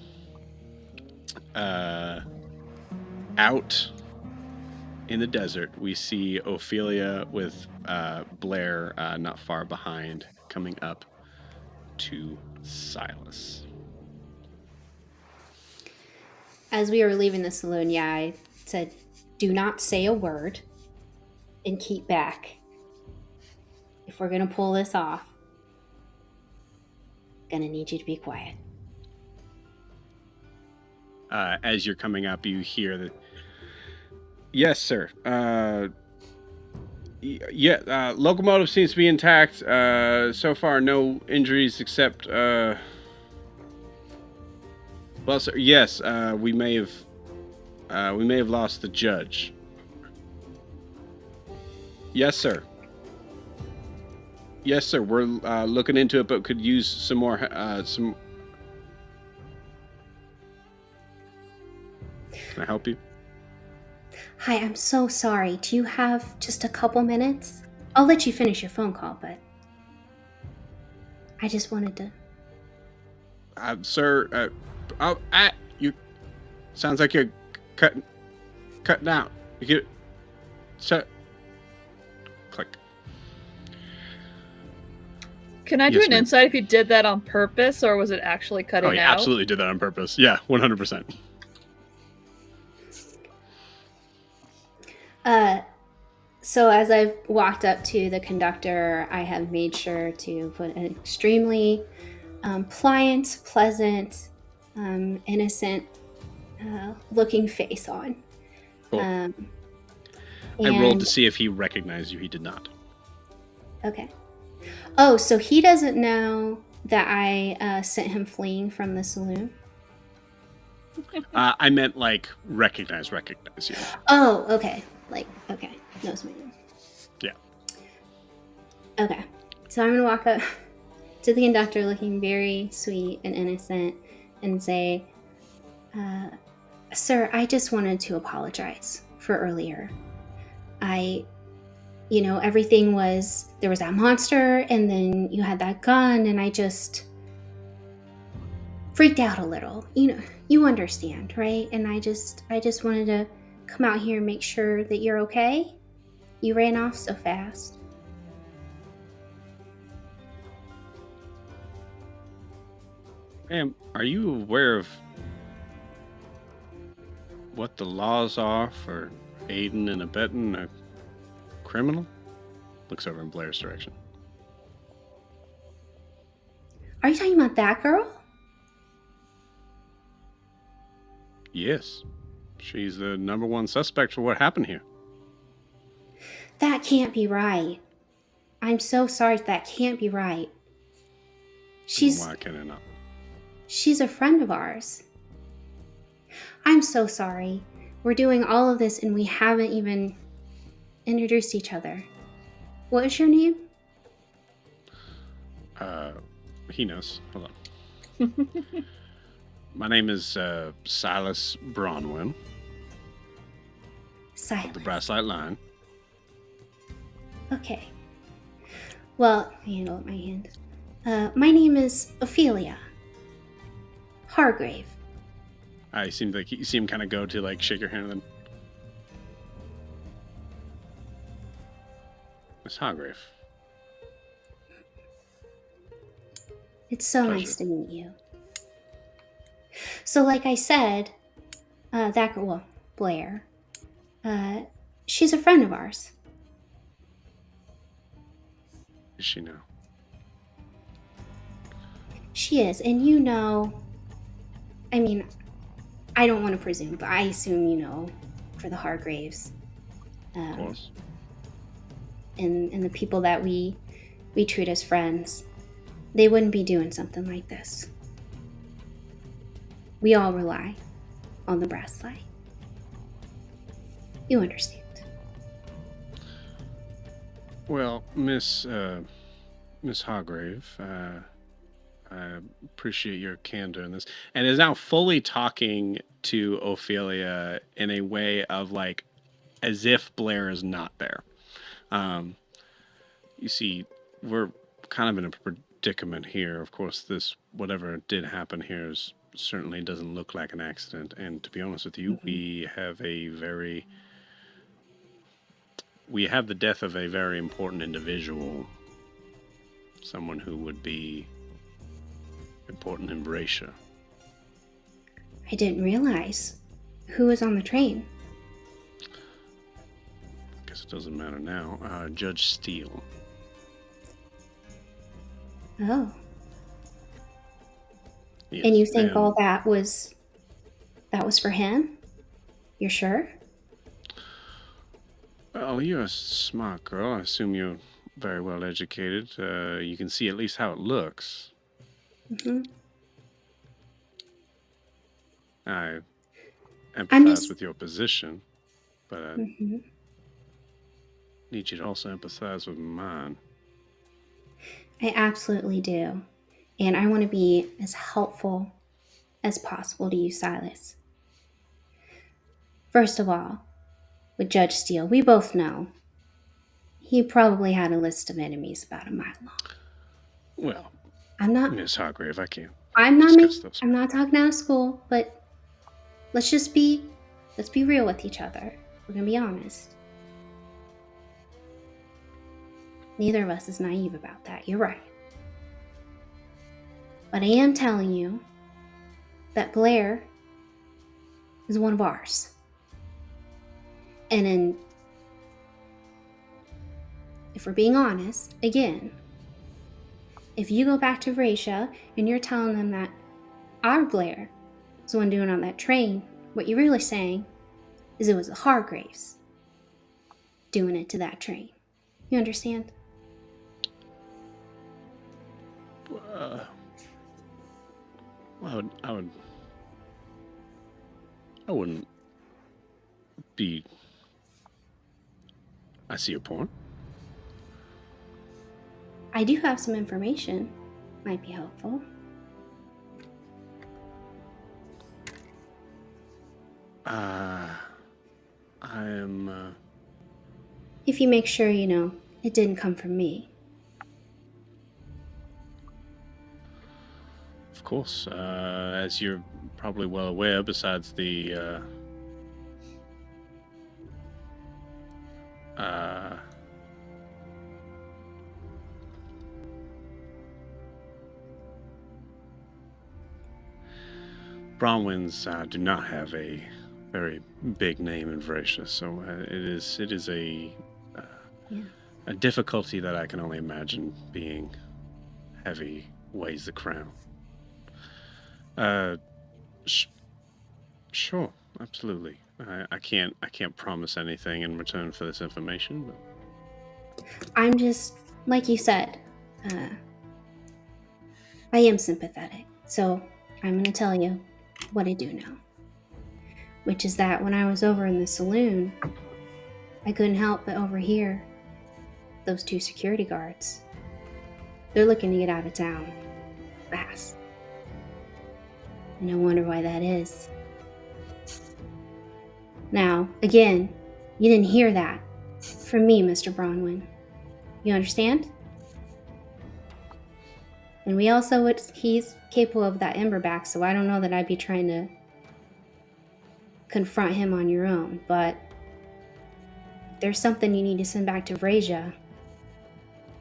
out in the desert, we see Ophelia with Blair not far behind, coming up to Silas. As we were leaving the saloon, I said, do not say a word and keep back. If we're going to pull this off, I'm going to need you to be quiet. As you're coming up, you hear that. Yes, sir. Locomotive seems to be intact. So far, no injuries except. Well, sir. Yes, we may have lost the judge. Yes, sir. Yes, sir. We're looking into it, but could use some more. Can I help you? Hi, I'm so sorry. Do you have just a couple minutes? I'll let you finish your phone call, but I just wanted to. Sir, you sounds like you're cutting out. You get so click. Can I do Yes, an ma'am. insight if you did that on purpose, or was it actually cutting Oh, you out? absolutely did that on purpose. Yeah, 100%. So as I've walked up to the conductor, I have made sure to put an extremely pliant, pleasant, innocent looking face on. Cool. Um, I rolled and- to see if he recognized you. He did not. Okay. Oh, so he doesn't know that I sent him fleeing from the saloon? I meant like recognize you. Oh, okay. Like, okay. Knows my name. Yeah. Okay. So I'm going to walk up to the conductor looking very sweet and innocent and say, Sir, I just wanted to apologize for earlier. Everything was, there was that monster and then you had that gun and I just freaked out a little. You understand, right? And I just wanted to come out here and make sure that you're okay. You ran off so fast. Ma'am, are you aware of what the laws are for aiding and abetting a criminal? Looks over in Blair's direction. Are you talking about that girl? Yes. She's the number one suspect for what happened here. That can't be right. I'm so sorry. That can't be right. Why can it not? She's a friend of ours. I'm so sorry. We're doing all of this and we haven't even introduced each other. What is your name? He knows. Hold on. My name is Silas Bronwyn of the Brasslight line. Okay. Well, I handle it with my hand. My name is Ophelia Hargrave. You see him kind of go to like shake your hand and then. Miss Hargrave. It's so Pleasure. nice to meet you. So, like I said, that girl, Blair, she's a friend of ours. Is she now? She is, and I don't want to presume, but I assume for the Hargraves. Of course. And the people that we treat as friends, they wouldn't be doing something like this. We all rely on the Brasslight. You understand. Well, Miss Hargrave, I appreciate your candor in this, and is now fully talking to Ophelia in a way of like, as if Blair is not there. You see, we're kind of in a predicament here. Of course, whatever did happen here certainly doesn't look like an accident. And to be honest with you, we have the death of a very important individual, someone who would be important in Brascia. I didn't realize who was on the train. Guess it doesn't matter now. Judge Steele. Oh. Yes, And you think all that was for him? You're sure? Well, you're a smart girl. I assume you're very well educated. You can see at least how it looks. Mm-hmm. I empathize with your position, but I need you to also empathize with mine. I absolutely do. And I want to be as helpful as possible to you, Silas. First of all, with Judge Steele, we both know he probably had a list of enemies about a mile long. Well, I'm not Miss Hargrave, I can't. I'm not discuss those. I'm not talking out of school, but let's be real with each other. We're gonna be honest. Neither of us is naive about that. You're right. But I am telling you that Blair is one of ours. And in if we're being honest, again, if you go back to Raisha and you're telling them that our Blair was the one doing on that train, what you're really saying is it was the Hargraves doing it to that train. You understand? I wouldn't be. I see your point. I do have some information. Might be helpful. I am. If you make sure, it didn't come from me. Of course, as you're probably well aware, besides the Bronwyns do not have a very big name in Vracia, so it is a difficulty that I can only imagine being heavy weighs the crown. Sure, absolutely. I can't promise anything in return for this information, but I'm just, like you said, I am sympathetic, so I'm going to tell you what I do know. Which is that when I was over in the saloon, I couldn't help but overhear those 2 security guards. They're looking to get out of town fast. And I wonder why that is. Now, again, you didn't hear that from me, Mr. Bronwyn. You understand? And we also, he's capable of that Emberback, so I don't know that I'd be trying to confront him on your own, but if there's something you need to send back to Vracia,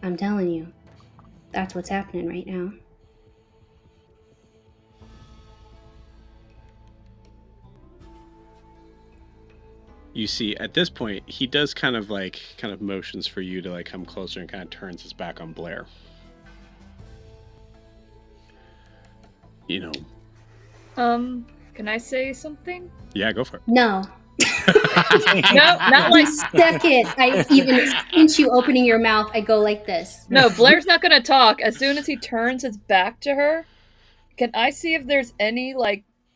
I'm telling you, that's what's happening right now. you see at this point he does kind of motions for you to come closer and kind of turns his back on Blair. Can I say something? Yeah, go for it. No. No, not like. Second, since you opening your mouth, I go like this. No, Blair's not gonna talk. As soon as he turns his back to her, can I see if there's any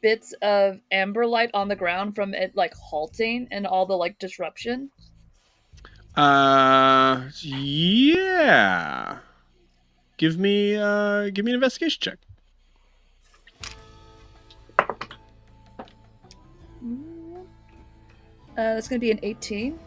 bits of amber light on the ground from it halting and all the disruption? Yeah. Give me an investigation check. That's gonna be an 18.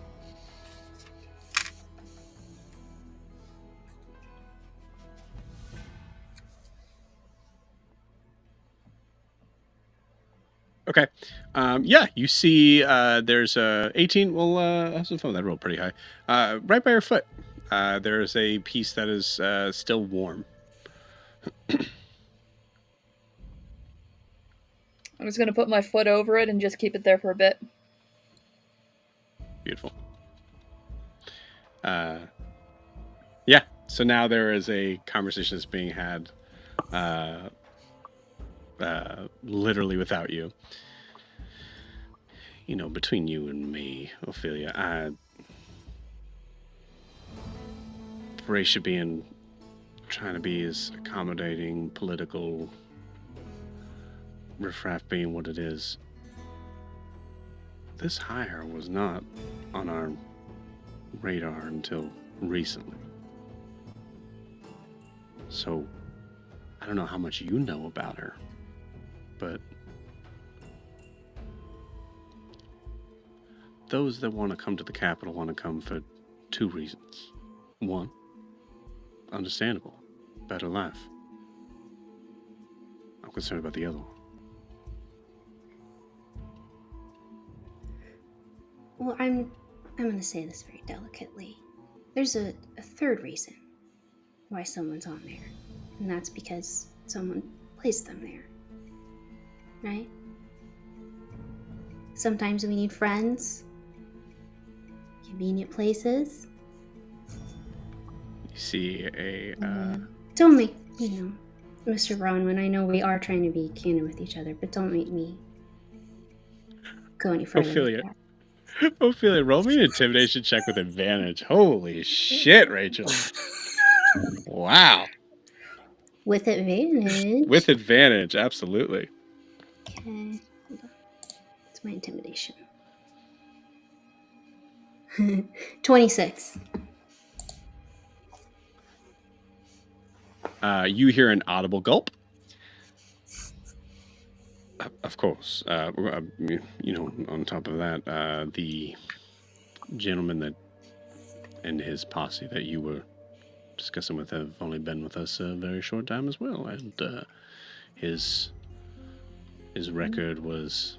Okay. Yeah, you see there's 18. Well, have some fun with that. Roll pretty high. Right by your foot, there's a piece that is still warm. I'm just gonna put my foot over it and just keep it there for a bit. Beautiful. Yeah, so now there is a conversation that's being had literally without you. Between you and me, Ophelia, Vracia trying to be as accommodating, political, riffraff being what it is. This hire was not on our radar until recently. So, I don't know how much you know about her, but those that want to come to the capital want to come for 2 reasons. 1, understandable, better life. I'm concerned about the other one. Well, I'm going to say this very delicately. There's a 3rd reason why someone's on there, and that's because someone placed them there, right? Sometimes we need friends, convenient places, You see a Don't make, Mr. Bronwyn, I know we are trying to be candid with each other, but don't make me go any further. Ophelia. Ophelia, roll me an intimidation check with advantage. Holy shit, Rachel. Wow. With advantage. With advantage, absolutely. Okay. Hold on. It's my intimidation. 26. You hear an audible gulp. Of course. On top of that, the gentleman that and his posse that you were discussing with have only been with us a very short time as well, and his record was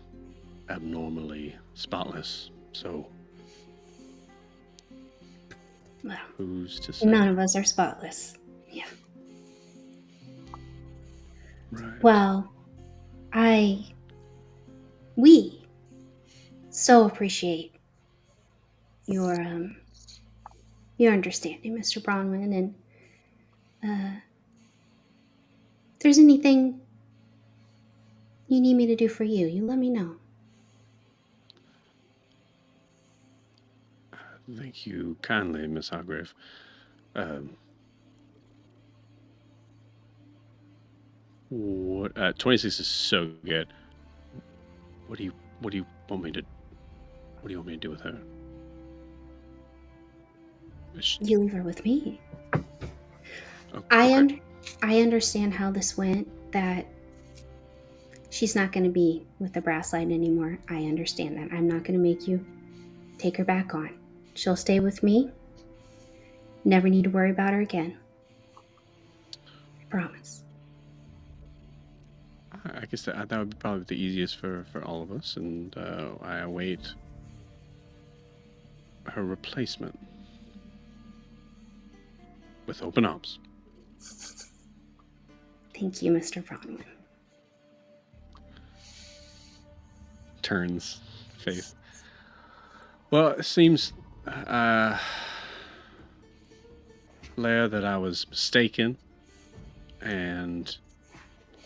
abnormally spotless. So, Well, who's to say? none of us are spotless. Yeah. Right. Well, we so appreciate your understanding, Mr. Bronwyn, and if there's anything you need me to do for you, you let me know. Thank you kindly, Miss Hargrave. What 26 is so good. What do you want me to do with her? You leave her with me. Oh, I okay. understand how this went, that she's not going to be with the Brasslight anymore. I understand that. I'm not going to make you take her back on. She'll stay with me. Never need to worry about her again. I promise. I guess that would be probably the easiest for all of us, and I await her replacement with open arms. Thank you, Mr. Bronwyn. Turns Faith. Well, it seems, Blair, that I was mistaken, and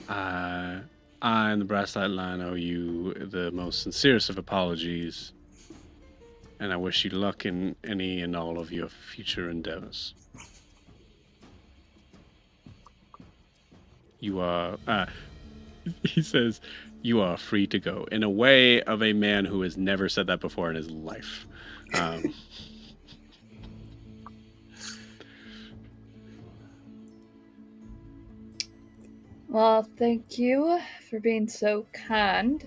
I and the Brasslight line owe you the most sincerest of apologies, and I wish you luck in any and all of your future endeavors. You are, he says, you are free to go, in a way of a man who has never said that before in his life. Well, thank you for being so kind.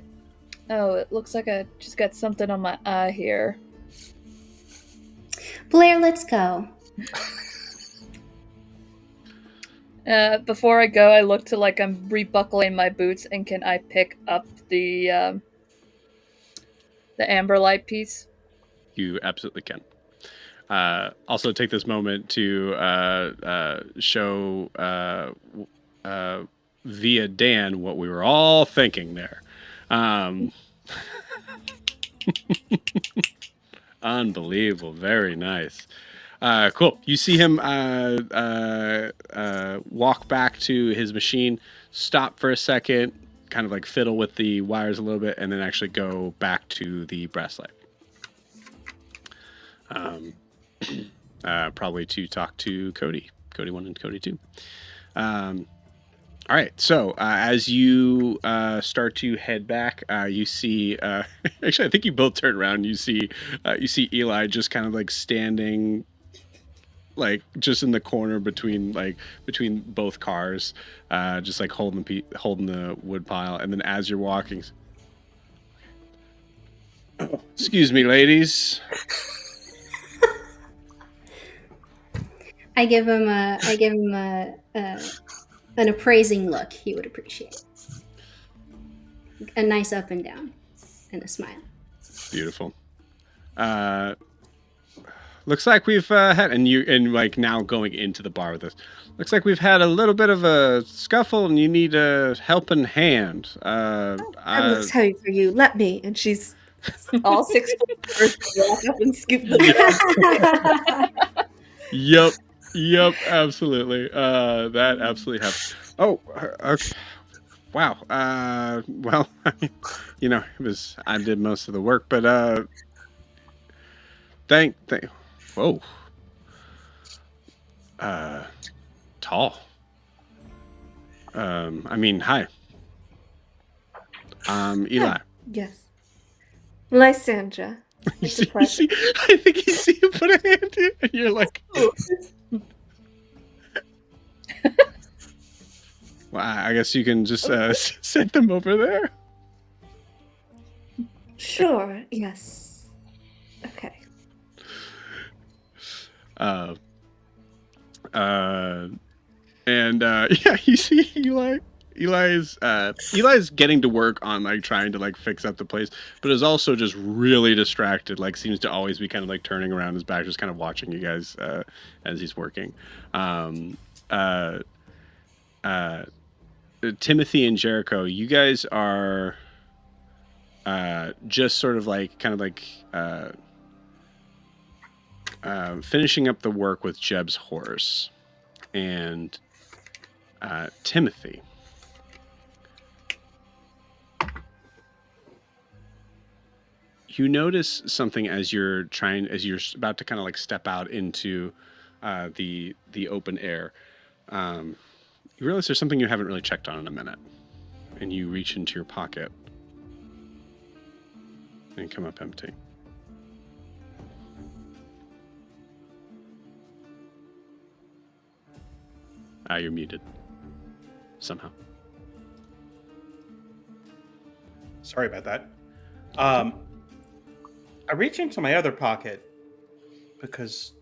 Oh, it looks like I just got something on my eye here. Blair, let's go. Before I go, I look to like I'm rebuckling my boots, and can I pick up the Amberlight piece? You absolutely can. Also, take this moment to show via Dan what we were all thinking there. Unbelievable. Very nice. Cool. You see him walk back to his machine, stop for a second, kind of like fiddle with the wires a little bit, and then actually go back to the Brasslight. Probably to talk to Cody 1 and Cody 2. All right, so as you start to head back, you see actually I think you both turn around and you see Eli just kind of like standing like just in the corner between both cars, just like holding the wood pile, and then as you're walking, excuse me, ladies. I give him an appraising look he would appreciate. A nice up and down and a smile. Beautiful. Looks like we've had, and like now going into the bar with us, looks like we've had a little bit of a scuffle and you need a helping hand. That looks heavy for you. Let me. And she's all 6 foot walk up and scoop the Yep. Yep, absolutely. That absolutely happens. Oh, okay. Wow. Well, I did most of the work, but thank. Whoa. Tall. Hi. Eli. Yes. Lysandra. It's a pleasure. I think you see him put a hand in, and you're like, well, I guess you can just set them over there. Sure, yes. Okay. Yeah, you see Eli. Eli's getting to work on like trying to like fix up the place, but is also just really distracted. Like seems to always be kind of like turning around his back, just kind of watching you guys as he's working. Timothy and Jericho, you guys are just sort of like kind of like finishing up the work with Jeb's horse, and Timothy. You notice something as you're about to kind of like step out into the open air. You realize there's something you haven't really checked on in a minute, and you reach into your pocket and come up empty. You're muted somehow. Sorry about that. I reach into my other pocket because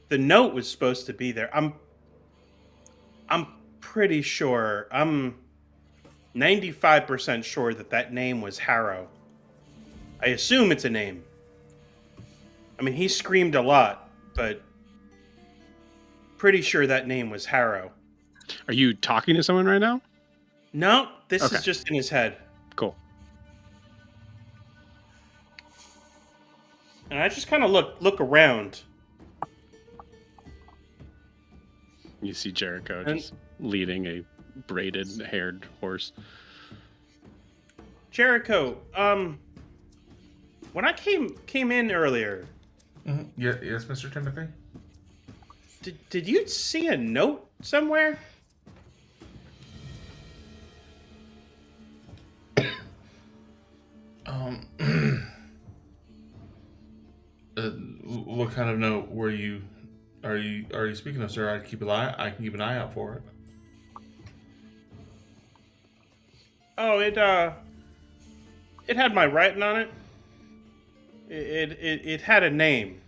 the note was supposed to be there. I'm pretty sure. I'm 95% sure that name was Harrow. I assume it's a name. I mean, he screamed a lot, but pretty sure that name was Harrow. Are you talking to someone right now? No, this Okay. is just in his head. Cool. And I just kind of look around. You see Jericho just leading a braided haired horse. Jericho, when I came in earlier, Mm-hmm. Yeah, yes, Mr. Timothy. did you see a note somewhere? What kind of note are you speaking of, sir? I can keep an eye out for it. Oh, it had my writing on it. It had a name.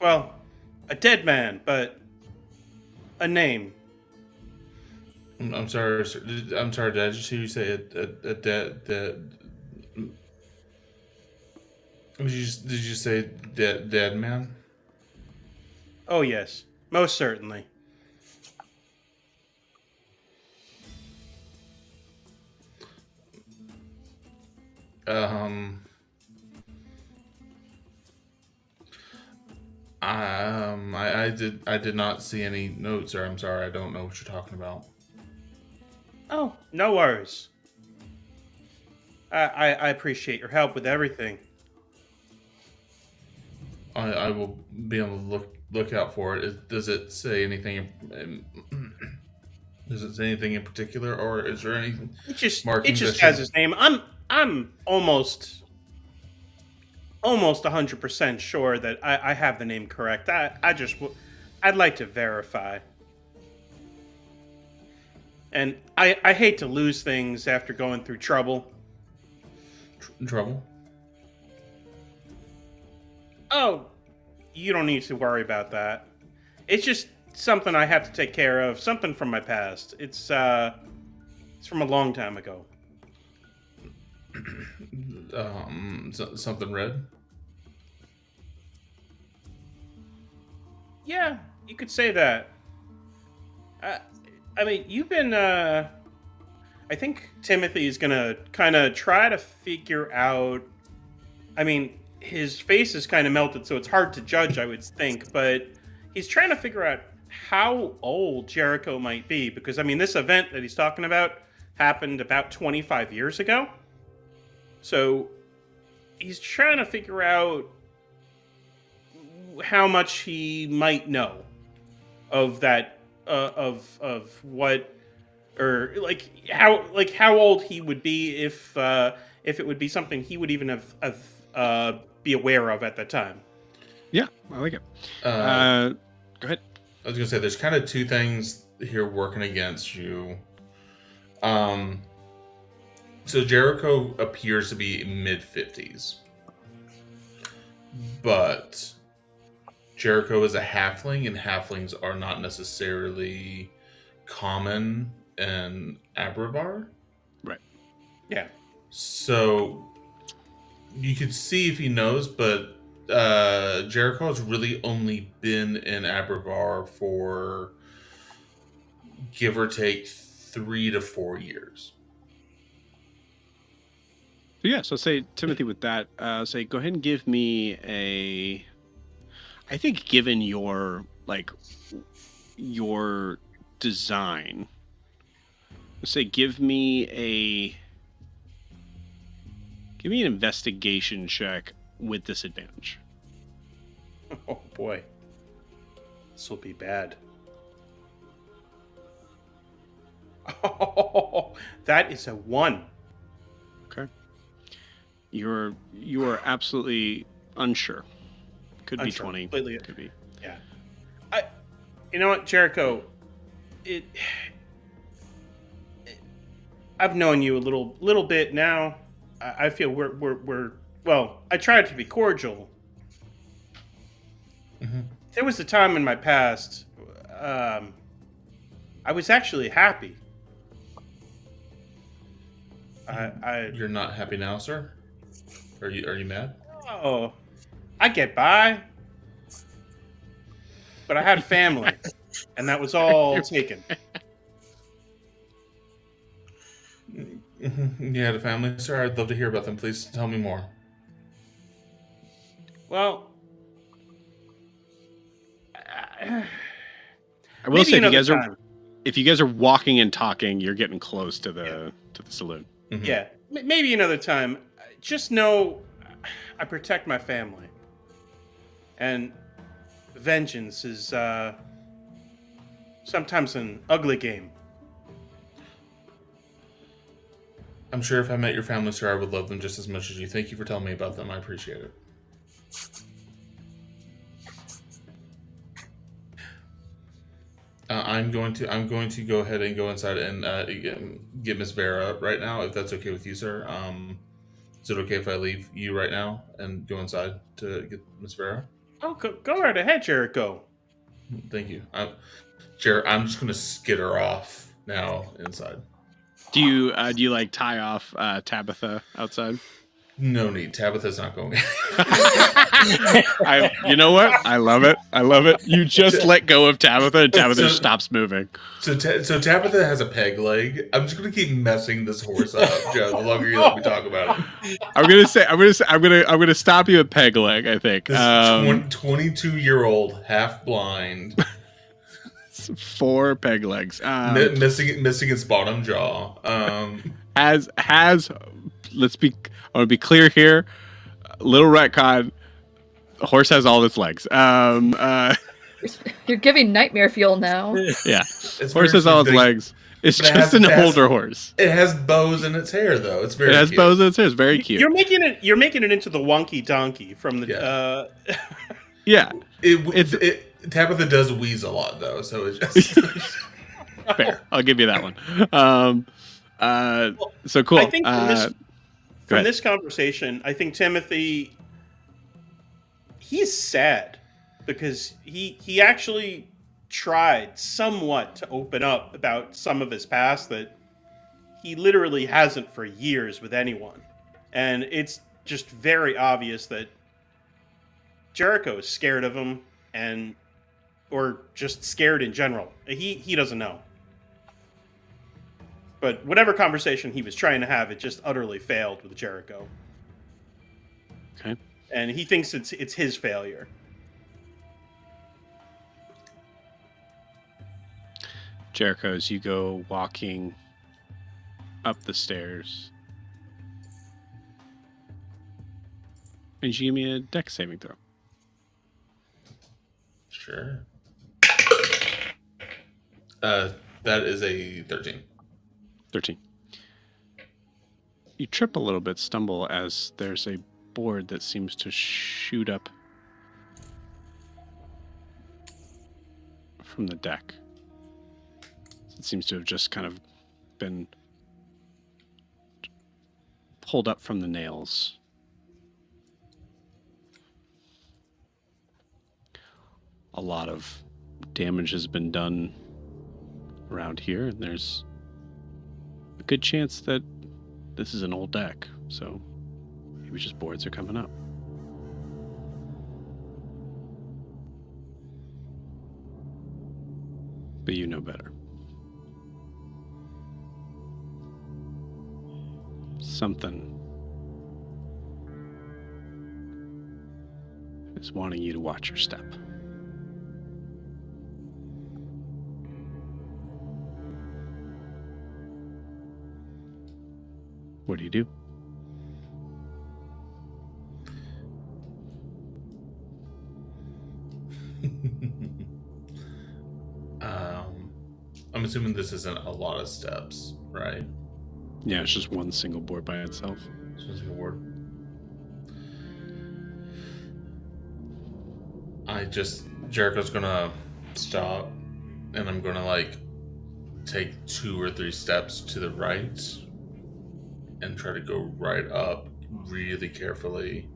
Well, a dead man, but a name. I'm sorry, sir. I'm sorry. Did I just hear you say a dead? Did you say dead man? Oh yes, most certainly. I did not see any notes, sir. I'm sorry. I don't know what you're talking about. Oh, no worries. I appreciate your help with everything. I will be on the lookout for it. Does it say anything? Does it say anything in particular, or is there anything? It just markings that has should- his name. I'm almost 100% sure that I have the name correct. I'd like to verify. And I hate to lose things after going through trouble. Trouble? Oh, you don't need to worry about that. It's just something I have to take care of. Something from my past. It's from a long time ago. Something red? Yeah, you could say that. I mean, you've been. I think Timothy is gonna kind of try to figure out. I mean, his face is kind of melted, so it's hard to judge, I would think. But he's trying to figure out how old Jericho might be, because I mean, this event that he's talking about happened about 25 years ago. So he's trying to figure out how much he might know of that, of what, or how old he would be if it would be something he would even have be aware of at the time. Yeah, I like it. Go ahead. I was gonna say there's kind of two things here working against you. So Jericho appears to be mid-50s, but Jericho is a halfling, and halflings are not necessarily common in Abravar. Right. Yeah. So you could see if he knows, but Jericho has really only been in Abravar for give or take 3 to 4 years. So yeah, so say, Timothy, with that, say, go ahead and give me a, I think given your, like, your design, say, give me an investigation check with disadvantage. Oh boy. This will be bad. Oh, that is a 1. Okay. You are absolutely unsure. Could Unsure. be 20. Completely. Could be. Yeah. You know what, Jericho? I've known you a little bit now. I feel we're well. I tried to be cordial. Mm-hmm. There was a time in my past. I was actually happy. You're not happy now, sir? Are you mad? Oh, I get by. But I had family, and that was all taken. You had a family, sir? I'd love to hear about them. Please tell me more. Well, I will say, if you guys are walking and talking, you're getting close to the saloon. Mm-hmm. Yeah, maybe another time. Just know I protect my family. And vengeance is sometimes an ugly game. I'm sure if I met your family, sir, I would love them just as much as you. Thank you for telling me about them. I appreciate it. I'm going to go ahead and go inside and get Miss Vera right now, if that's okay with you, sir. Is it okay if I leave you right now and go inside to get Miss Vera? Oh, go right ahead, Jericho. Thank you. I'm just going to skid her off now inside. Do you like tie off Tabitha outside? No need. Tabitha's not going. You know what? I love it. You just let go of Tabitha, and Tabitha stops moving. So Tabitha has a peg leg. I'm just gonna keep messing this horse up, Joe. The longer you let me talk about it. I'm gonna stop you at peg leg. I think. This 22-year-old half blind. 4 peg legs. Missing its bottom jaw. has. I want to be clear here. Little retcon. The horse has all its legs. You're giving nightmare fuel now. Yeah. Horse has all its legs. It's just an older horse. It has bows in its hair, though. It's very. It has cute. bows in its hair. It's very cute. You're making it into the wonky donkey from the. Yeah. Tabitha does wheeze a lot, though, so it's just. Fair. I'll give you that one. So cool. I think from this conversation, I think Timothy, he's sad because he actually tried somewhat to open up about some of his past that he literally hasn't for years with anyone. And it's just very obvious that Jericho is scared of him or just scared in general. He doesn't know. But whatever conversation he was trying to have, it just utterly failed with Jericho. Okay. and he thinks it's his failure. Jericho, as you go walking up the stairs, and you give me a dex saving throw. Sure. That is a 13. 13. You trip a little bit, stumble, as there's a board that seems to shoot up from the deck. It seems to have just kind of been pulled up from the nails. A lot of damage has been done around here, and there's a good chance that this is an old deck, so maybe just boards are coming up. But you know better. Something is wanting you to watch your step. What do you do? I'm assuming this isn't a lot of steps, right? Yeah, it's just one single board by itself. This one's a word. Jericho's gonna stop, and I'm gonna like take 2 or 3 steps to the right and try to go right up really carefully.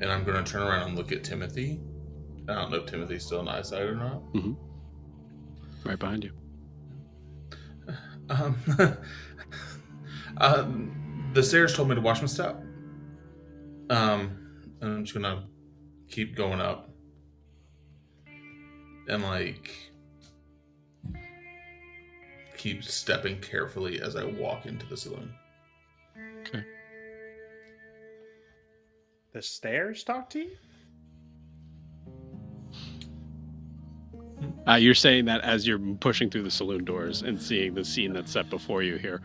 And I'm gonna turn around and look at Timothy. I don't know if Timothy's still in eyesight or not. Mm-hmm. Right behind you. The stairs told me to watch my step. And I'm just gonna keep going up. And like keep stepping carefully as I walk into the saloon. Okay. The stairs talk to you? You're saying that as you're pushing through the saloon doors and seeing the scene that's set before you here.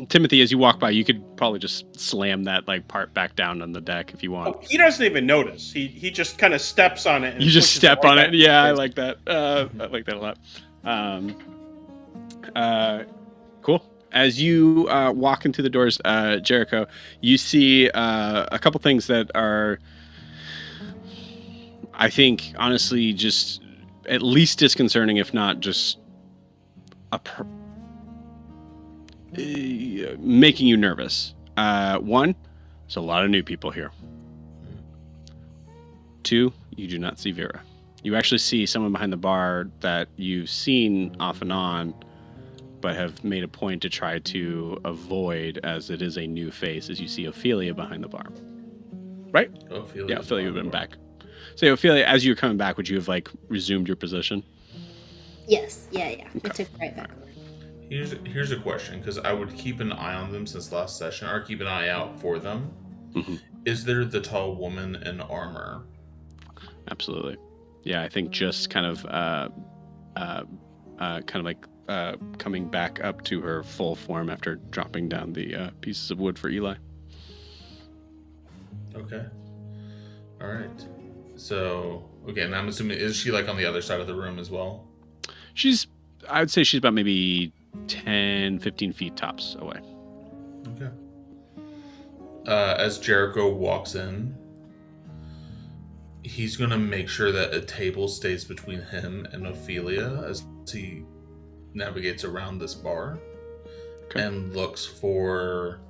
Timothy, as you walk by, you could probably just slam that like part back down on the deck if you want. Oh, he doesn't even notice. He just kind of steps on it. And you just pushes step right on back it. to Yeah, I the like that. I like that a lot. Cool. As you walk into the doors, Jericho, you see a couple things that are, I think, honestly, just at least disconcerting, if not just making you nervous. One, there's a lot of new people here. 2, you do not see Vera. You actually see someone behind the bar that you've seen off and on, but have made a point to try to avoid, as it is a new face, as you see Ophelia behind the bar. Right? Ophelia would have been back. So Ophelia, as you were coming back, would you have like resumed your position? Yes. Yeah. Okay. It took right back. Here's a question, because I would keep an eye on them since last session, or keep an eye out for them. Mm-hmm. Is there the tall woman in armor? Absolutely. Yeah, I think just kind of coming back up to her full form after dropping down the pieces of wood for Eli. Okay. All right. So, okay, and I'm assuming, is she like on the other side of the room as well? I would say she's about maybe 10, 15 feet tops away. Okay. As Jericho walks in, he's going to make sure that a table stays between him and Ophelia as he navigates around this bar. Okay. And looks for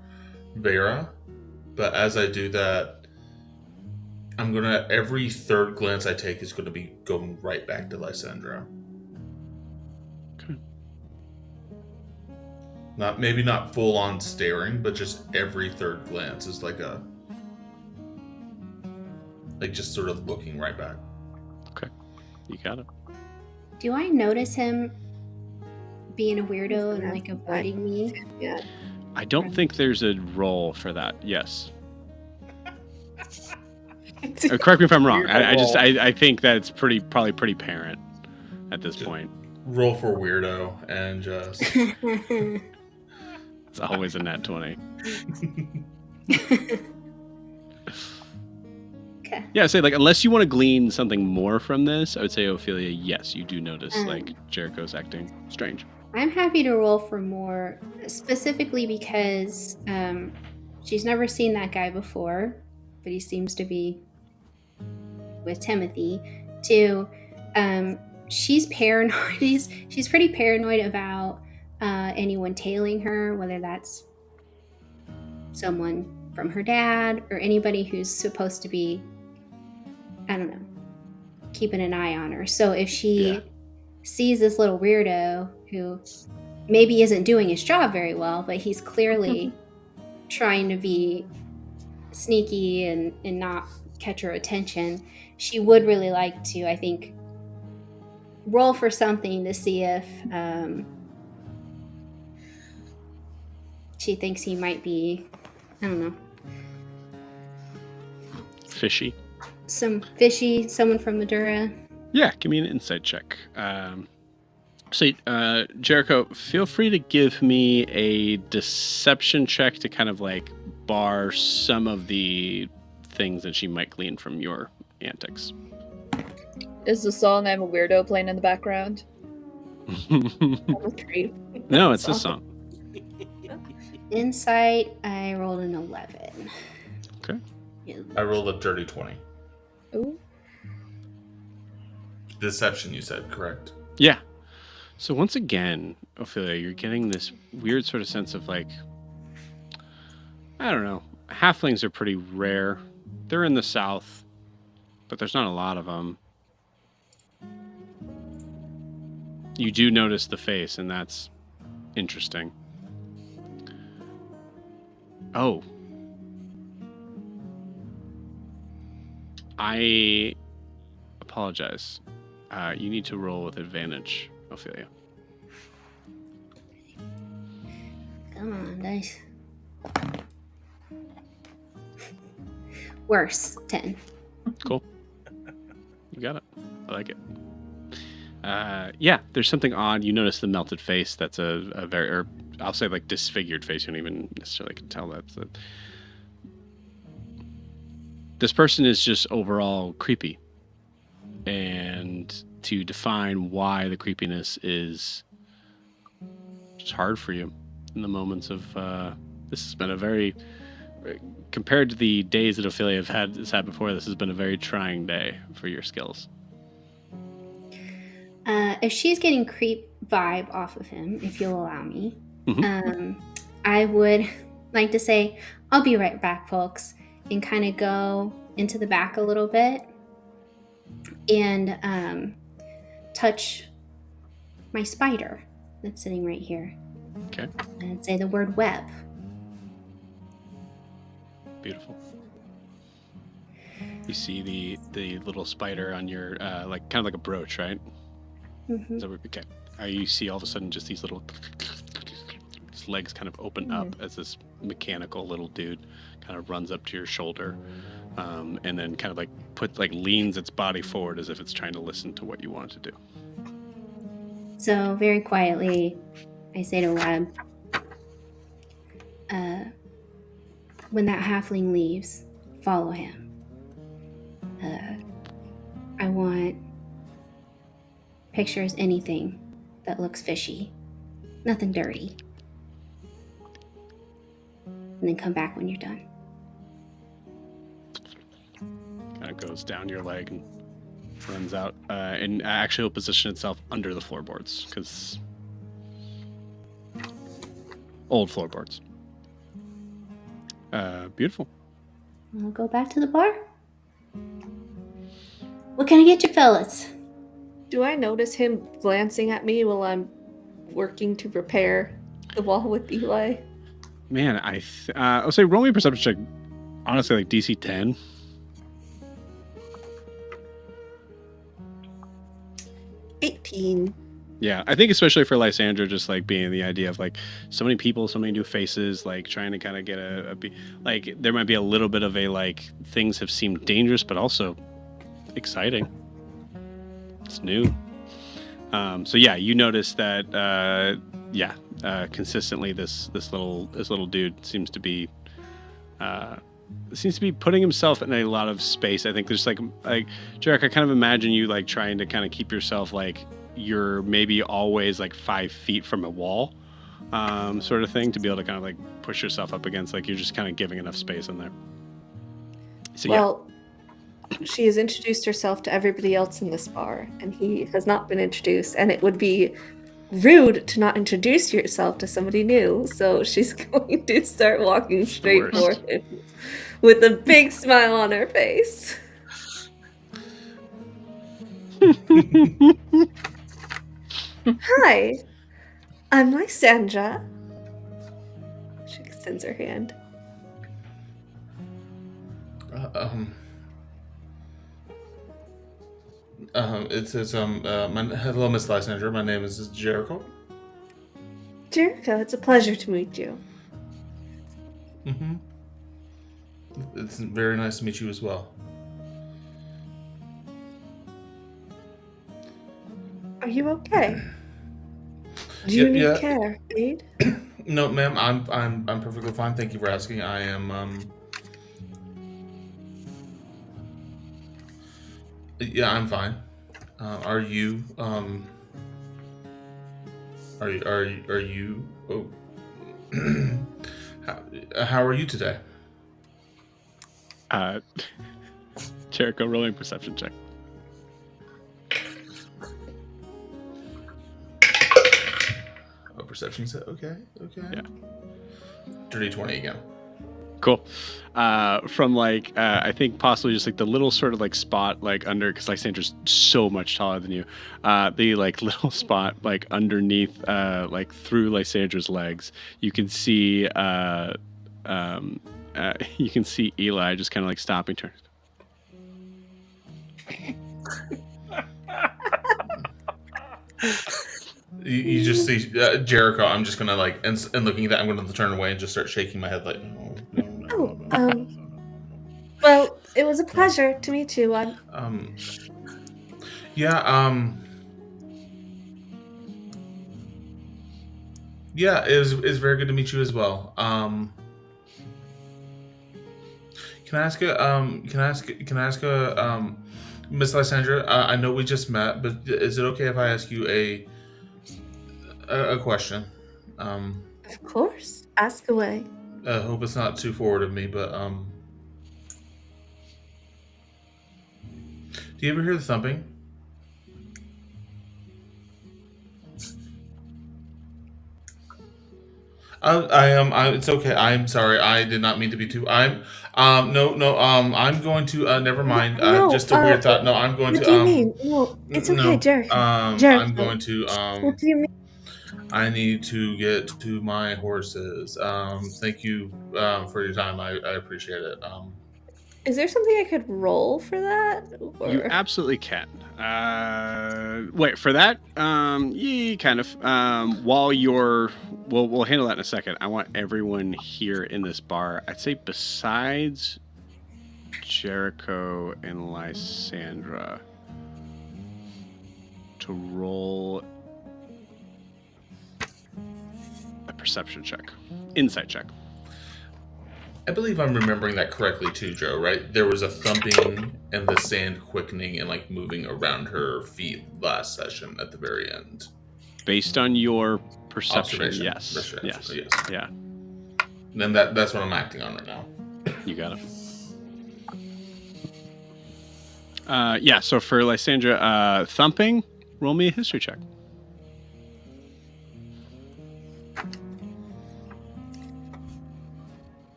Vera. But as I do that, every third glance I take is going to be going right back to Lysandra. Okay. Maybe not full on staring, but just every third glance is like just sort of looking right back. Okay. You got it. Do I notice him being a weirdo and like avoiding me? Yeah. I don't think there's a role for that. Yes. Correct me if I'm wrong. Weird I think that it's probably pretty apparent at this point. Roll for weirdo and just. It's always a nat 20. Okay. Yeah, I say like unless you want to glean something more from this, I would say Ophelia, yes, you do notice like Jericho's acting strange. I'm happy to roll for more, specifically because she's never seen that guy before, but he seems to be with Timothy. Two, she's paranoid. She's pretty paranoid about anyone tailing her, whether that's someone from her dad or anybody who's supposed to be, I don't know, keeping an eye on her. So if she sees this little weirdo who maybe isn't doing his job very well, but he's clearly trying to be sneaky and not catch her attention, she would really like to, I think, roll for something to see if she thinks he might be, I don't know, Fishy. Someone from Madura. Yeah, give me an insight check. So, Jericho, feel free to give me a deception check to kind of like bar some of the things that she might glean from your antics. Is the song "I'm a Weirdo" playing in the background? No, it's this song. Insight, I rolled an 11. Okay. I rolled a dirty 20. Ooh. Deception, you said, correct? Yeah. So once again, Ophelia, you're getting this weird sort of sense of like, I don't know, halflings are pretty rare. They're in the south, but there's not a lot of them. You do notice the face, and that's interesting. Oh. I apologize. You need to roll with advantage, Ophelia. Come on, dice. Worse, 10. Cool. You got it. I like it. Yeah, there's something odd. You notice the melted face. That's a very, or I'll say like disfigured face. You don't even necessarily can tell that's a... This person is just overall creepy. And to define why the creepiness is just hard for you in the moments of, this has been a very, compared to the days that Ophelia has had before, this has been a very trying day for your skills. If she's getting creep vibe off of him, if you'll allow me, I would like to say, I'll be right back, folks, and kind of go into the back a little bit and touch my spider that's sitting right here. Okay. And say the word web. Beautiful. You see the little spider on your, like kind of like a brooch, right? Mm-hmm. So, okay. You see all of a sudden just these little his legs kind of open up as this mechanical little dude kind of runs up to your shoulder, and then kind of like leans its body forward as if it's trying to listen to what you want it to do. So very quietly, I say to Webb, when that halfling leaves, follow him. I want pictures, anything that looks fishy, nothing dirty. And then come back when you're done. Kind of goes down your leg and runs out, and actually will position itself under the floorboards, because old floorboards. Beautiful. I'll go back to the bar. What can I get you fellas? Do I notice him glancing at me while I'm working to repair the wall with Eli? Man, I'll say roll me a perception check. Honestly, like DC 10. 18. Yeah, I think especially for Lysandra, just like being the idea of like so many people, so many new faces, like trying to kind of get like there might be a little bit of a like things have seemed dangerous, but also exciting. It's new. So yeah, you notice that consistently this little dude seems to be putting himself in a lot of space. I think there's like Jarek, I kind of imagine you like trying to kind of keep yourself like you're maybe always like 5 feet from a wall, sort of thing, to be able to kind of like push yourself up against, like you're just kind of giving enough space in there. So Well, she has introduced herself to everybody else in this bar, and he has not been introduced, and it would be rude to not introduce yourself to somebody new, so she's going to start walking straight for him with a big smile on her face. Hi, I'm Lysandra. She extends her hand. Hello, Miss Lysandra. My name is Jericho. Jericho, it's a pleasure to meet you. Mm-hmm. It's very nice to meet you as well. Are you okay? Do you need care, aid? No, ma'am. I'm perfectly fine. Thank you for asking. I am. Yeah, I'm fine. Are you? Are you? Oh. How are you today? Jericho, rolling perception check. Oh, perception set. Okay. Yeah. Dirty 20 again. Cool. From like I think possibly just like the little sort of like spot like under, because Lysandra's so much taller than you, the like little spot like underneath like through Lysandra's legs, you can see Eli just kind of like stopping, turn. You just see Jericho. I'm just gonna like, and looking at that, I'm gonna turn away and just start shaking my head like, no. Well, it was a pleasure to meet you. Yeah, it was very good to meet you as well. Can I ask Miss Lysandra? I know we just met, but is it okay if I ask you a question? Of course, ask away. I hope it's not too forward of me, but do you ever hear the thumping? It's okay. I'm sorry. I did not mean to be too. I'm going to. Never mind. Just a weird thought. No, I'm going to. What do you mean? No, it's okay, Jericho. Jericho. I'm going to. What do you mean? I need to get to my horses. Thank you for your time. I appreciate it. Is there something I could roll for that? Or... You absolutely can. Wait, for that? Yeah, kind of. While you're... We'll handle that in a second. I want everyone here in this bar, I'd say besides Jericho and Lysandra, to roll a perception check. Insight check. I believe I'm remembering that correctly too, Joe, right? There was a thumping and the sand quickening and like moving around her feet last session at the very end. Based on your perception, yes. Yes. Yeah. Then that's what I'm acting on right now. You got it. Yeah, so for Lysandra, thumping, roll me a history check.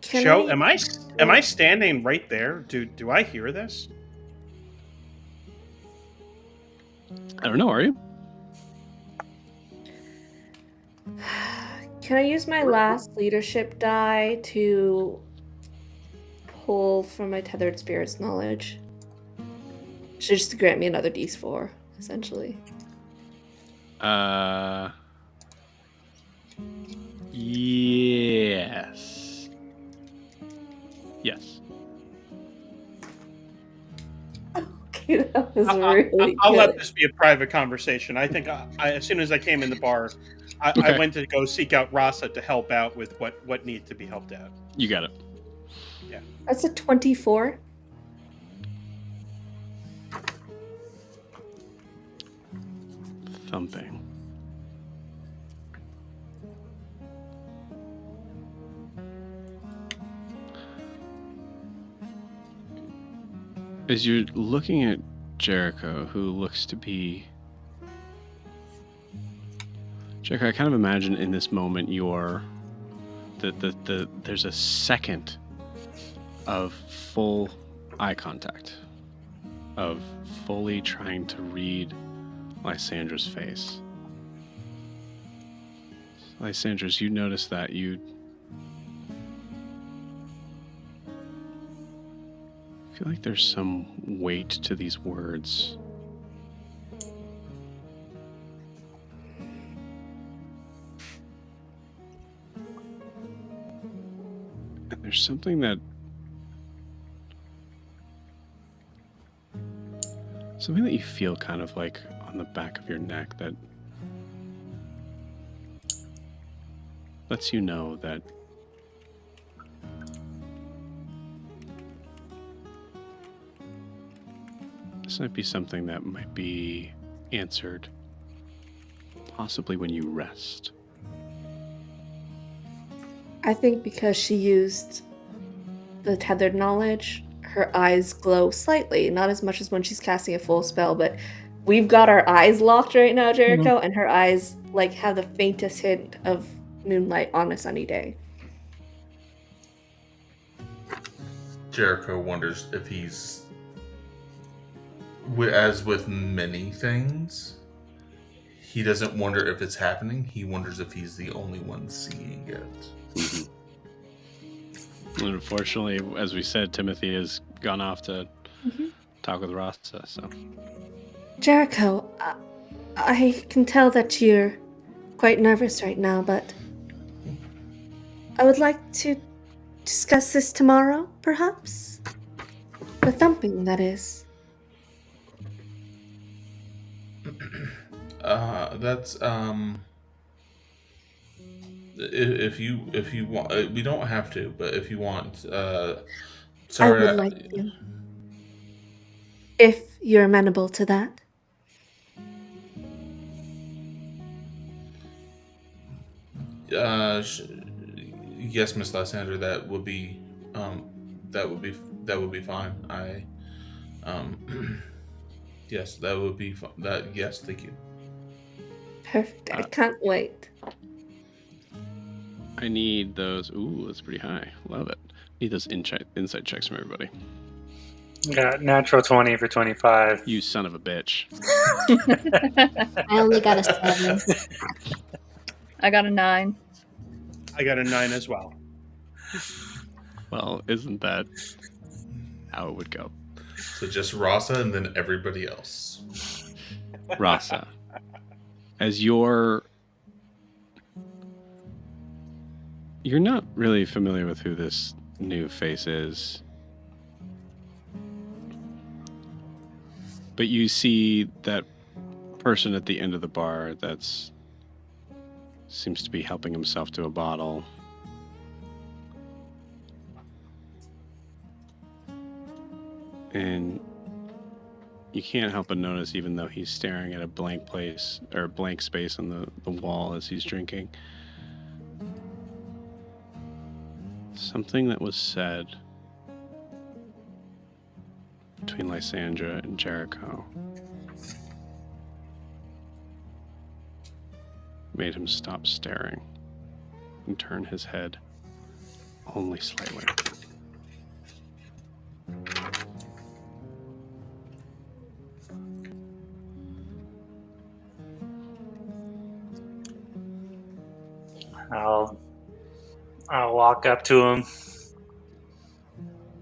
Joe, am I standing right there? Do I hear this? I don't know, are you? Can I use my last leadership die to pull from my tethered spirit's knowledge? Just to grant me another d4, essentially. Yes. Yes. Okay, that was I'll really I'll let good. this be a private conversation. I think as soon as I came in the bar, I Okay. went to go seek out Rasa to help out with what needs to be helped out. You got it. That's a 24. Thumping. As you're looking at Jericho, who looks to be... Jericho, I kind of imagine in this moment you're... There's a second of full eye contact. Of fully trying to read Lysandra's face. Lysandra, you notice that you feel like there's some weight to these words. And there's something that you feel kind of like on the back of your neck that lets you know that this might be something that might be answered possibly when you rest. I think because she used the tethered knowledge, her eyes glow slightly, not as much as when she's casting a full spell, but we've got our eyes locked right now, Jericho, and her eyes like have the faintest hint of moonlight on a sunny day. Jericho wonders if he's, as with many things, he doesn't wonder if it's happening. He wonders if he's the only one seeing it. And unfortunately, as we said, Timothy has gone off to talk with Rasta, so... Jericho, I can tell that you're quite nervous right now, but I would like to discuss this tomorrow, perhaps? The thumping, that is. That's if you want, we don't have to, but if you want, sorry, I would like to. If you're amenable to that. Yes, Miss Lysander, that would be fine. Yes, that would be yes, thank you. Perfect. I can't wait. I need those... Ooh, that's pretty high. Love it. Need those insight checks from everybody. Got natural 20 for 25. You son of a bitch. I only got a 7. I got a 9. I got a 9 as well. Well, isn't that how it would go? So just Rasa and then everybody else. Rasa, as you're not really familiar with who this new face is, but you see that person at the end of the bar that's seems to be helping himself to a bottle. And you can't help but notice, even though he's staring at a blank place or a blank space on the wall as he's drinking, something that was said between Lysandra and Jericho made him stop staring and turn his head only slightly. I'll walk up to him.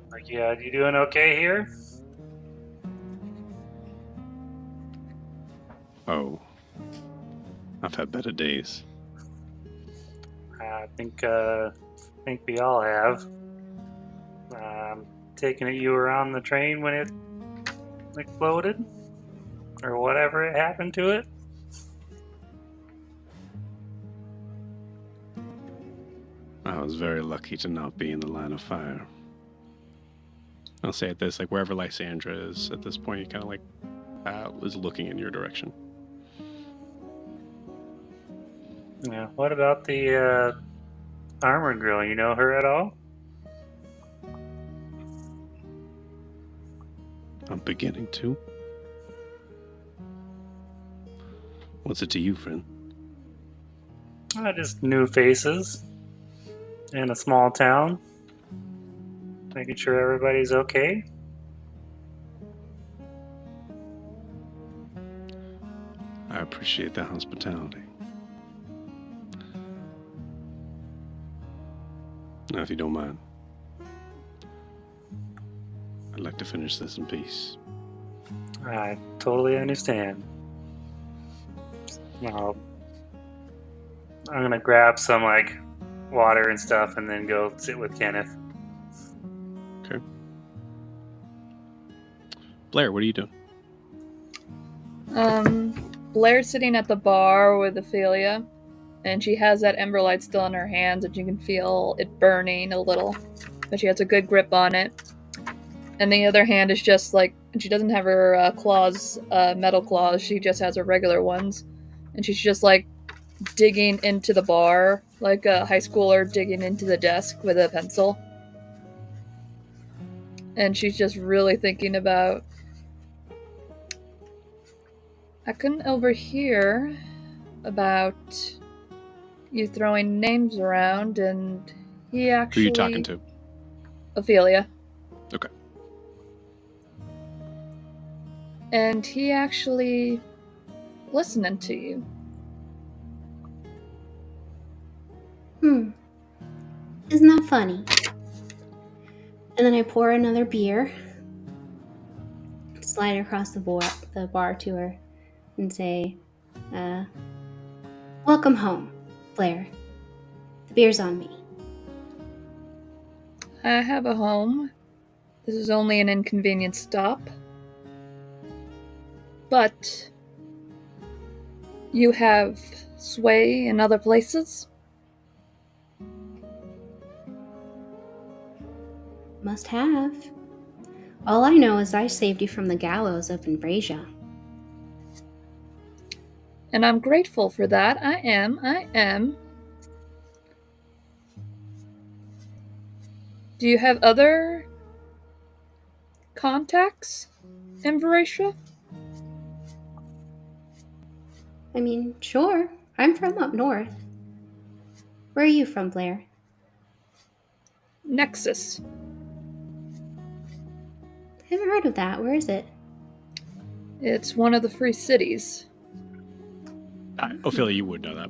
Like, yeah, you doing okay here? Oh. I've had better days. I think we all have. Taking it you were on the train when it exploded? Or whatever happened to it? I was very lucky to not be in the line of fire. I'll say at this, like wherever Lysandra is at this point, he kind of like is looking in your direction. Yeah. What about the armor girl? You know her at all? I'm beginning to. What's it to you, friend? Just new faces in a small town. Making sure everybody's okay. I appreciate the hospitality. Now, if you don't mind, I'd like to finish this in peace. I totally understand. Well, I'm gonna grab some water and stuff and then go sit with Kenneth. Okay. Blair, what are you doing? Blair's sitting at the bar with Ophelia, and she has that ember light still in her hands, and you can feel it burning a little, but she has a good grip on it. And the other hand is just she doesn't have her claws, metal claws, she just has her regular ones, and she's just digging into the bar, like a high schooler digging into the desk with a pencil. And she's just really thinking about, I couldn't overhear about you throwing names around, and he actually... Who are you talking to? Ophelia. Okay. And he actually listening to you. Isn't that funny? And then I pour another beer, slide across the bar to her, and say, welcome home, Blair. The beer's on me. I have a home. This is only an inconvenient stop. But you have sway in other places? Must have. All I know is I saved you from the gallows up in Brazia. And I'm grateful for that. I am. Do you have other contacts in Brazilia? I mean, sure. I'm from up north. Where are you from, Blair? Nexus. I haven't heard of that. Where is it? It's one of the free cities. Ophelia, you would know that.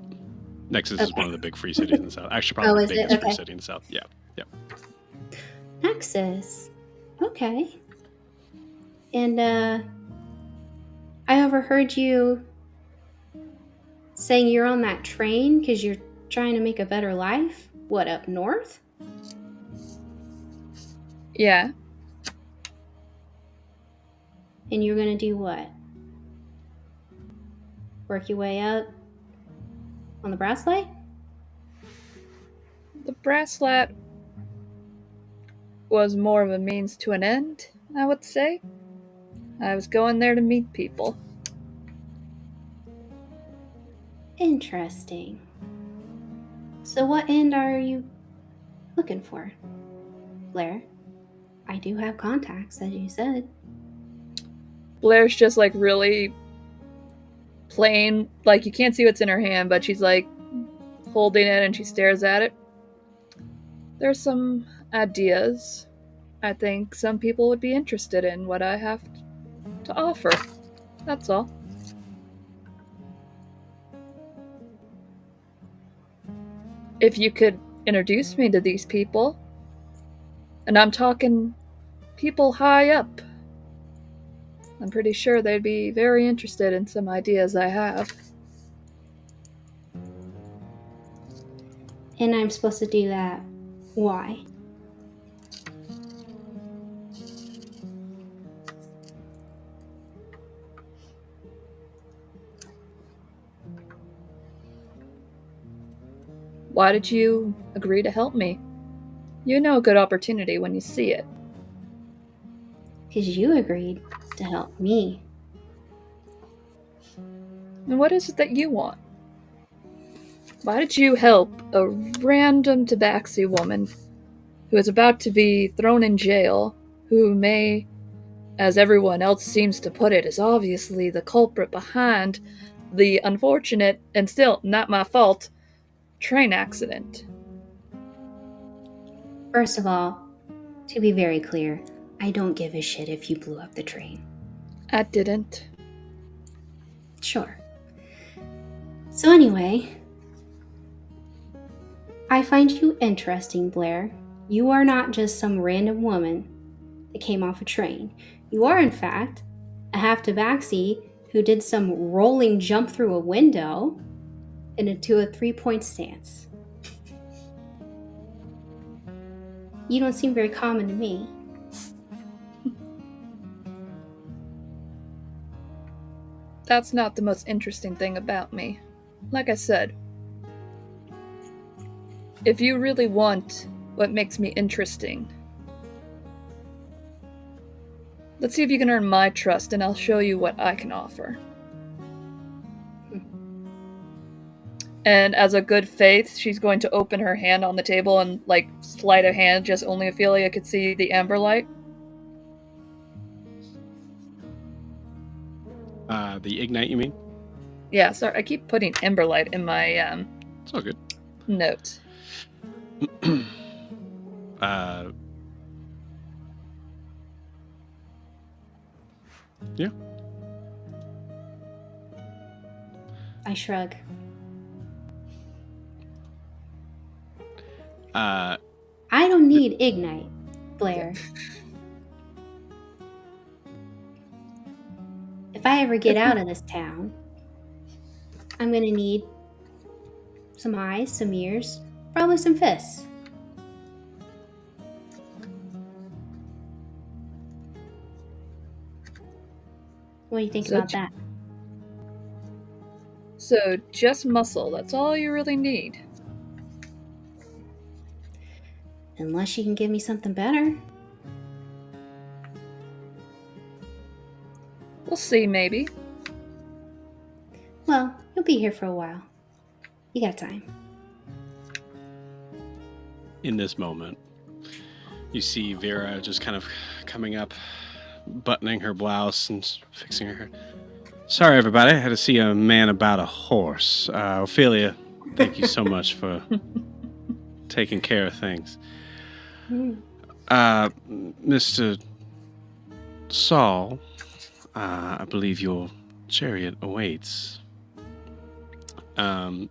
Nexus is one of the big free cities in the south. Actually, probably the biggest free city in the south. Yeah. Nexus. Okay. And, I overheard you saying you're on that train because you're trying to make a better life? What, up north? Yeah. And you're gonna do what? Work your way up on the Brasslight? The Brasslight was more of a means to an end, I would say. I was going there to meet people. Interesting. So what end are you looking for, Blair? I do have contacts, as you said. Blair's just really plain, you can't see what's in her hand, but she's holding it and she stares at it. There's some ideas I think some people would be interested in what I have to offer. That's all. If you could introduce me to these people, and I'm talking people high up, I'm pretty sure they'd be very interested in some ideas I have. And I'm supposed to do that. Why? Why did you agree to help me? You know a good opportunity when you see it. Because you agreed to help me. And what is it that you want? Why did you help a random tabaxi woman who is about to be thrown in jail, who may, as everyone else seems to put it, is obviously the culprit behind the unfortunate, and still not my fault, train accident? First of all, to be very clear, I don't give a shit if you blew up the train. I didn't. Sure. So anyway, I find you interesting, Blair. You are not just some random woman that came off a train. You are, in fact, a half tabaxi who did some rolling jump through a window into a 3-point stance. You don't seem very common to me. That's not the most interesting thing about me. Like I said, if you really want what makes me interesting, let's see if you can earn my trust, and I'll show you what I can offer. And as a good faith, she's going to open her hand on the table and, like, sleight of hand, just only Ophelia could see the amber light. The ignite, you mean? Yeah, sorry, I keep putting amber light in my It's all good. notes. Yeah. I shrug. I don't need ignite, Blair. If I ever get out of this town, I'm gonna need some eyes, some ears, probably some fists. What do you think So about that? So, just muscle, that's all you really need. Unless you can give me something better. We'll see, maybe. Well, you'll be here for a while. You got time. In this moment, you see Vera just kind of coming up, buttoning her blouse and fixing her hair. Sorry, everybody. I had to see a man about a horse. Ophelia, thank you so much for taking care of things. Mr. Saul, I believe your chariot awaits. And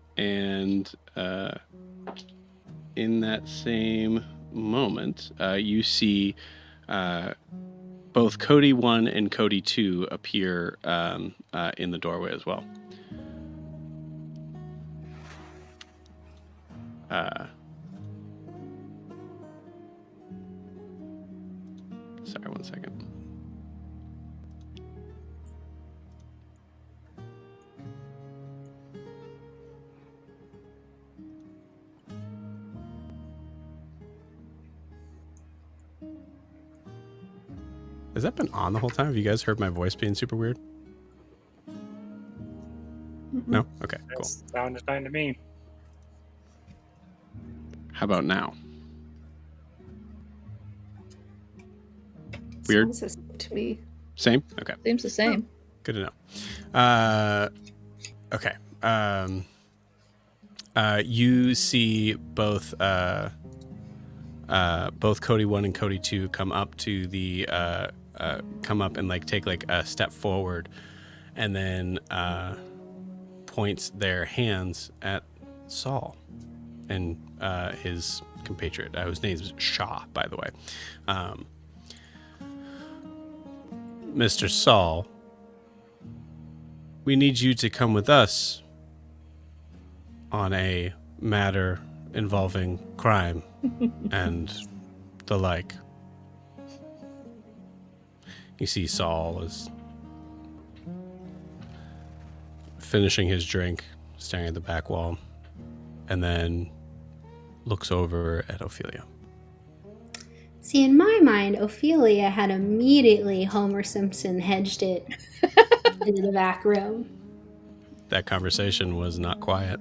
in that same moment, you see both Cody 1 and Cody 2 appear in the doorway as well. Sorry, 1 second. Has that been on the whole time? Have you guys heard my voice being super weird? No? Okay, cool. Sounded fine to me. How about now? Weird? Sounds the same to me. Same? Okay. Seems the same. Good to know. Okay. You see both Cody 1 and Cody 2 come up to the come up and like take like a step forward, and then points their hands at Saul and his compatriot, whose name is Shaw, by the way. Mr. Saul, we need you to come with us on a matter involving crime and the like. You see Saul is finishing his drink, staring at the back wall, and then looks over at Ophelia. See, in my mind, Ophelia had immediately Homer Simpson hedged it into the back room. That conversation was not quiet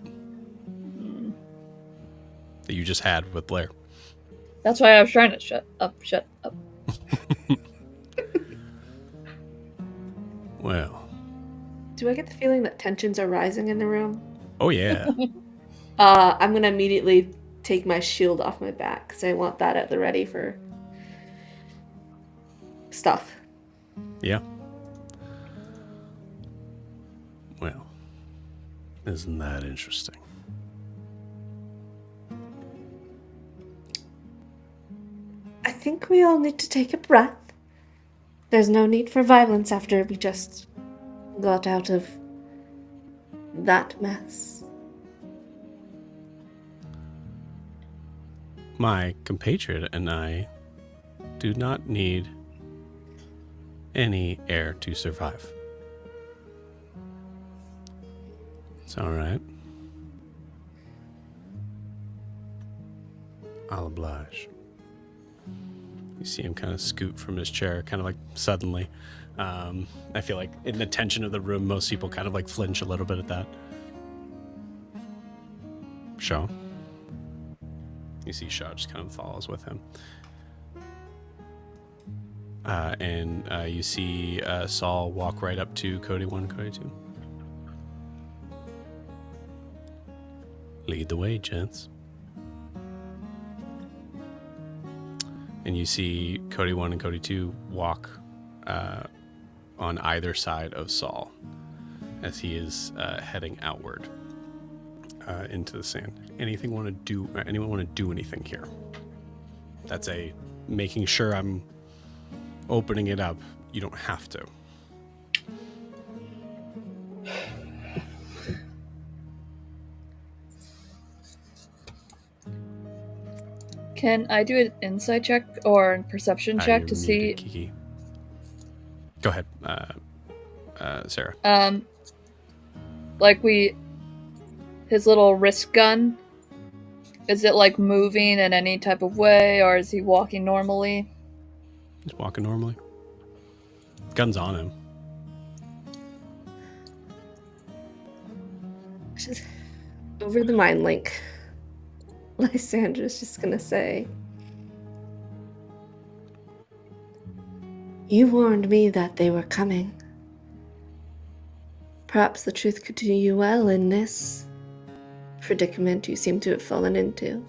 that you just had with Blair. That's why I was trying to shut up. Well. Do I get the feeling that tensions are rising in the room? Oh, yeah. I'm gonna immediately take my shield off my back because I want that at the ready for stuff. Yeah. Well, isn't that interesting? I think we all need to take a breath. There's no need for violence after we just got out of that mess. My compatriot and I do not need any air to survive. It's all right. I'll oblige. You see him kind of scoot from his chair, kind of like suddenly. I feel like in the tension of the room, most people kind of like flinch a little bit at that. Shaw. You see Shaw just kind of follows with him. And you see Saul walk right up to Cody 1, Cody 2. Lead the way, gents. And you see Cody 1 and Cody 2 walk on either side of Saul as he is heading outward into the sand. Anyone want to do anything here? That's a making sure I'm opening it up. You don't have to. Can I do an insight check or a perception check You're to see? muted, Kiki. Go ahead, Sarah. Like his little wrist gun, is it like moving in any type of way, or is he walking normally? He's walking normally. Gun's on him. Just over the mind link. Lysandra's just gonna say, "You warned me that they were coming. Perhaps the truth could do you well in this predicament you seem to have fallen into.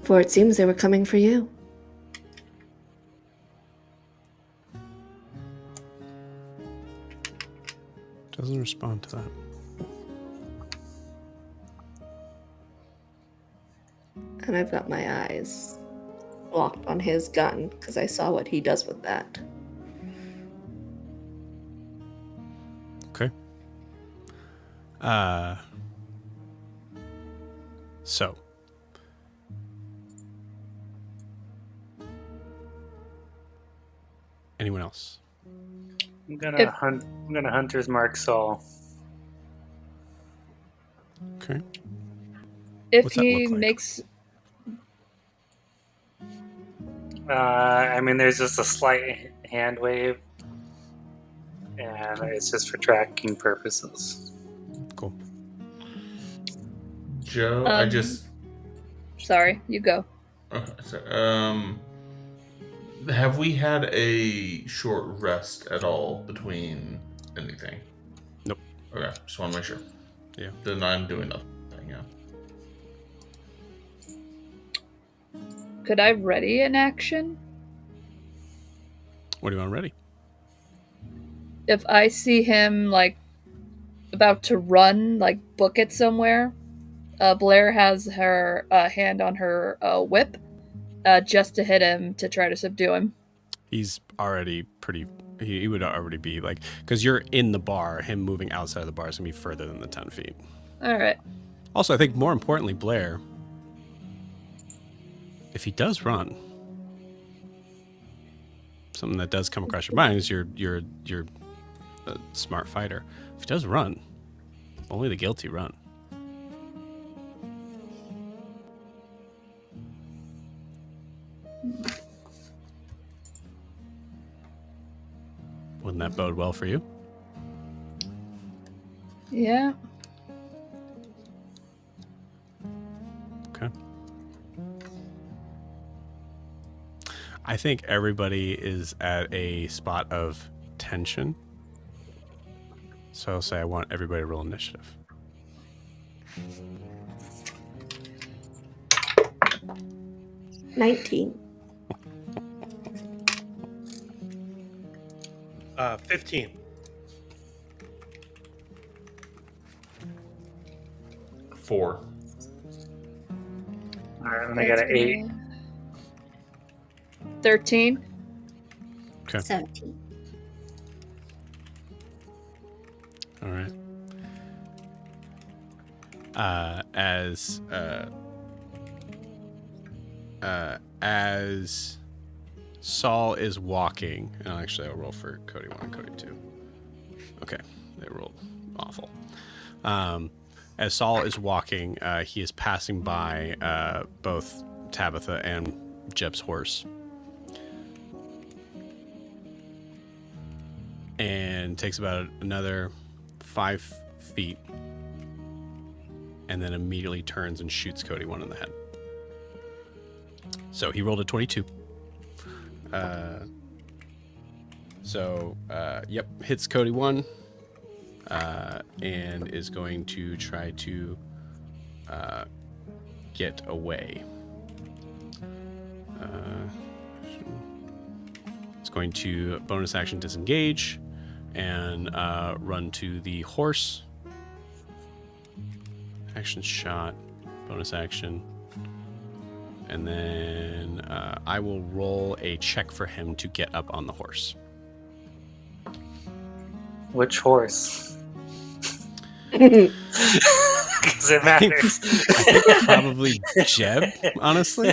For it seems they were coming for you." Doesn't respond to that. And I've got my eyes locked on his gun because I saw what he does with that. Okay. So. Anyone else? I'm gonna hunter's mark Saul. Okay. If What's that he look like? makes, I mean, there's just a slight hand wave, and it's just for tracking purposes. Cool. Joe, sorry, you go. Have we had a short rest at all between anything? Nope. Okay, just want to make sure. Yeah. Then I'm doing nothing. Yeah. Could I ready an action? What do you want ready? If I see him like about to run, like book it somewhere, Blair has her hand on her whip, just to hit him to try to subdue him. He's already pretty. He would already be like, because you're in the bar. Him moving outside of the bar is gonna be further than the 10 feet. All right. Also, I think more importantly, Blair, if he does run, something that does come across your mind is you're a smart fighter. If he does run, only the guilty run. Wouldn't that bode well for you? Yeah. Okay. I think everybody is at a spot of tension. So I'll say I want everybody to roll initiative. $19. 15. Four. All right, and I got an 8. 13. Okay. 17. All right. As Saul is walking, and actually I'll roll for Cody 1 and Cody 2. Okay, they rolled awful. As Saul is walking, he is passing by both Tabitha and Jeb's horse. And takes about another 5 feet, and then immediately turns and shoots Cody 1 in the head. So he rolled a 22. Yep, hits Cody 1, and is going to try to get away. It's going to bonus action disengage and run to the horse. Action shot, bonus action. And then I will roll a check for him to get up on the horse. Which horse? Because it matters. I think probably Jeb, honestly.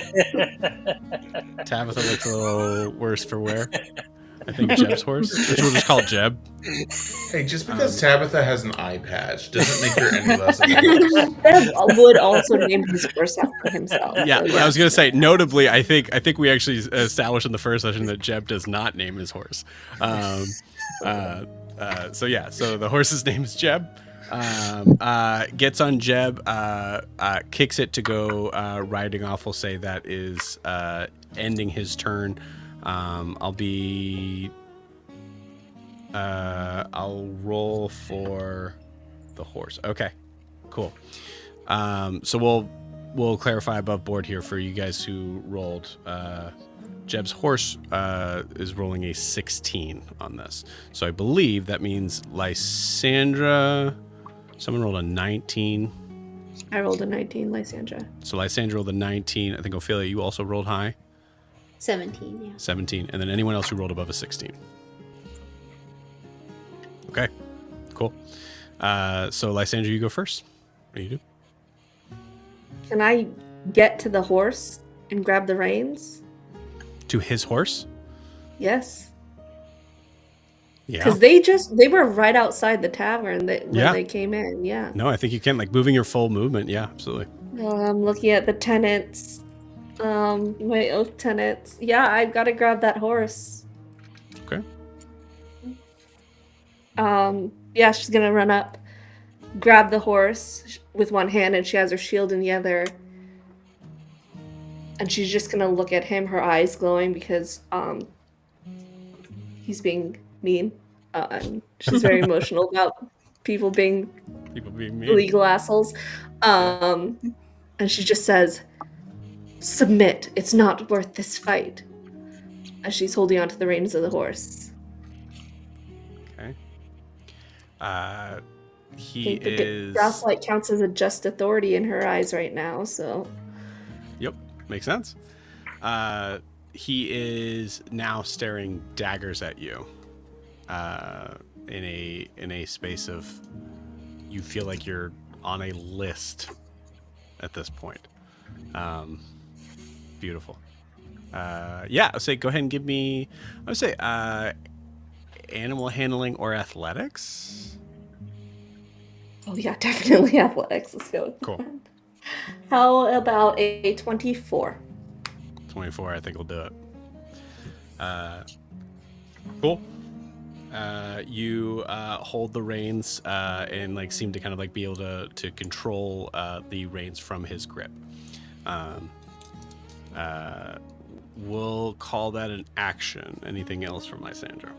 Tabitha looks a little worse for wear. I think Jeb's horse, which we'll just call Jeb. Hey, just because Tabitha has an eye patch doesn't make her any less of a horse. Deb would also name his horse after himself. Yeah, So, I was gonna say. Notably, I think we actually established in the first session that Jeb does not name his horse. So the horse's name is Jeb. Gets on Jeb, kicks it to go riding off. We'll say that is ending his turn. I'll roll for the horse. Okay, cool. So we'll clarify above board here for you guys who rolled. Jeb's horse is rolling a 16 on this. So I believe that means Lysandra. Someone rolled a 19. I rolled a 19, Lysandra. So Lysandra rolled a 19. I think Ophelia, you also rolled high. 17, yeah. 17. And then anyone else who rolled above a 16. Okay, cool. So Lysandra, you go first. What do you do? Can I get to the horse and grab the reins? To his horse? Yes. Yeah. Because they were right outside the tavern when they came in. Yeah. No, I think you can, like, moving your full movement. Yeah, absolutely. I'm looking at the tenants. My oath tenants. Yeah, I've got to grab that horse. Okay. Yeah, she's gonna run up, grab the horse with one hand, and she has her shield in the other. And she's just gonna look at him, her eyes glowing because he's being mean. And she's very emotional about people being mean. illegal assholes. And she just says, "Submit. It's not worth this fight." As she's holding onto the reins of the horse. Okay. I He think the is. Brasslight counts as a just authority in her eyes right now, so. Yep, makes sense. He is now staring daggers at you. In a space of, you feel like you're on a list at this point. Beautiful. Yeah, I'll say go ahead and give me, I would say, animal handling or athletics. Oh yeah, definitely athletics. Let's go with Cool. that. How about a 24? 24, I think will do it. Cool. You hold the reins and like seem to kind of like be able to control the reins from his grip. We'll call that an action. Anything else from Lysandra?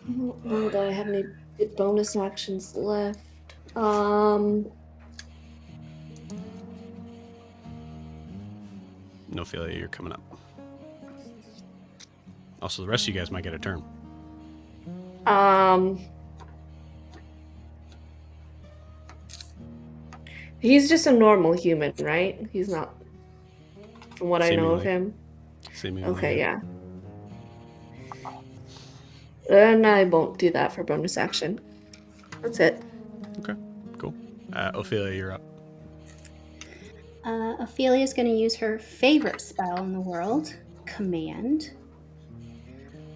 I don't know that I have any good bonus actions left. No, Ophelia, you're coming up. Also, the rest of you guys might get a turn. He's just a normal human, right? He's not, from what I know of Seemingly. him. Seemingly, Okay, yeah. And I won't do that for bonus action. That's it. Okay, cool. Ophelia, you're up. Ophelia's going to use her favorite spell in the world, Command,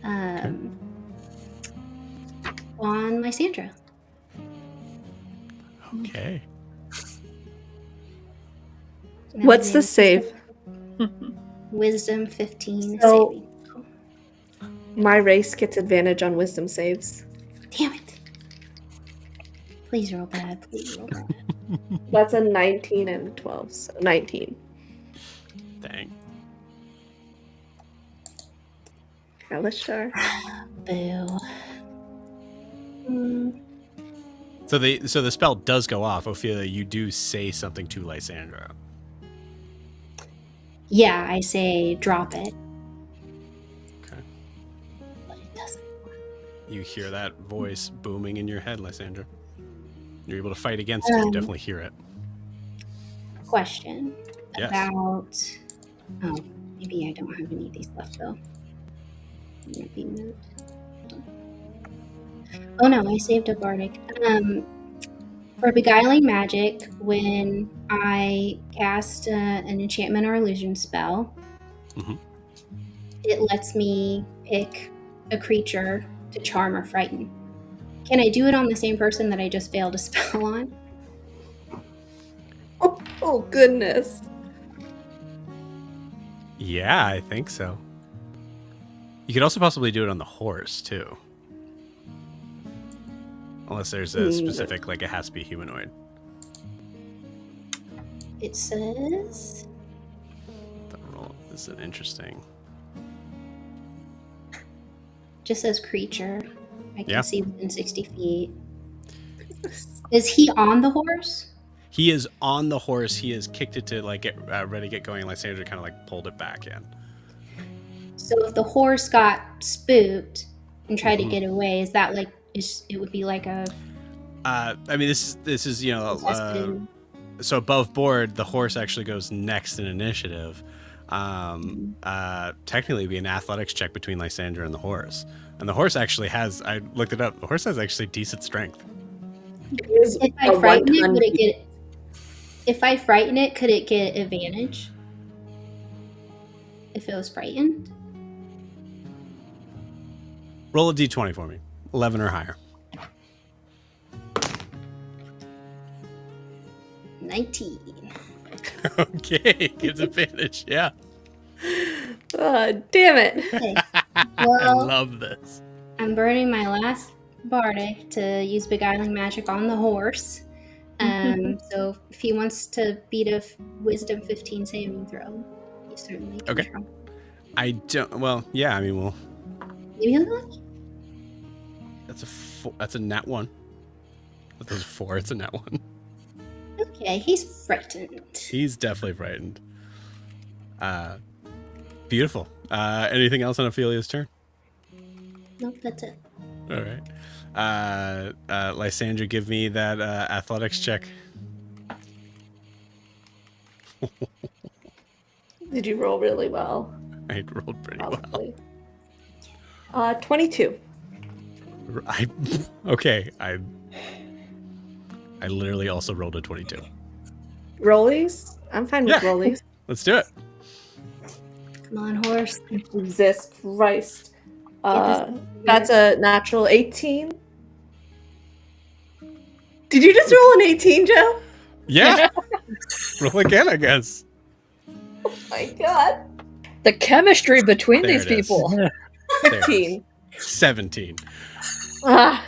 on Lysandra. Okay. Now What's the then, save? Wisdom 15 So- saving. My race gets advantage on wisdom saves. Damn it. Please roll bad. Please roll bad. That's a 19 and a 12, so 19. Dang. Alistar. Boo. Mm, So the spell does go off. Ophelia, you do say something to Lysandra. yeah, I say drop it. Okay. But it doesn't. You hear that voice booming in your head, Lysandra. You're able to fight against it. You definitely hear it. Question Yes. about. Oh, maybe I don't have any of these left though. Might be moved. Oh no, I saved a bardic. For beguiling magic, when I cast an enchantment or illusion spell, Mhm. it lets me pick a creature to charm or frighten. Can I do it on the same person that I just failed a spell on? Oh, goodness. Yeah, I think so. You could also possibly do it on the horse too. Unless there's a specific, like it has to be humanoid. It says The roll is an interesting. just says creature. I can Yeah. see within 60 feet. Is he on the horse? He is on the horse. He has kicked it to like get ready to get going. Lysandra kind of like pulled it back in. So if the horse got spooked and tried Mhm. to get away, is that like it would be like a I mean, this is contested? so above board, the horse actually goes next in initiative. Technically, it'd be an athletics check between Lysandra and the horse. And the horse actually has. I looked it up. The horse has actually decent strength. If I frighten it, would it get? If I frighten it, could it get advantage? If it was frightened? Roll a d20 for me. 11 or higher. 19. Okay, gives advantage. Yeah. Damn it. Okay. I Well, love this. I'm burning my last bardic to use beguiling magic on the horse. So if he wants to beat a wisdom 15 saving throw, he certainly can Okay. try. I don't. Well, yeah. I mean, well, Maybe he'll be lucky. that's a nat 1. If there's 4, it's a nat 1. Okay, he's frightened. He's definitely frightened. Beautiful. Anything else on Ophelia's turn? Nope, that's it. All right. Lysandra, give me that athletics check. Did you roll really well? I rolled pretty well. Probably. 22. Okay. I literally also rolled a 22. Rollies? I'm fine with Yeah. rollies. Let's do it. Come on, horse. Jesus Christ. That's a natural 18. Did you just roll an 18, Joe? Yeah. Roll again, I guess. Oh my god. The chemistry between There these it is. people. There it is. 15. 17. Ah,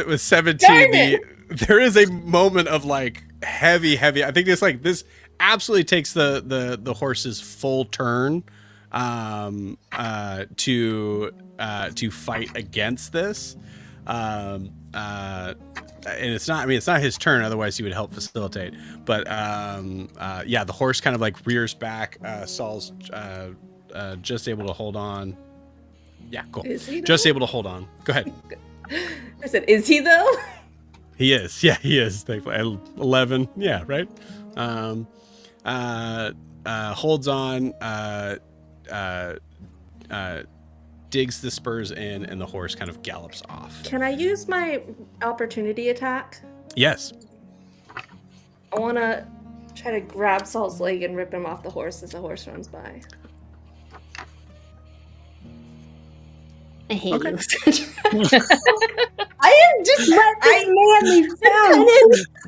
With 17, Darn there is a moment of like heavy. I think this absolutely takes the horse's full turn to fight against this. And it's not his turn, otherwise he would help facilitate. But yeah, the horse kind of like rears back. Saul's just able to hold on. Yeah, cool. is he Just though? able to hold on. Go ahead. I said, is he though? He is. Yeah, he is. Thankfully. 11. Yeah, right. Holds on, digs the spurs in, and the horse kind of gallops off. Can I use my opportunity attack? Yes. I want to try to grab Saul's leg and rip him off the horse as the horse runs by. I hate Okay. you. I am just manly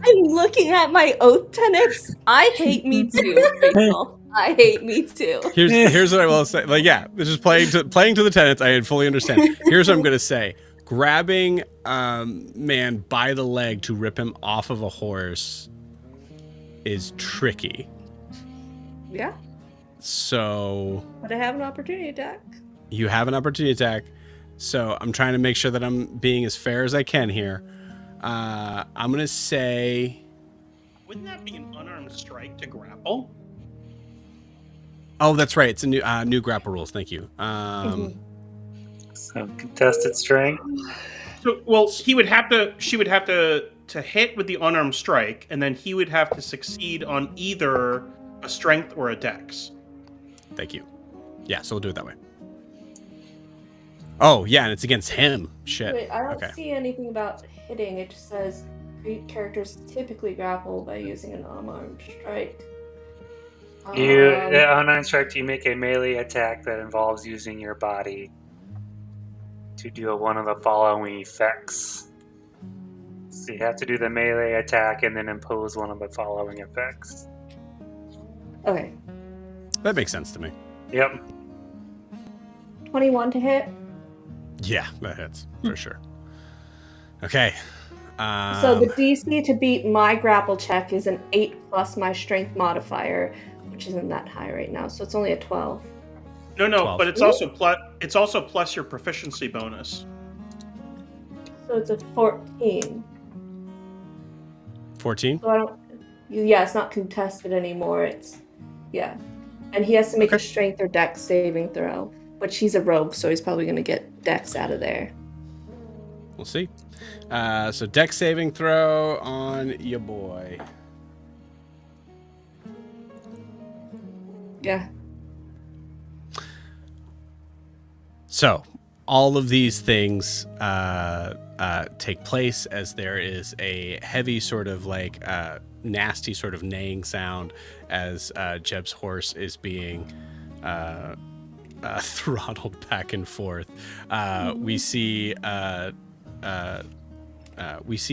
I'm looking at my oath tenets. I hate me too, Rachel. I hate me too. Here's what I will say. Like, yeah, this is playing to the tenants. I fully understand. Here's what I'm gonna say. Grabbing man by the leg to rip him off of a horse is tricky. Yeah, So but I have an opportunity attack. you have an opportunity attack. So I'm trying to make sure that I'm being as fair as I can here. I'm gonna say, Wouldn't that be an unarmed strike to grapple? oh, that's right. It's a new grapple rules. Thank you. So contested strength. So, well, she would have to hit with the unarmed strike, and then he would have to succeed on either a strength or a dex. Thank you. Yeah, so we'll do it that way. Oh, yeah, and it's against him. Shit. Wait, I don't Okay. see anything about hitting. It just says characters typically grapple by using an unarmed strike. Unarmed strike, you make a melee attack that involves using your body to do one of the following effects. So you have to do the melee attack and then impose one of the following effects. Okay, That makes sense to me. Yep. 21 to hit. Yeah, that hits for sure. Okay. So the DC to beat my grapple check is an 8 plus my strength modifier, which isn't that high right now. So it's only a 12. No, 12. but it's also plus your proficiency bonus. So it's a 14. 14. So I don't. Yeah, it's not contested anymore. Yeah, and he has to make a Okay. strength or dex saving throw. But he's a rogue, so he's probably gonna get dex out of there. We'll see. So dex saving throw on your boy. Yeah. So all of these things take place as there is a heavy sort of like nasty sort of neighing sound as Jeb's horse is being throttled back and forth. We see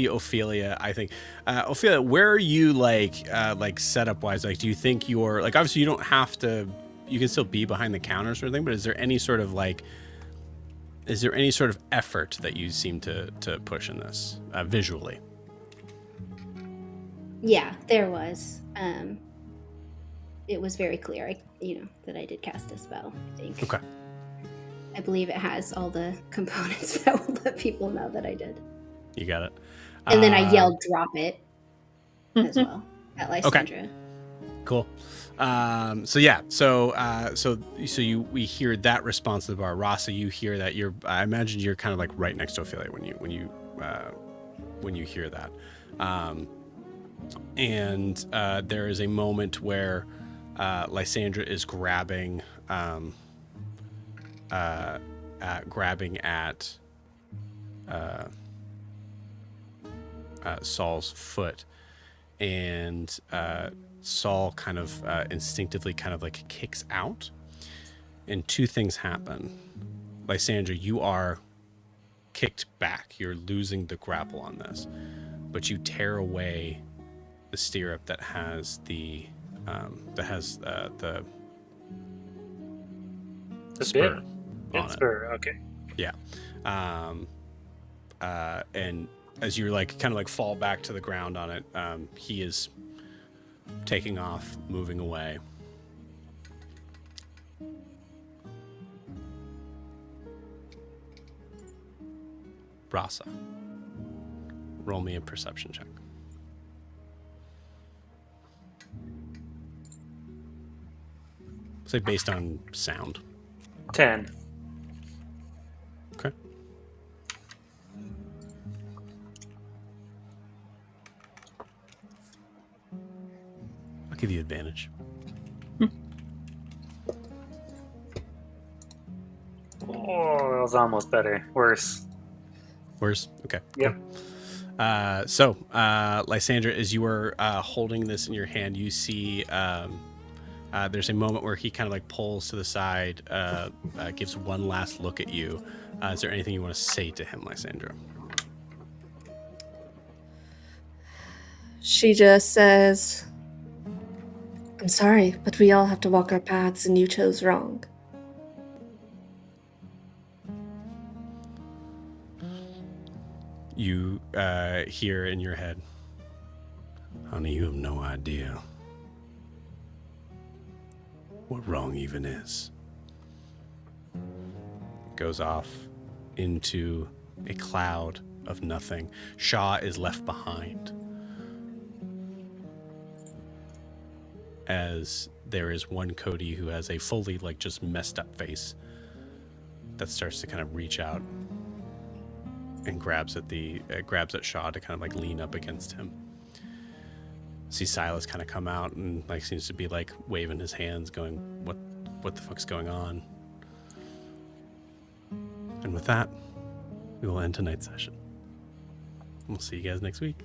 Ophelia. I think Ophelia, where are you like setup wise? Like, do you think you're like, obviously you don't have to, you can still be behind the counters or anything, but is there any sort of effort that you seem to push in this visually? Yeah, there was. It was very clear, that I did cast a spell, I think. Okay. I believe it has all the components that will let people know that I did. You got it. And then I yelled, drop it, as well, at Lysandra. Cool. We hear that response to the bar. Rasa, you hear that. I imagine you're kind of like right next to Ophelia when you hear that. And there is a moment where Lysandra is grabbing Saul's foot, and Saul kind of instinctively kind of like kicks out, and two things happen. Lysandra, you are kicked back. You're losing the grapple on this, but you tear away the stirrup that has the spur on it. Spur, okay. Yeah. And as you like kind of like fall back to the ground on it, he is taking off, moving away. Rasa, roll me a perception check. Say based on sound. 10. Okay. I'll give you advantage. Oh, that was almost better. Worse. Worse? Okay. Yep. So, Lysandra, as you were holding this in your hand, you see there's a moment where he kind of like pulls to the side, gives one last look at you. Is there anything you want to say to him, Lysandra? She just says, I'm sorry, but we all have to walk our paths and you chose wrong. You hear in your head, honey, you have no idea what wrong even is. Goes off into a cloud of nothing. Shaw is left behind as there is one Cody who has a fully like just messed up face that starts to kind of reach out and grabs at Shaw to kind of like lean up against him. See Silas kind of come out and like seems to be like waving his hands, going, "What the fuck's going on?" And with that, we will end tonight's session. We'll see you guys next week.